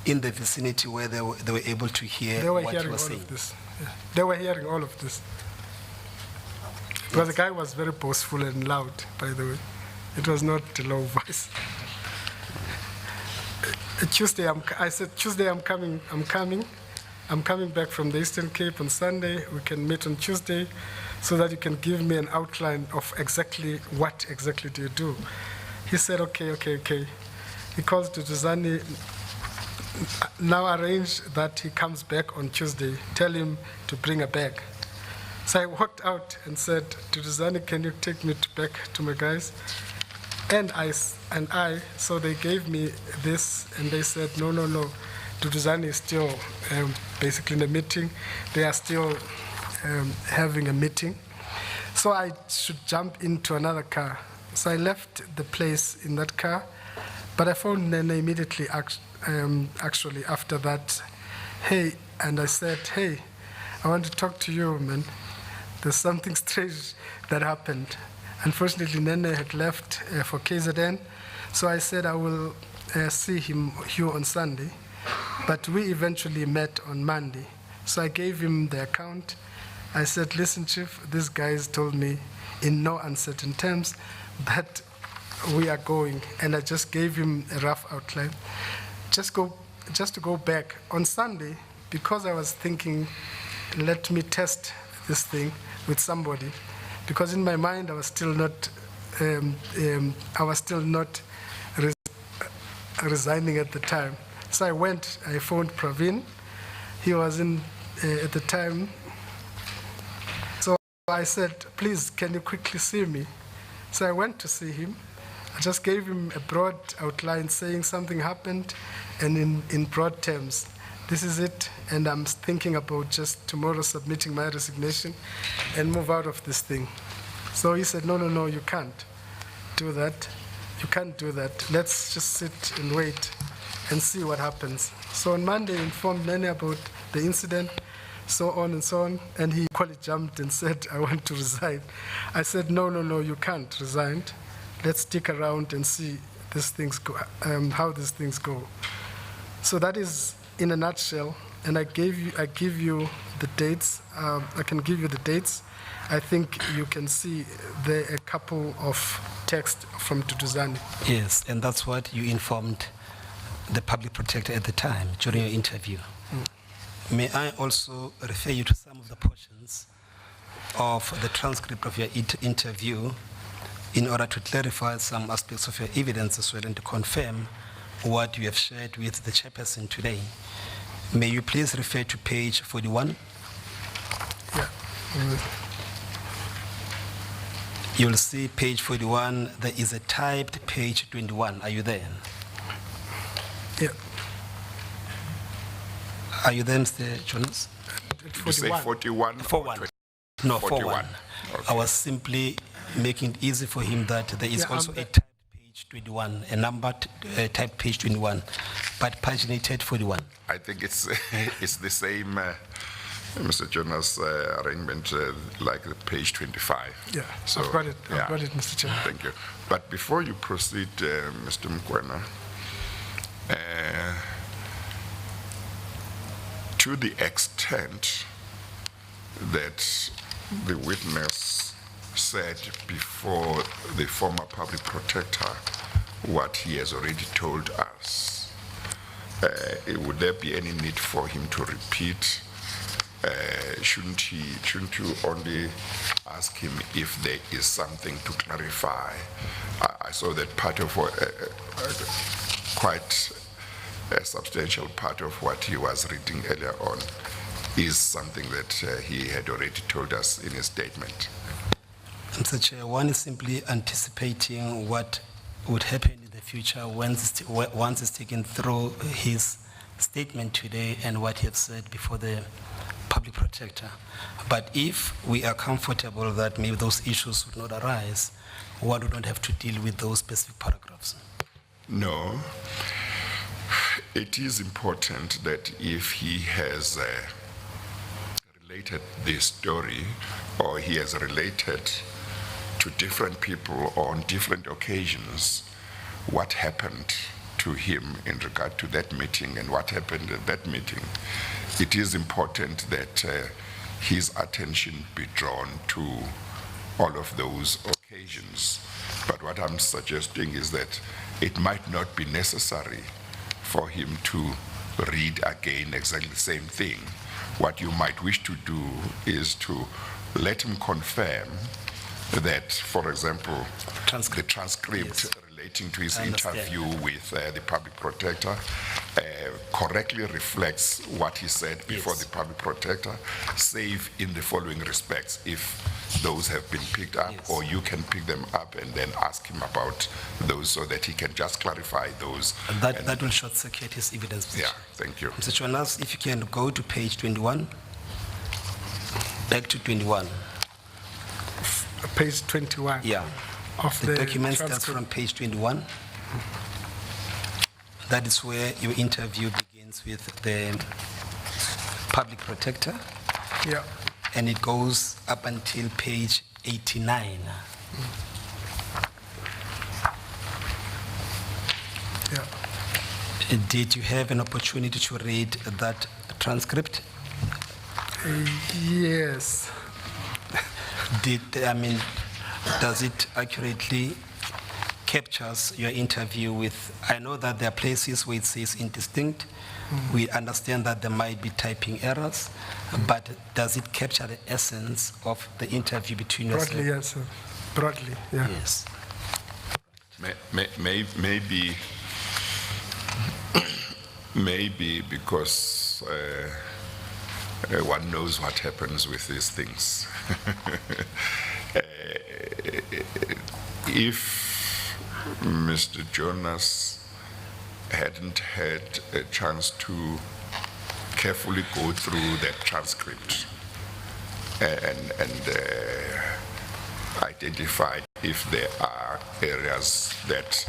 in the vicinity where they were able to hear what you were saying. Yeah. They were hearing all of this. Because the guy was very boastful and loud, by the way. It was not a low voice. Tuesday, I said, Tuesday I'm coming. I'm coming back from the Eastern Cape on Sunday. We can meet on Tuesday so that you can give me an outline of exactly what exactly do you do. He said, okay. He calls Duduzane, now arrange that he comes back on Tuesday. Tell him to bring a bag. So I walked out and said, Duduzane, can you take me back to my guys? And I, so they gave me this, and they said, no. Duduzane is still basically in a meeting. They are still having a meeting. So I should jump into another car. So I left the place in that car, but I phoned Nene immediately, actually, after that. Hey, and I said, hey, I want to talk to you, man. There's something strange that happened. Unfortunately, Nene had left for KZN, so I said I will see him here on Sunday. But we eventually met on Monday. So I gave him the account. I said, listen, Chief, these guys told me in no uncertain terms that we are going. And I just gave him a rough outline. Just to go back. On Sunday, because I was thinking, let me test this thing with somebody, because in my mind I was still not resigning at the time. So I phoned Praveen. He was in at the time. So I said, please, can you quickly see me? So I went to see him. I just gave him a broad outline saying something happened, and in broad terms, this is it, and I'm thinking about just tomorrow submitting my resignation and move out of this thing. So he said, no, you can't do that. You can't do that. Let's just sit and wait and see what happens. So on Monday, I informed Nene about the incident, so on and so on, and he equally jumped and said, I want to resign. I said, no, you can't resign. Let's stick around and see these things go, how these things go. So that is in a nutshell, and I give you the dates. I can give you the dates. I think you can see a couple of texts from Duduzane. Yes, and that's what you informed the public protector at the time during your interview. May I also refer you to some of the portions of the transcript of your interview in order to clarify some aspects of your evidence as well and to confirm what you have shared with the chairperson today. May you please refer to page 41? Yeah. You'll see page 41, there is a typed page 21. Are you there? Yeah. Are you there, Mr. Jonas? You say 41? 41. No, 41. 41. Okay. I was simply making it easy for him that there is also a typed page 21, a numbered typed page 21, but paginated 41. I think it's the same, Mr. Jonas, arrangement like the page 25. Yeah, so, I've got it. I've got it, Mr. Chairman. Thank you. But before you proceed, Mr. Mokoena, to the extent that the witness said before the former public protector what he has already told us, would there be any need for him to repeat? Shouldn't you only ask him if there is something to clarify? I saw that part of what, quite a substantial part of what he was reading earlier on is something that he had already told us in his statement. Mr. Chair, one is simply anticipating what would happen in the future once it's taken through his statement today and what he has said before the public protector. But if we are comfortable that maybe those issues would not arise, one would not have to deal with those specific paragraphs. No. It is important that if he has related this story, or he has related to different people on different occasions what happened to him in regard to that meeting and what happened at that meeting, it is important that his attention be drawn to all of those occasions. But what I'm suggesting is that it might not be necessary for him to read again exactly the same thing. What you might wish to do is to let him confirm that, for example, the transcript yes. relating to his interview with the public protector correctly reflects what he said before yes. the public protector, save in the following respects, if those have been picked up, yes. or you can pick them up and then ask him about those so that he can just clarify those. That will short-circuit his evidence. Yeah, thank you. Mr. Jonas, if you can go to page 21, back to 21. Page 21. Yeah. Of the document starts from page 21. That is where your interview begins with the public protector. Yeah. And it goes up until page 89. Yeah. Did you have an opportunity to read that transcript? Yes. Does it accurately captures your interview with, I know that there are places where it says indistinct. We understand that there might be typing errors, but does it capture the essence of the interview between yourself? Broadly, yes, sir. Broadly, yeah. Yes. Maybe because one knows what happens with these things. If Mr. Jonas hadn't had a chance to carefully go through that transcript and identify if there are areas that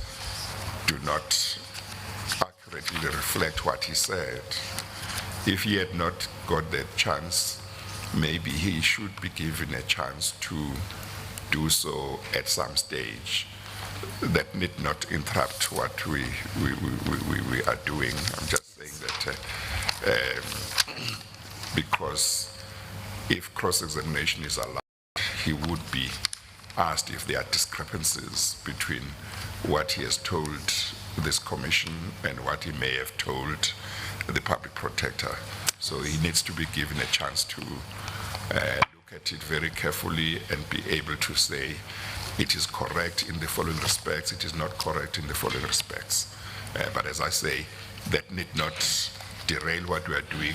do not accurately reflect what he said, if he had not got that chance, maybe he should be given a chance to do so at some stage. That need not interrupt what we are doing. I'm just saying that because if cross-examination is allowed, he would be asked if there are discrepancies between what he has told this commission and what he may have told the public protector. So he needs to be given a chance to look at it very carefully and be able to say it is correct in the following respects, it is not correct in the following respects. But as I say, that need not derail what we are doing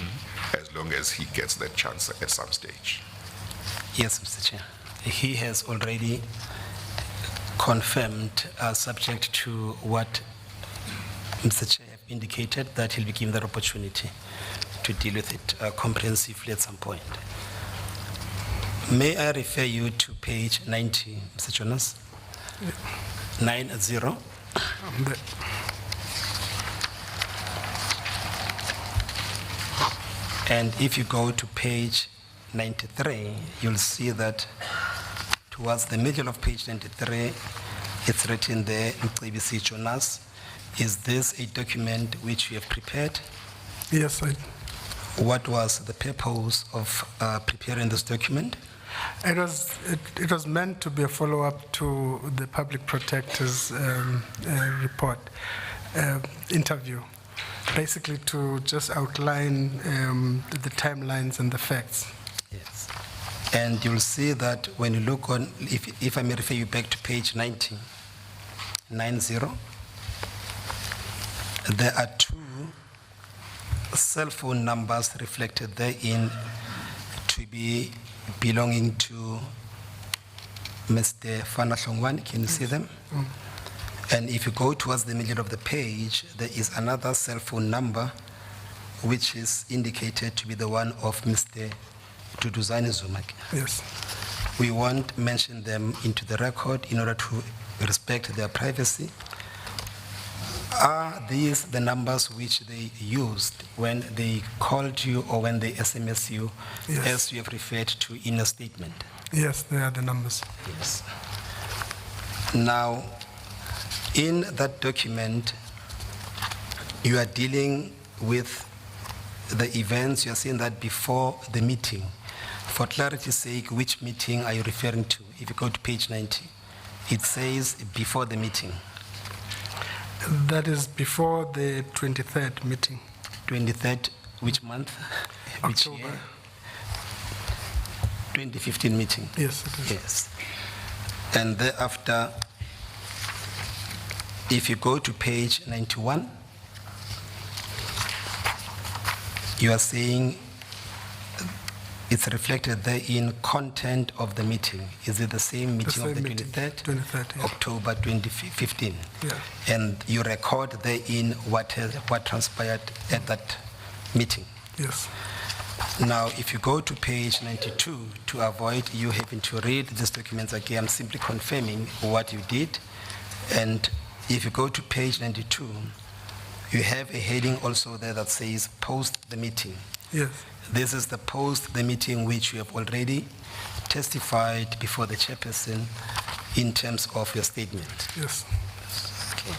as long as he gets that chance at some stage. Yes, Mr. Chair. He has already confirmed, subject to what Mr. Chair have indicated, that he'll be given that opportunity to deal with it comprehensively at some point. May I refer you to page 90, Mr. Jonas? Yeah. 90. And if you go to page 93, you'll see that towards the middle of page 93, it's written there, Mcebisi Jonas. Is this a document which you have prepared? Yes, I. what was the purpose of preparing this document? It was meant to be a follow-up to the public protector's report, interview, basically to just outline the timelines and the facts. Yes. And you'll see that when you look on, if I may refer you back to page 90, there are 2 cell phone numbers reflected therein to be belonging to Mr. Fana Hlongwane. Can you see them? And if you go towards the middle of the page, there is another cell phone number which is indicated to be the one of Mr. Duduzane Zuma. Yes. We won't mention them into the record in order to respect their privacy. Are these the numbers which they used when they called you or when they SMS you, Yes. as you have referred to in a statement? Yes, they are the numbers. Yes. Now, in that document, you are dealing with the events. You are saying that before the meeting. For clarity's sake, which meeting are you referring to? If you go to page 90, it says before the meeting. That is before the 23rd meeting. 23rd, which month? Which October. year? 2015 meeting. Yes, it is. Yes. And thereafter, if you go to page 91, you are saying it's reflected there in content of the meeting. Is it the same meeting of the same meeting, 23rd? 23rd, yeah. October 2015. Yeah. And you record there in what transpired at that meeting. Yes. Now, if you go to page 92, to avoid you having to read these documents again, I'm simply confirming what you did. And if you go to page 92, you have a heading also there that says post the meeting. Yes. This is the post the meeting which you have already testified before the chairperson in terms of your statement. Yes. Okay.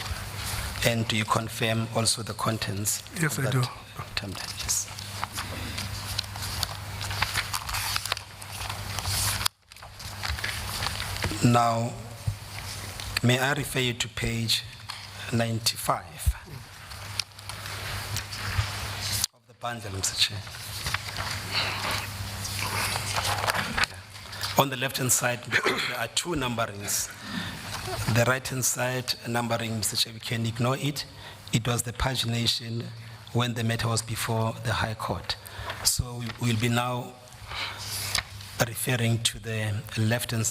And do you confirm also the contents? Yes, of I that do. template? Yes. Now, may I refer you to page 95 of the bundle, Mr. Chair? On the left-hand side, there are 2 numberings. The right-hand side numbering, Mr. Chair, we can ignore it. It was the pagination when the matter was before the High Court. So we will be now referring to the left-hand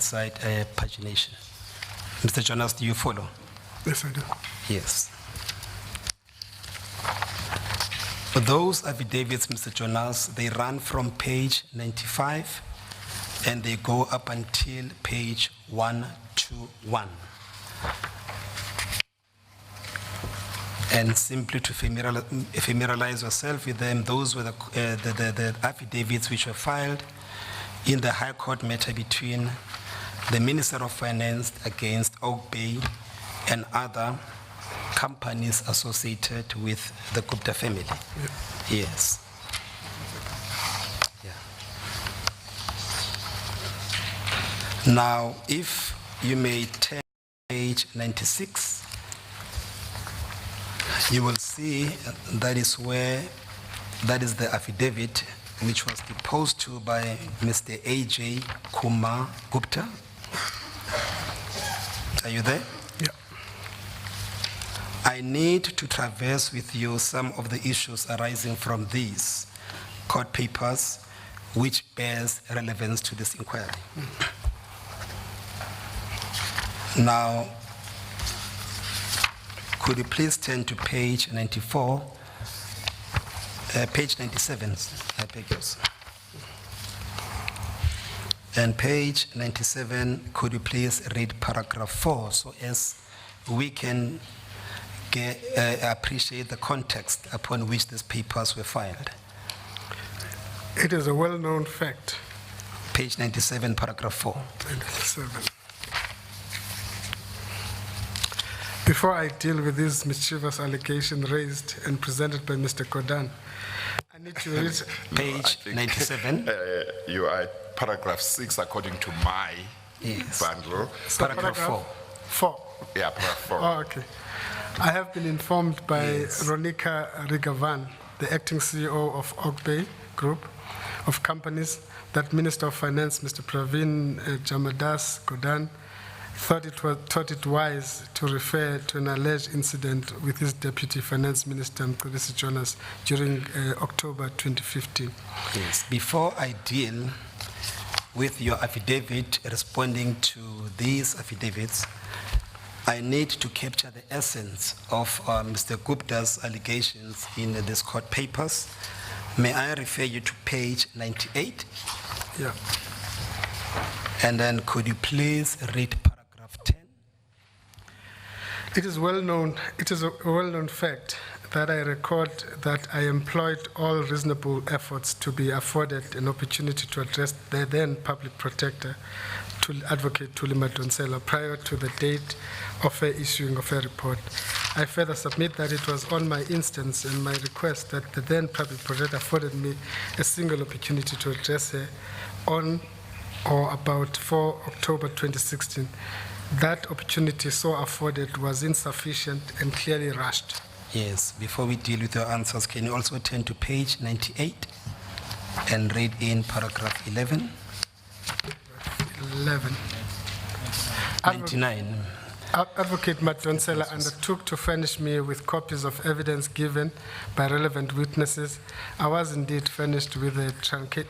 side pagination. Mr. Jonas, do you follow? Yes, I do. Yes. Those affidavits, Mr. Jonas, they run from page 95 and they go up until page 121. And simply to familiarize yourself with them, those were the affidavits which were filed in the High Court matter between the Minister of Finance against Oak Bay and other companies associated with the Gupta family. Yeah. Yes. Yeah. Now, if you may turn to page 96, you will see that is the affidavit which was deposed to by Mr. A.J. Kumar Gupta. Are you there? Yeah. I need to traverse with you some of the issues arising from these court papers which bears relevance to this inquiry. Now, could you please turn to page 94, page 97, I beg yours. And page 97, could you please read paragraph 4 so as we can appreciate the context upon which these papers were filed. It is a well-known fact. Page 97, paragraph 4. 97. Before I deal with this mischievous allegation raised and presented by Mr. Kodan, I need to read Page 97. You are at paragraph 6 according to my bundle. Paragraph 4. 4. Yeah, paragraph 4. Oh, okay. I have been informed by Ronika Rigavan, the acting CEO of Ogbay Group of Companies, that Minister of Finance, Mr. Pravin Jamadas Godan, thought it wise to refer to an alleged incident with his Deputy Finance Minister, Mcebisi Jonas, during October 2015. Yes. Before I deal with your affidavit responding to these affidavits, I need to capture the essence of Mr. Gupta's allegations in these court papers. May I refer you to page 98? Yeah. And then could you please read paragraph 10? It is a well-known fact that I record that I employed all reasonable efforts to be afforded an opportunity to address the then public protector, Advocate Thuli Madonsela, prior to the date of her issuing of her report. I further submit that it was on my instance and my request that the then public protector afforded me a single opportunity to address her on or about 4 October 2016. That opportunity so afforded was insufficient and clearly rushed. Yes, before we deal with your answers, can you also turn to page 98 and read in paragraph 11? 11. 99. Advocate Madonsela undertook to furnish me with copies of evidence given by relevant witnesses. I was indeed furnished with a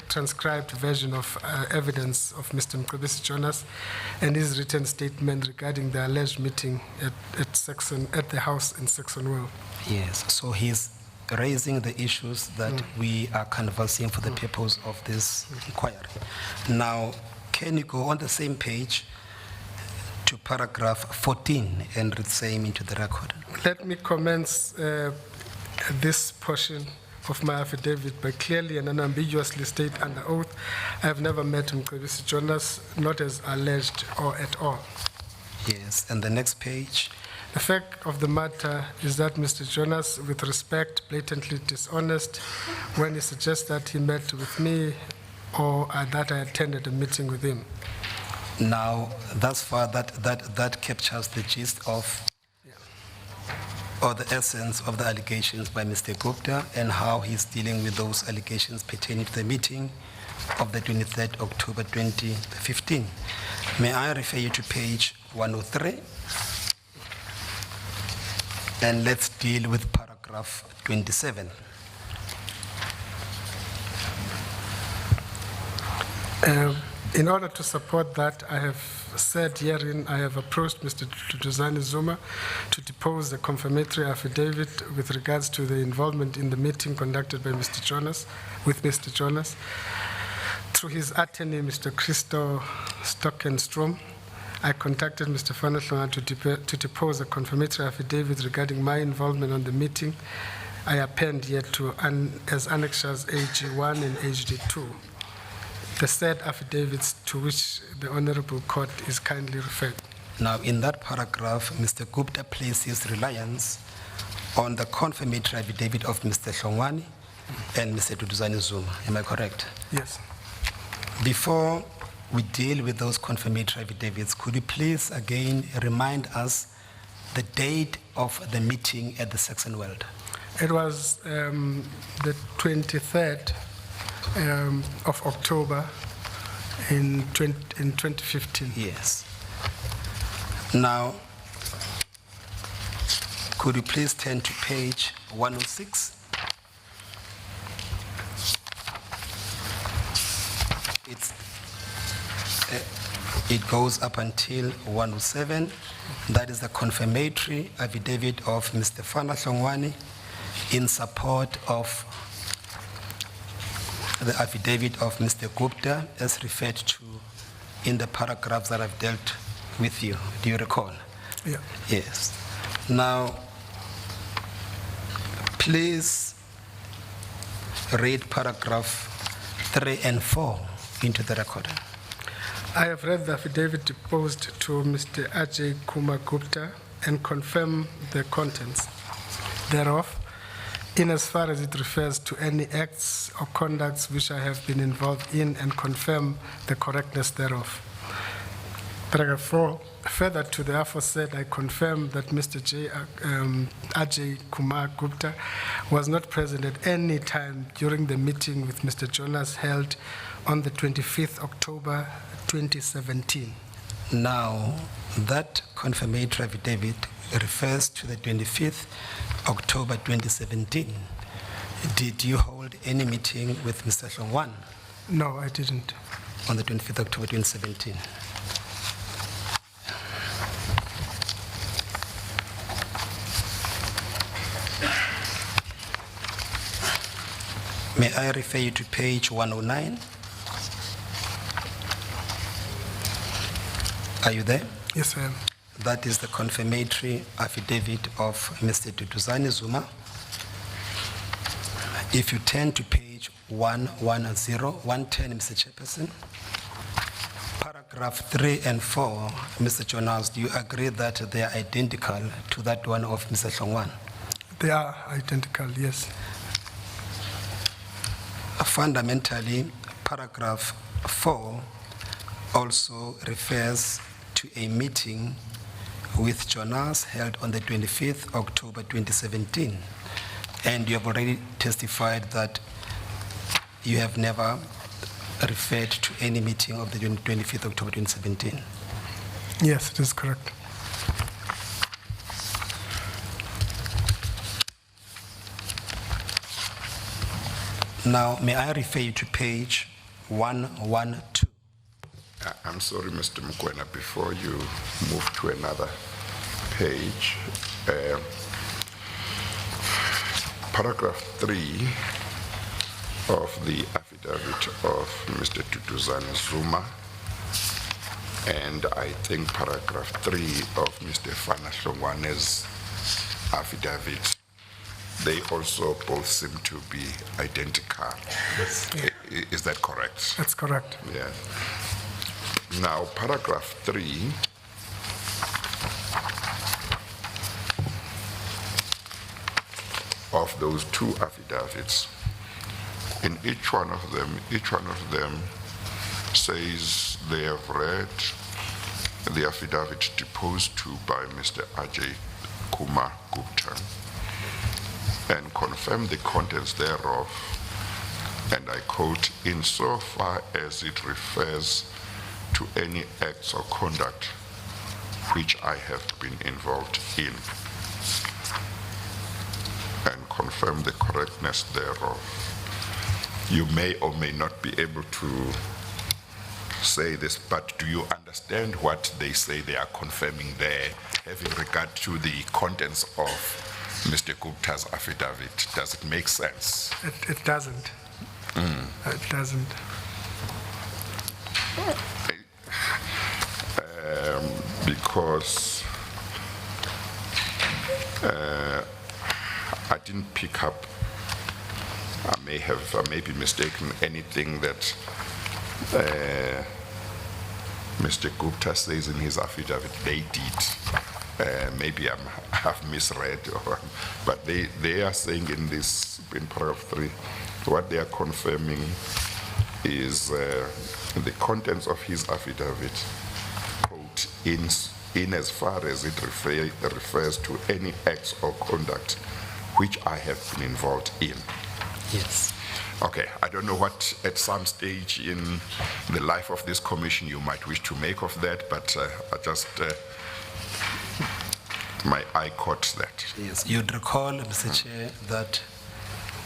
transcribed version of evidence of Mr. Mcebisi Jonas and his written statement regarding the alleged meeting at the house in Saxon Well. Yes, so he's raising the issues that we are canvassing for the purpose of this inquiry. Now, can you go on the same page to paragraph 14 and read the same into the record? Let me commence this portion of my affidavit by clearly and unambiguously state under oath I have never met Mcebisi Jonas, not as alleged or at all. Yes, and the next page. The fact of the matter is that Mr. Jonas, with respect, blatantly dishonest when he suggests that he met with me or that I attended a meeting with him. Now, thus far, that captures the gist of, or the essence of the allegations by Mr. Gupta and how he's dealing with those allegations pertaining to the meeting of the 23rd October 2015. May I refer you to page 103? And let's deal with paragraph 27. In order to support that, I have said herein I have approached Mr. Duduzane Zuma to depose the confirmatory affidavit with regards to the involvement in the meeting conducted by Mr. Jonas, with Mr. Jonas. Through his attorney, Mr. Christo Stockenstrom, I contacted Mr. Fanahlonga to depose a confirmatory affidavit regarding my involvement on the meeting. I append here to as annexures AG1 and AG2. The said affidavits to which the Honorable Court is kindly referred. Now, in that paragraph, Mr. Gupta places reliance on the confirmatory affidavit of Mr. Hlongwane and Mr. Duduzane Zuma. Am I correct? Yes. Before we deal with those confirmatory affidavits, could you please again remind us the date of the meeting at the Saxon World? It was the 23rd of October in 2015. Yes. Now, could you please turn to page 106? It goes up until 107. That is the confirmatory affidavit of Mr. Fanahlongwane in support of the affidavit of Mr. Gupta as referred to in the paragraphs that I've dealt with you. Do you recall? Yeah. Yes. Now, please read paragraph 3 and 4 into the record. I have read the affidavit deposed to Mr. Ajay Kumar Gupta and confirm the contents thereof. in as far as it refers to any acts or conducts which I have been involved in and confirm the correctness thereof. Paragraph 4, further to the aforesaid, I confirm that Mr. Ajay Kumar Gupta was not present at any time during the meeting with Mr. Jonas held on the 25th October 2017. Now, that confirmatory affidavit refers to the 25th October 2017. Did you hold any meeting with Mr. Hlongwane No, I didn't. on the 25th October 2017? May I refer you to page 109? Are you there? Yes, I am. That is the confirmatory affidavit of Mr. Duduzane Zuma. If you turn to page 110, Mr. Chairperson, paragraph 3 and 4, Mr. Jonas, do you agree that they are identical to that one of Mr. Hlongwane? They are identical, yes. Fundamentally, paragraph 4 also refers to a meeting with Jonas held on the 25th October 2017. And you have already testified that you have never referred to any meeting of the 25th October 2017. Yes, it is correct. Now, may I refer you to page 112? I'm sorry, Mr. Mokoena, before you move to another page, paragraph 3 of the affidavit of Mr. Duduzane Zuma, and I think paragraph 3 of Mr. Fana Hlongwane's affidavit, they also both seem to be identical. Yes. Is that correct? That's correct. Yes. Now, paragraph 3 of those two affidavits, in each one of them says they have read the affidavit deposed to by Mr. Ajay Kumar Gupta and confirm the contents thereof, and I quote, insofar as it refers to any acts or conduct which I have been involved in, and confirm the correctness thereof. You may or may not be able to say this, but do you understand what they say they are confirming there, having regard to the contents of Mr. Gupta's affidavit? Does it make sense? It doesn't. It doesn't. Because I didn't pick up, I may be mistaken, anything that Mr. Gupta says in his affidavit they did. Maybe I've misread, but they are saying in paragraph 3, what they are confirming is the contents of his affidavit, quote, in as far as it refers to any acts or conduct which I have been involved in. Yes. Okay, I don't know what at some stage in the life of this commission you might wish to make of that, but I just, my eye caught that. Yes, you'd recall, Mr. Chair, that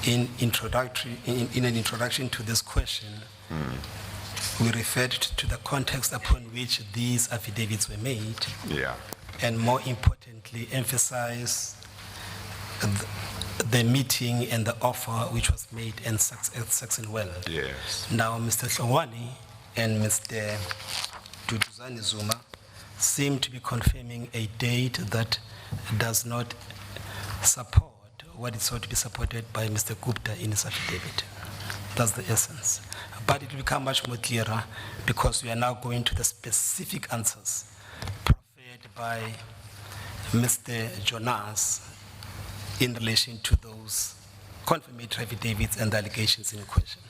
in an introduction to this question, we referred to the context upon which these affidavits were made, Yeah. and more importantly, emphasize the meeting and the offer which was made at Saxonwell. Yes. Now, Mr. Hlongwane and Mr. Duduzane Zuma seem to be confirming a date that does not support what is sought to be supported by Mr. Gupta in his affidavit. That's the essence. But it will become much more clearer because we are now going to the specific answers proffered by Mr. Jonas in relation to those confirmatory affidavits and the allegations in question.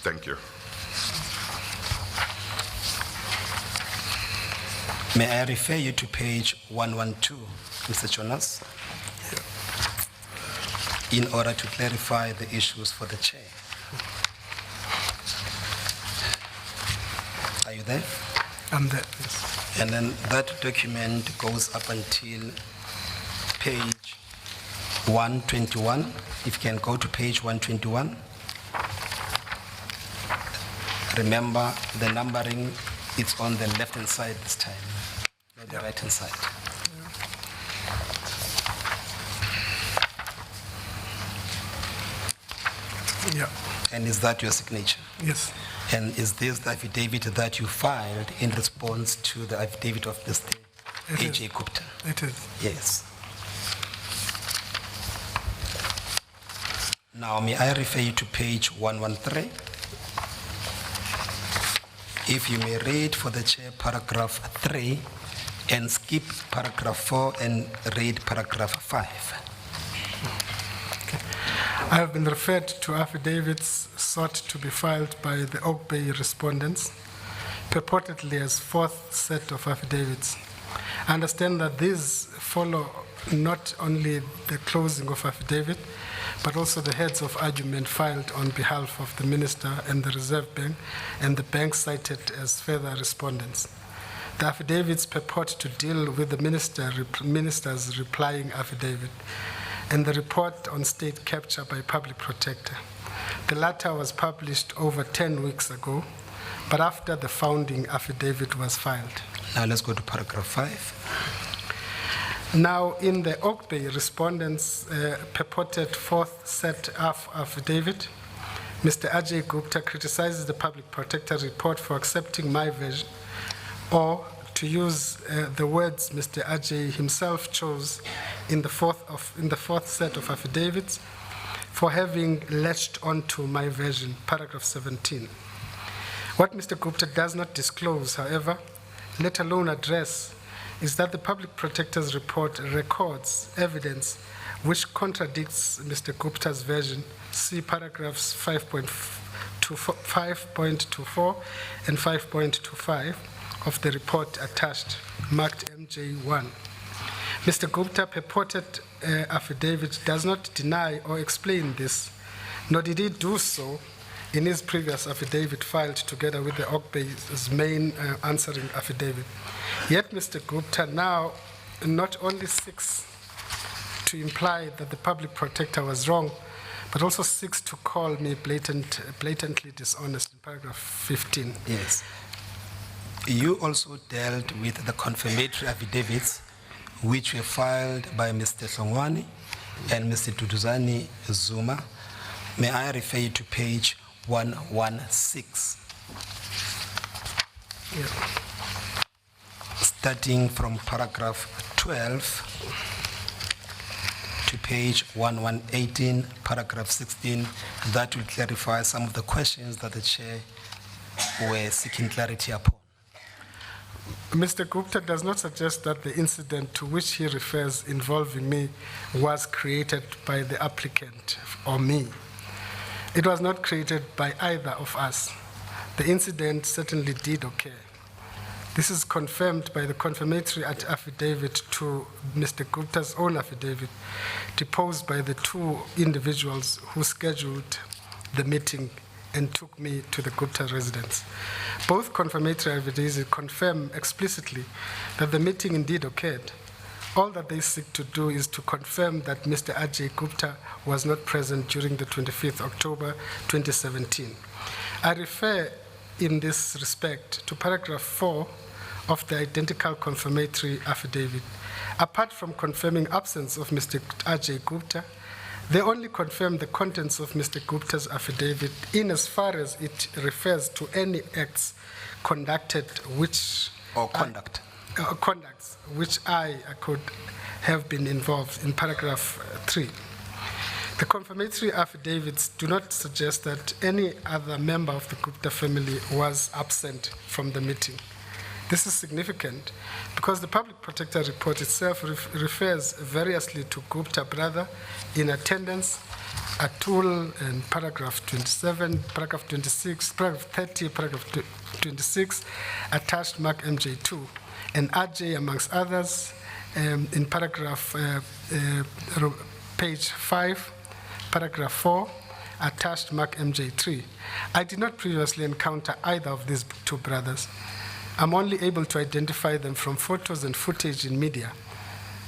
Thank you. May I refer you to page 112, Mr. Jonas, in order to clarify the issues for the chair. Are you there? I'm there, yes. And then that document goes up until page 121. If you can go to page 121. Remember, the numbering, it's on the left-hand side this time, not the right-hand side. Yeah. And is that your signature? Yes. And is this the affidavit that you filed in response to the affidavit of Mr. A.J. Gupta? It is. Yes. Now, may I refer you to page 113? If you may read for the chair paragraph 3 and skip paragraph 4 and read paragraph 5. I have been referred to affidavits sought to be filed by the Oak Bay respondents, purportedly as fourth set of affidavits. I understand that these follow not only the closing of affidavit, but also the heads of argument filed on behalf of the Minister and the Reserve Bank, and the bank cited as further respondents. The affidavits purport to deal with the minister's replying affidavit and the report on state capture by public protector. The latter was published over 10 weeks ago, but after the founding affidavit was filed. Now let's go to paragraph 5. Now, in the Oak Bay respondents' purported fourth set of affidavit, Mr. Ajay Gupta criticizes the public protector report for accepting my version, or to use the words Mr. Ajay himself chose in the fourth set of affidavits, for having latched onto my version, paragraph 17. What Mr. Gupta does not disclose, however, let alone address, is that the public protector's report records evidence which contradicts Mr. Gupta's version. See paragraphs 5.24 and 5.25 of the report attached, marked MJ1. Mr. Gupta purported affidavit does not deny or explain this, nor did he do so in his previous affidavit filed together with the Oak Bay's main answering affidavit. Yet Mr. Gupta now not only seeks to imply that the public protector was wrong, but also seeks to call me blatantly dishonest in paragraph 15. Yes. You also dealt with the confirmatory affidavits which were filed by Mr. Hlongwane and Mr. Duduzane Zuma. May I refer you to page 116? Yeah. Starting from paragraph 12 to page 1118, paragraph 16, that will clarify some of the questions that the chair were seeking clarity upon. Mr. Gupta does not suggest that the incident to which he refers involving me was created by the applicant or me. It was not created by either of us. The incident certainly did occur. This is confirmed by the confirmatory affidavit to Mr. Gupta's own affidavit, deposed by the two individuals who scheduled the meeting and took me to the Gupta residence. Both confirmatory affidavits confirm explicitly that the meeting indeed occurred. All that they seek to do is to confirm that Mr. Ajay Gupta was not present during the 25th October 2017. I refer in this respect to paragraph 4 of the identical confirmatory affidavit. Apart from confirming absence of Mr. Ajay Gupta, they only confirm the contents of Mr. Gupta's affidavit in as far as it refers to any acts conducted which conducts which I could have been involved in paragraph 3. The confirmatory affidavits do not suggest that any other member of the Gupta family was absent from the meeting. This is significant because the Public Protector report itself refers variously to Gupta brother in attendance, Atul in paragraph 27, paragraph 26, paragraph 30, paragraph 26, attached mark MJ2, and Ajay amongst others in paragraph page 5, paragraph 4, attached mark MJ3. I did not previously encounter either of these two brothers. I'm only able to identify them from photos and footage in media.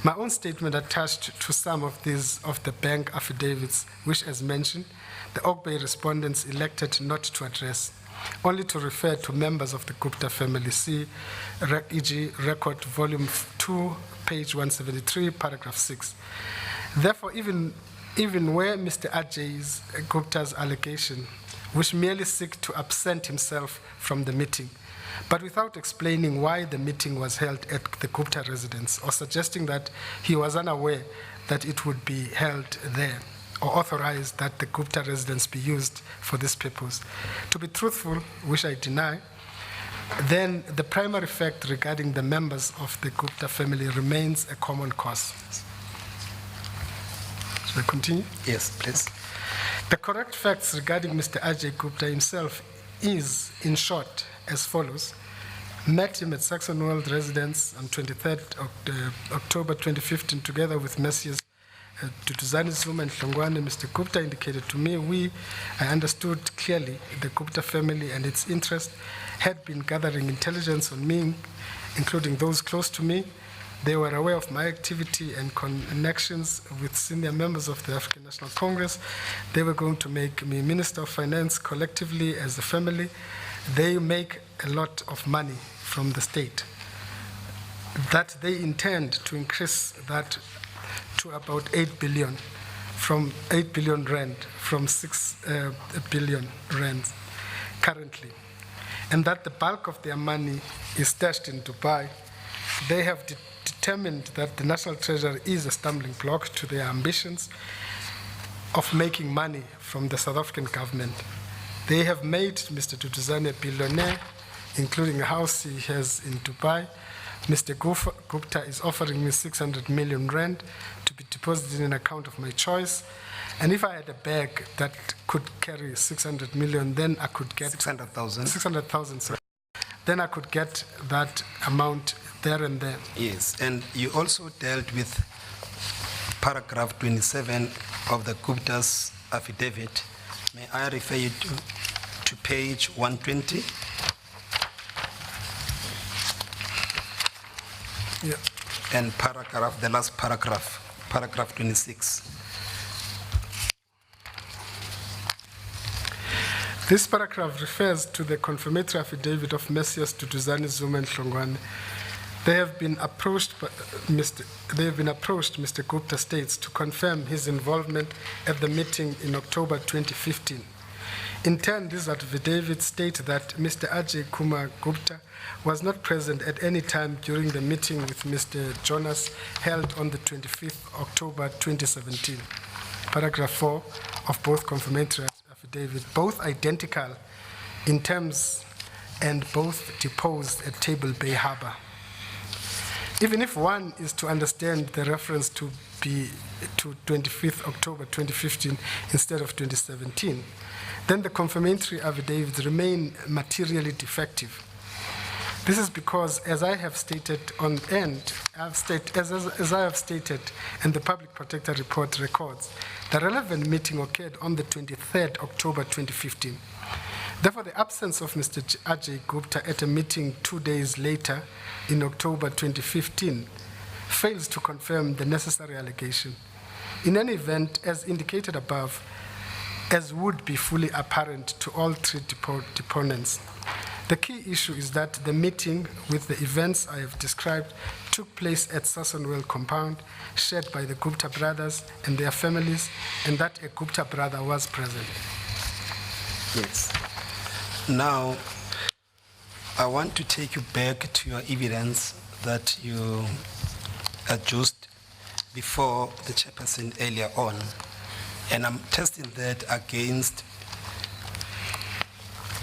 My own statement attached to some of these of the bank affidavits, which, as mentioned, the Oak Bay respondents elected not to address, only to refer to members of the Gupta family. See, e.g., record volume 2, page 173, paragraph 6. Therefore, even where Mr. Ajay Gupta's allegation, which merely seek to absent himself from the meeting, but without explaining why the meeting was held at the Gupta residence or suggesting that he was unaware that it would be held there or authorized that the Gupta residence be used for this purpose. To be truthful, which I deny, then the primary fact regarding the members of the Gupta family remains a common cause. Should I continue? Yes, please. The correct facts regarding Mr. Ajay Gupta himself is, in short, as follows. Met him at Saxon World residence on 23rd October 2015 together with Messias Tutuzani Zuma and Hlongwane. Mr. Gupta indicated to me I understood clearly the Gupta family and its interest had been gathering intelligence on me, including those close to me. They were aware of my activity and connections with senior members of the African National Congress. They were going to make me Minister of Finance collectively as a family. They make a lot of money from the state. That they intend to increase that to about 8 billion, from 8 billion rand, from 6 billion rand currently. And that the bulk of their money is stashed in Dubai. They have determined that the National Treasury is a stumbling block to their ambitions of making money from the South African government. They have made Mr. Tutuzane a billionaire, including a house he has in Dubai. Mr. Gupta is offering me 600 million rand to be deposited in an account of my choice. And if I had a bag that could carry 600 million, then I could get 600,000. 600,000, sorry. Then I could get that amount there and then. Yes, and you also dealt with paragraph 27 of the Gupta's affidavit. May I refer you to page 120? Yeah. And paragraph, the last paragraph, paragraph 26. This paragraph refers to the confirmatory affidavit of Messias Tutuzani Zuma and Hlongwane. They have been approached Mr. Gupta states to confirm his involvement at the meeting in October 2015. In turn, these affidavits state that Mr. Ajay Kumar Gupta was not present at any time during the meeting with Mr. Jonas held on the 25th October 2017. Paragraph 4 of both confirmatory affidavits, both identical in terms and both deposed at Table Bay Harbor. Even if one is to understand the reference to be to 25th October 2015 instead of 2017, then the confirmatory affidavits remain materially defective. This is because, as I have stated on end, as I have stated, and the Public Protector report records, the relevant meeting occurred on the 23rd October 2015. Therefore, the absence of Mr. Ajay Gupta at a meeting 2 days later in October 2015 fails to confirm the necessary allegation. In any event, as indicated above, as would be fully apparent to all three deponents, the key issue is that the meeting with the events I have described took place at Sasonwell compound, shared by the Gupta brothers and their families, and that a Gupta brother was present. Yes. Now, I want to take you back to your evidence that you adduced before the chairperson earlier on, and I'm testing that against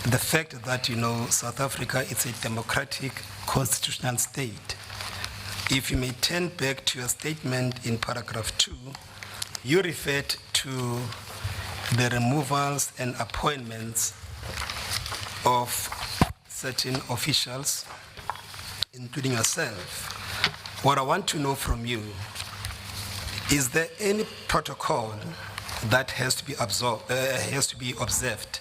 the fact that, South Africa is a democratic constitutional state. If you may turn back to your statement in paragraph 2, you referred to the removals and appointments of certain officials, including yourself. What I want to know from you, is there any protocol that has to be observed,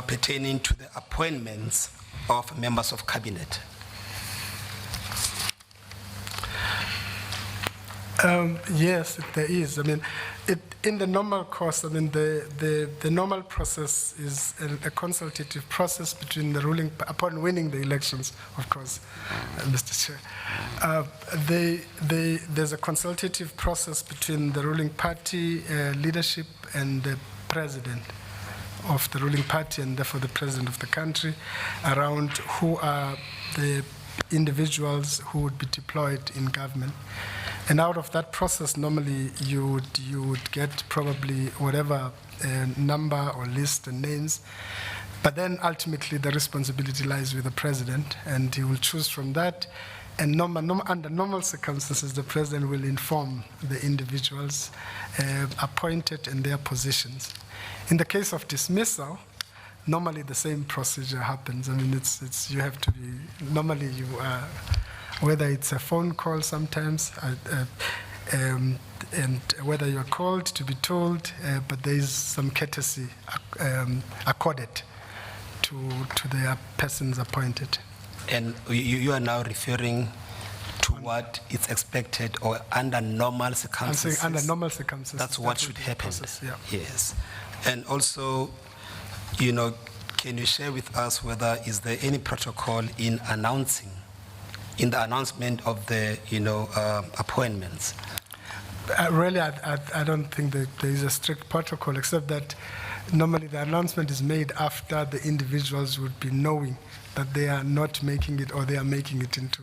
pertaining to the appointments of members of cabinet? Yes, there is. I mean, in the normal course, I mean, the normal process is a consultative process between the ruling, upon winning the elections, of course, Mr. Chair. There's a consultative process between the ruling party leadership and the president of the ruling party, and therefore the president of the country, around who are the individuals who would be deployed in government. And out of that process, normally you would get probably whatever number or list and names, but then ultimately the responsibility lies with the president, and he will choose from that. And under normal circumstances, the president will inform the individuals appointed and their positions. In the case of dismissal, normally the same procedure happens. I mean, it's you have to be, normally you are, whether it's a phone call sometimes, and whether you are called to be told, but there is some courtesy accorded to the persons appointed. And you are now referring to what is expected or under normal circumstances? I'm saying under normal circumstances. That's what should happen. Process, yeah. Yes. And also, can you share with us whether is there any protocol in the announcement of the appointments? Really, I don't think that there is a strict protocol, except that normally the announcement is made after the individuals would be knowing that they are not making it or they are making it into.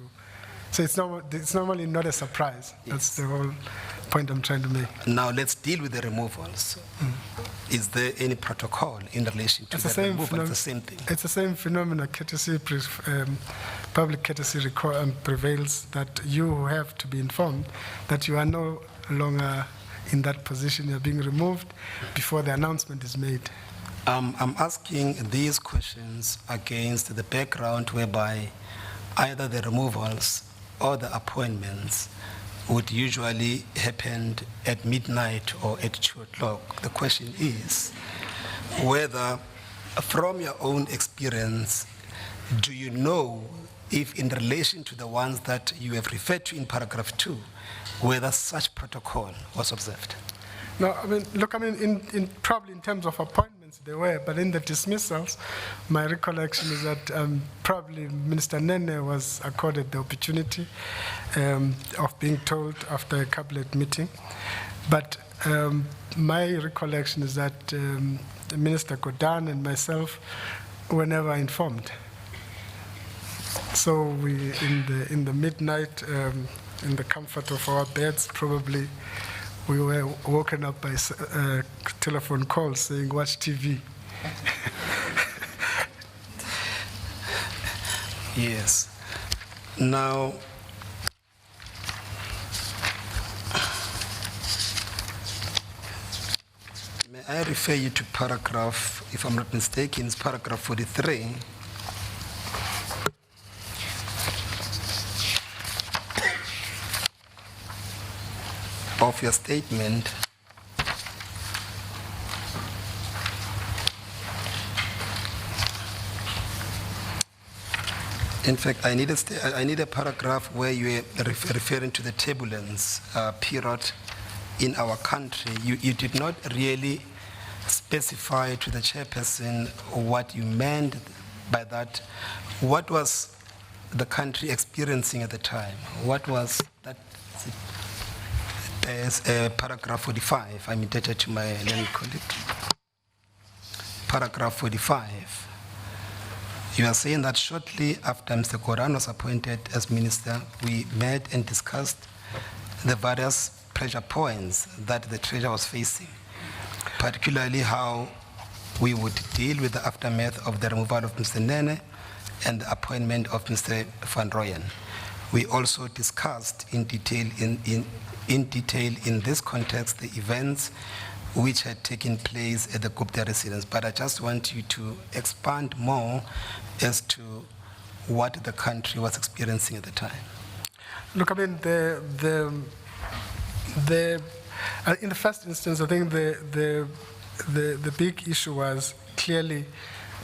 So it's normally not a surprise. Yes. That's the whole point I'm trying to make. Now let's deal with the removals. Is there any protocol in relation to the removal? It's the same thing. It's the same phenomenon. Courtesy, public courtesy prevails, that you have to be informed that you are no longer in that position. You're being removed before the announcement is made. I'm asking these questions against the background whereby either the removals or the appointments would usually happen at midnight or at 2 o'clock. The question is whether, from your own experience, do you know if in relation to the ones that you have referred to in paragraph 2, whether such protocol was observed? No, I mean, look, I mean, probably in terms of appointments, they were, but in the dismissals, my recollection is that probably Minister Nene was accorded the opportunity of being told after a cabinet meeting. But my recollection is that Minister Godan and myself were never informed. So we, in the midnight, in the comfort of our beds, probably, we were woken up by telephone calls saying, watch TV. Yes. Now, may I refer you to paragraph, if I'm not mistaken, it's paragraph 43. Of your statement. In fact, I need a paragraph where you are referring to the turbulence period in our country. You did not really specify to the chairperson what you meant by that. What was the country experiencing at the time? What was that? As paragraph 45, I'm indebted to my learned colleague. Paragraph 45. You are saying that shortly after Mr. Goran was appointed as minister, we met and discussed the various pressure points that the treasurer was facing, particularly how we would deal with the aftermath of the removal of Mr. Nene and the appointment of Mr. Van Rooyen. We also discussed in detail in this context the events which had taken place at the Gupta residence. But I just want you to expand more as to what the country was experiencing at the time. Look, I mean, in the first instance, I think the big issue was clearly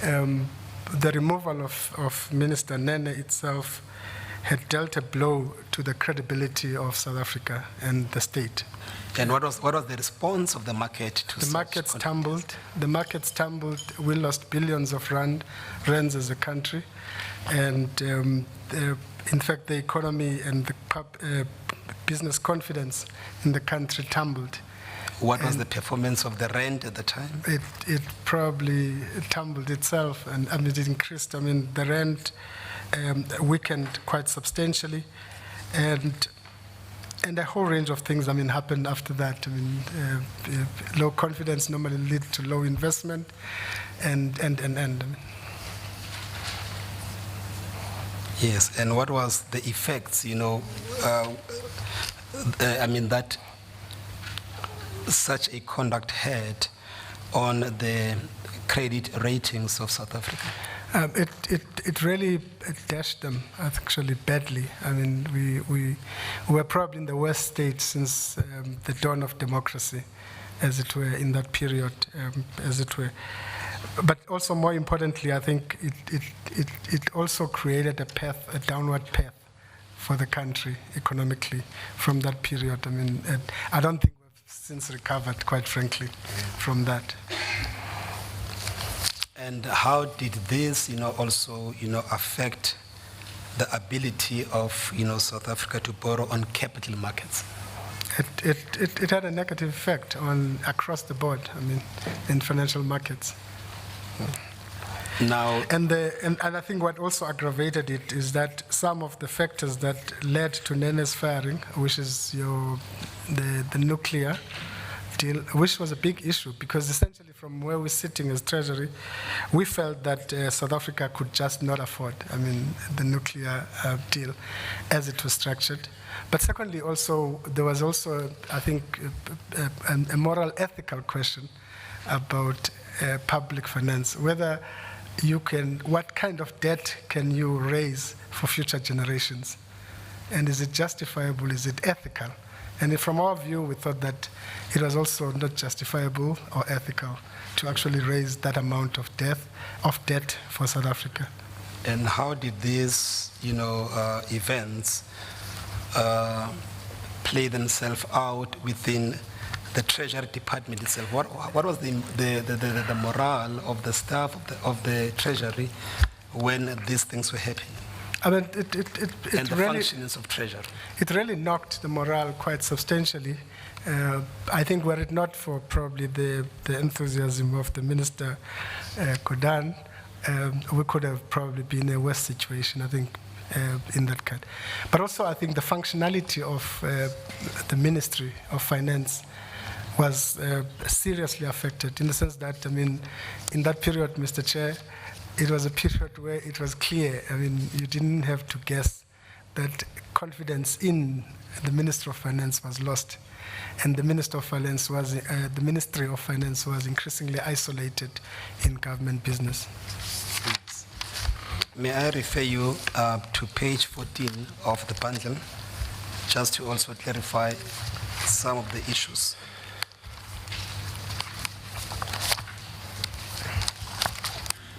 the removal of Minister Nene itself had dealt a blow to the credibility of South Africa and the state. And what was the response of the market to the markets tumbled? The markets tumbled. We lost billions of rands as a country, and in fact, the economy and the business confidence in the country tumbled. What was the performance of the rand at the time? It probably tumbled itself, and I mean, it increased. I mean, the rand weakened quite substantially, and a whole range of things, I mean, happened after that. I mean, low confidence normally leads to low investment, and. Yes, and what was the effects, you know, I mean, that such a conduct had on the credit ratings of South Africa? It really dashed them, actually, badly. I mean, we were probably in the worst state since the dawn of democracy, as it were, in that period, as it were. But also, more importantly, I think it also created a downward path for the country economically from that period. I mean, I don't think we've since recovered, quite frankly, from that. And how did this, you know, also, you know, affect the ability of, you know, South Africa to borrow on capital markets? It had a negative effect on across the board. I mean, in financial markets. Now, and I think what also aggravated it is that some of the factors that led to Nene's firing, which is the nuclear deal, which was a big issue, because essentially from where we're sitting as Treasury, we felt that South Africa could just not afford, I mean, the nuclear deal as it was structured. But secondly, also, there was also, I think, a moral, ethical question about public finance, whether you can, what kind of debt can you raise for future generations? And is it justifiable, is it ethical? And from our view, we thought that it was also not justifiable or ethical to actually raise that amount of debt for South Africa. And how did these, you know, events play themselves out within the Treasury Department itself? What was the morale of the staff of the Treasury when these things were happening? I mean, and the really, functions of Treasury. It really knocked the morale quite substantially. I think were it not for probably the enthusiasm of the Minister Kodan, we could have probably been in a worse situation, I think, in that case. But also, I think the functionality of the Ministry of Finance was seriously affected, in the sense that, I mean, in that period, Mr. Chair, it was a period where it was clear, I mean, you didn't have to guess that confidence in the Ministry of Finance was lost. And the Ministry of Finance was increasingly isolated in government business. May I refer you to page 14 of the bundle, just to also clarify some of the issues.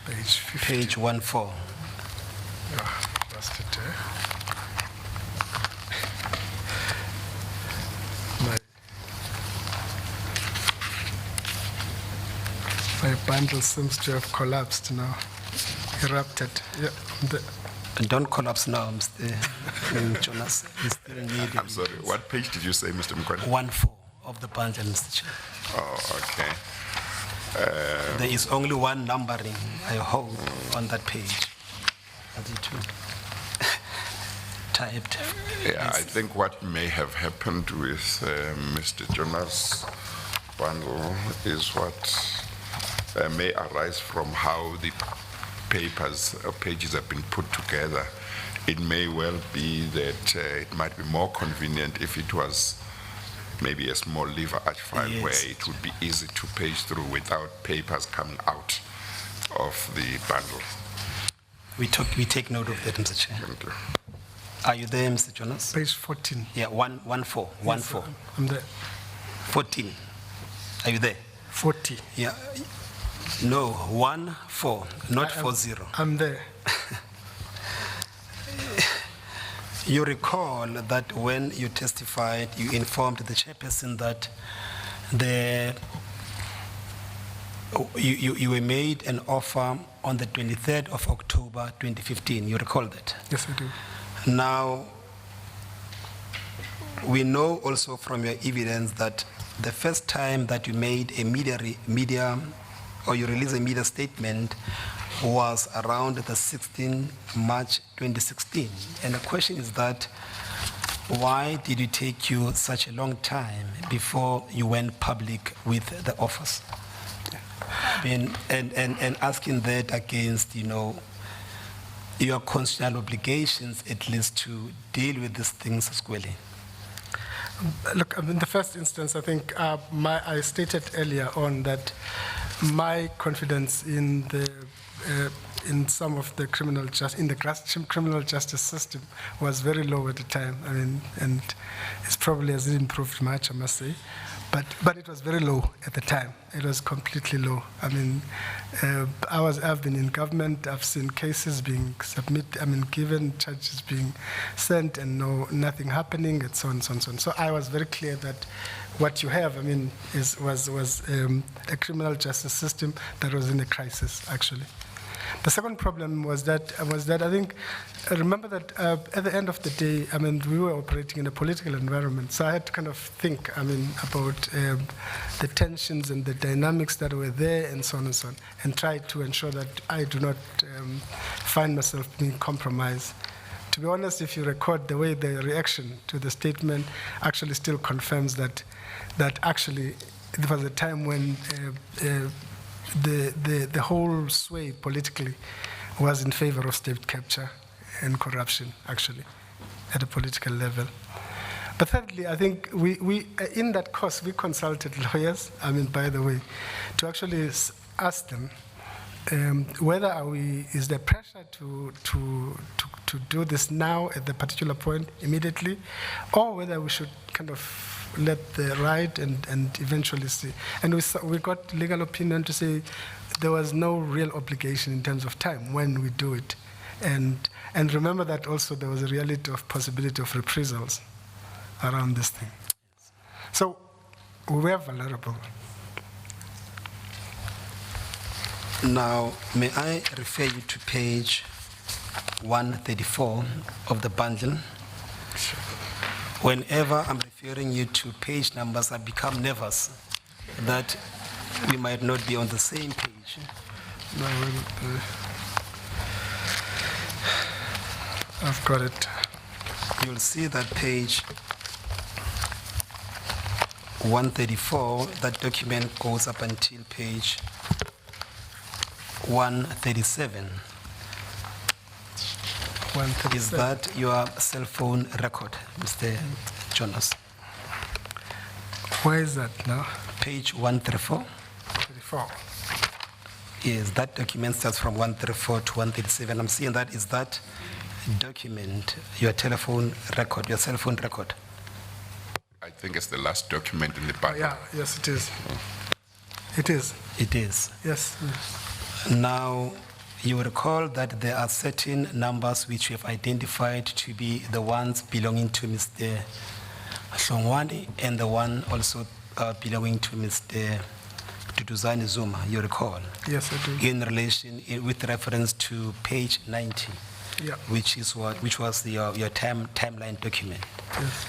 Page 14. Oh, lost it, My bundle seems to have collapsed now, erupted. Yeah, don't collapse now, Mr. Jonas. I'm sorry, what page did you say, Mr. Mkwena? 14 of the bundle, Mr. Chair. Oh, okay. There is only one numbering, I hope, on that page. Typed. Yeah, I think what may have happened with Mr. Jonas' bundle is what may arise from how the papers or pages have been put together. It may well be that it might be more convenient if it was maybe a small lever arch file Yes. where it would be easy to page through without papers coming out of the bundle. We take note of that, Mr. Chair. Thank you. Are you there, Mr. Jonas? Page 14. Yeah, 114. Yes, I'm there. 14. Are you there? 40. Yeah. No, 14, not 40. I'm there. You recall that when you testified, you informed the chairperson that you were made an offer on the 23rd of October 2015. You recall that? Yes, I do. Now, we know also from your evidence that the first time that you made a media or you released a media statement was around the 16th March 2016. And the question is that why did it take you such a long time before you went public with the offers? And asking that against, your constitutional obligations at least to deal with these things squarely. Look, in the first instance, I think I stated earlier on that my confidence in some of the criminal justice system was very low at the time. I mean, and it probably hasn't improved much, I must say. But it was very low at the time. It was completely low. I mean, I've been in government. I've seen cases being given, charges being sent, and nothing happening, and so on, so on, so on. So I was very clear that what you have, was a criminal justice system that was in a crisis, actually. The second problem was that I think, remember that at the end of the day, we were operating in a political environment, so I had to kind of think, about the tensions and the dynamics that were there, and so on, and try to ensure that I do not find myself being compromised. To be honest, if you record the way the reaction to the statement actually still confirms that actually it was a time when the whole sway politically was in favor of state capture and corruption, actually, at a political level. But thirdly, I think we in that course, we consulted lawyers, by the way, to actually ask them whether is there pressure to do this now at the particular point immediately, or whether we should kind of let the ride and eventually see. And we got legal opinion to say there was no real obligation in terms of time when we do it. And remember that also there was a reality of possibility of reprisals around this thing. So we were vulnerable. Now, may I refer you to page 134 of the bundle? Sure. Whenever I'm referring you to page numbers, I become nervous that we might not be on the same page. No, I've got it. You'll see that page 134, that document goes up until page 137. Is that your cell phone record, Mr. Jonas? Where is that now? Page 134. 34. Yes, that document starts from 134 to 137. I'm seeing that is that document, your telephone record, your cell phone record. I think it's the last document in the bundle. Yeah, yes, it is. It is. It is. Yes. Now, you recall that there are certain numbers which you have identified to be the ones belonging to Mr. Hlongwane and the one also belonging to Mr. Duduzane Zuma, you recall? Yes, I do. In relation, with reference to page 90, yeah. which was your timeline document. Yes.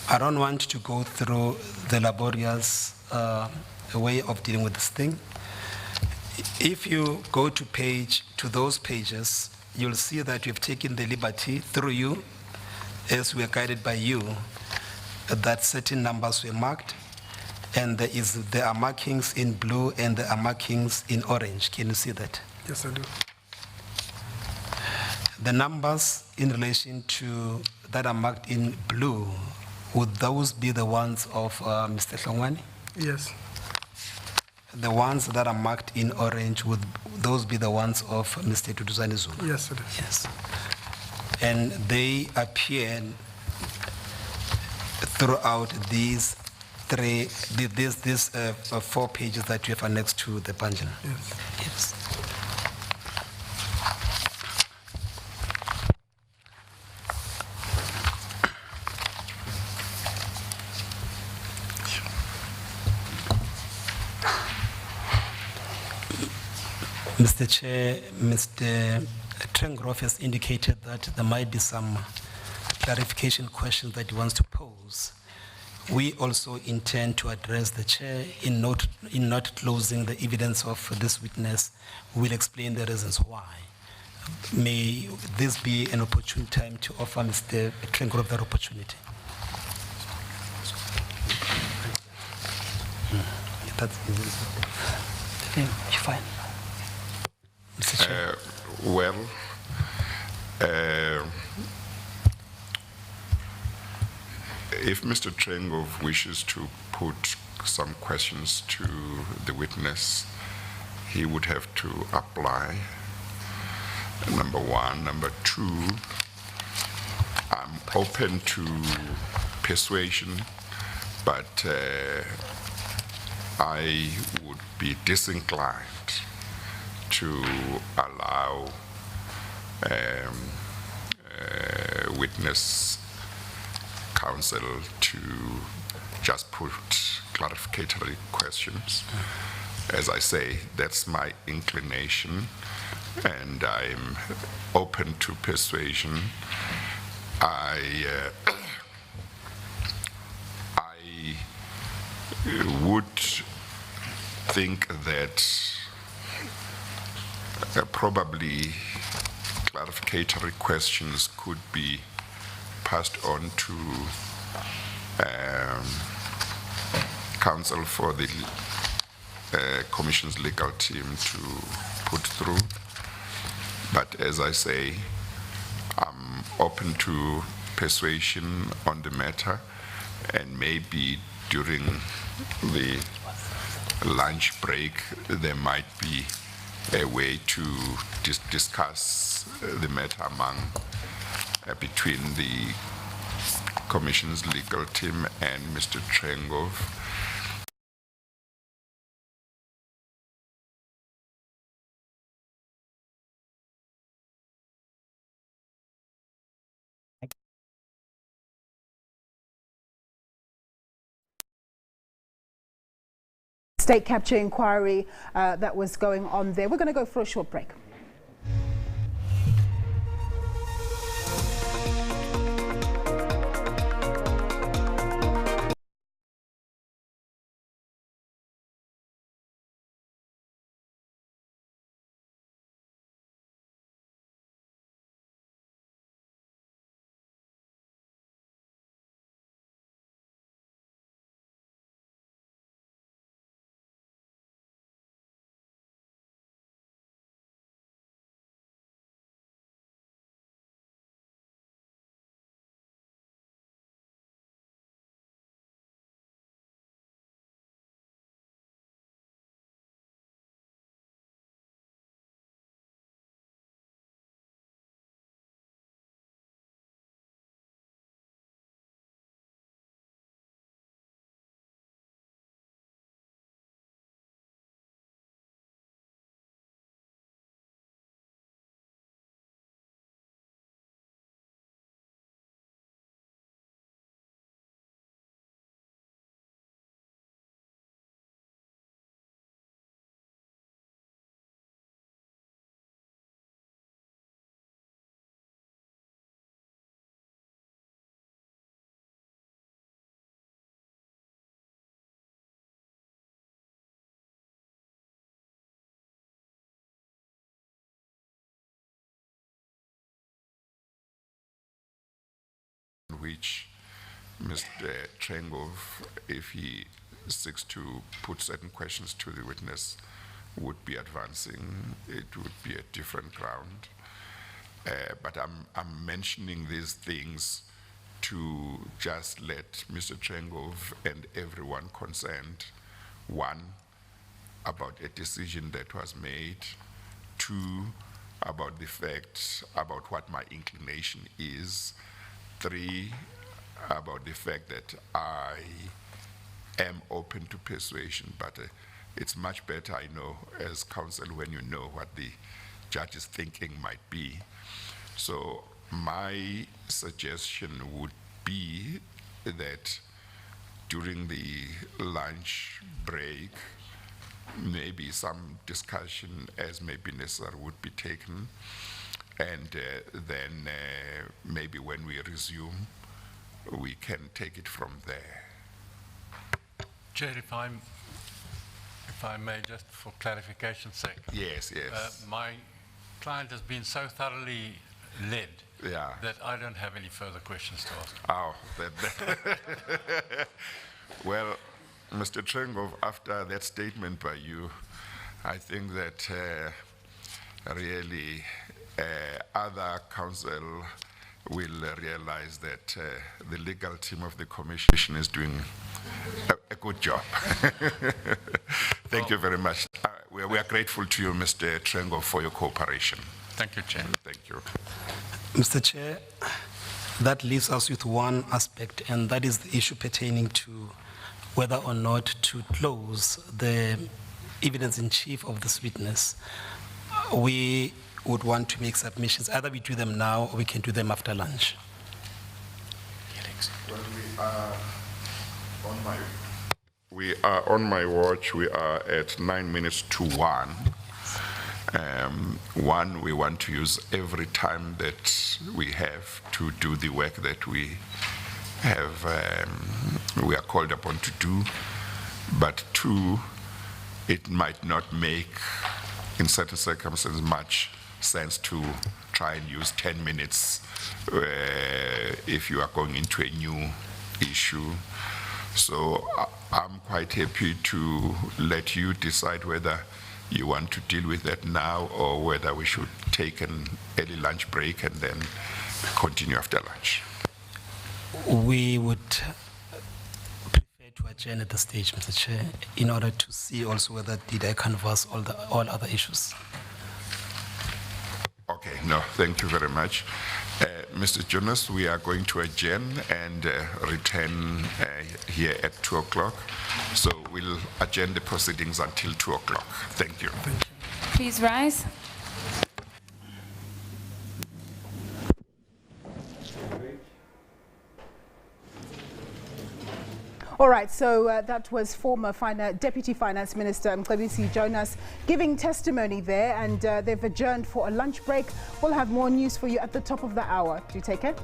I don't want to go through the laborious way of dealing with this thing. If you go to those pages, you'll see that we've taken the liberty through you, as we are guided by you, that certain numbers were marked And there are markings in blue and there are markings in orange. Can you see that? Yes, I do. The numbers in relation to that are marked in blue, would those be the ones of Mr. Hlongwane? Yes. The ones that are marked in orange, would those be the ones of Mr. Duduzane Zuma? Yes, it is. Yes. And they appear throughout these 4 pages that you have annexed to the bundle. Yes. Yes. Mr. Chair, Mr. Trengroff has indicated that there might be some clarification questions that he wants to pose. We also intend to address the chair in not closing the evidence of this witness. We'll explain the reasons why. May this be an opportune time to offer Mr. Trengroff that opportunity. That's you're fine. Mr. Chair. If Mr. Trengov wishes to put some questions to the witness, he would have to apply. Number one. Number two, I'm open to persuasion, but I would be disinclined to allow witness counsel to just put clarificatory questions. As I say, that's my inclination, and I'm open to persuasion. I would think that probably clarificatory questions could be passed on to counsel for the Commission's legal team to put through. But as I say, I'm open to persuasion on the matter, and maybe during the lunch break there might be a way to discuss the matter between the Commission's legal team and Mr. Trengov. State capture inquiry that was going on there. We're going to go for a short break. Which Mr. Trengov, if he seeks to put certain questions to the witness would be advancing. It would be a different ground. But I'm mentioning these things to just let Mr. Trengov and everyone concerned, one, about a decision that was made, two, about the fact, about what my inclination is, three, about the fact that I am open to persuasion, but it's much better, I know, as counsel, when you know what the judge's thinking might be. So my suggestion would be that during the lunch break, maybe some discussion as may be necessary would be taken, and then maybe when we resume, we can take it from there. Chair, if I may, just for clarification's sake. Yes, yes. My client has been so thoroughly led Yeah. that I don't have any further questions to ask. Oh, well, Mr. Trengov, after that statement by you, I think that really other counsel will realize that the legal team of the commission is doing a good job. Thank you very much. We are grateful to you, Mr. Trengov, for your cooperation. Thank you, Chair. Thank you. Mr. Chair, that leaves us with one aspect, and that is the issue pertaining to whether or not to close the evidence in chief of this witness. We would want to make submissions. Either we do them now or we can do them after lunch. Well, we are on my watch. We are at 9 minutes to 1. One, we want to use every time that we have to do the work that we have, we are called upon to do. But two, it might not make, in certain circumstances, much sense to try and use 10 minutes if you are going into a new issue. So I'm quite happy to let you decide whether you want to deal with that now or whether we should take an early lunch break and then continue after lunch. We would prefer to adjourn at the stage, Mr. Chair, in order to see also whether did I canvass all other issues. Okay, no, thank you very much. Mr. Jonas, we are going to adjourn and return here at 2 o'clock. So we'll adjourn the proceedings until 2 o'clock. Thank you. Please rise. All right, so that was former Deputy Finance Minister Mcebisi Jonas giving testimony there, and they've adjourned for a lunch break. We'll have more news for you at the top of the hour. Do take care.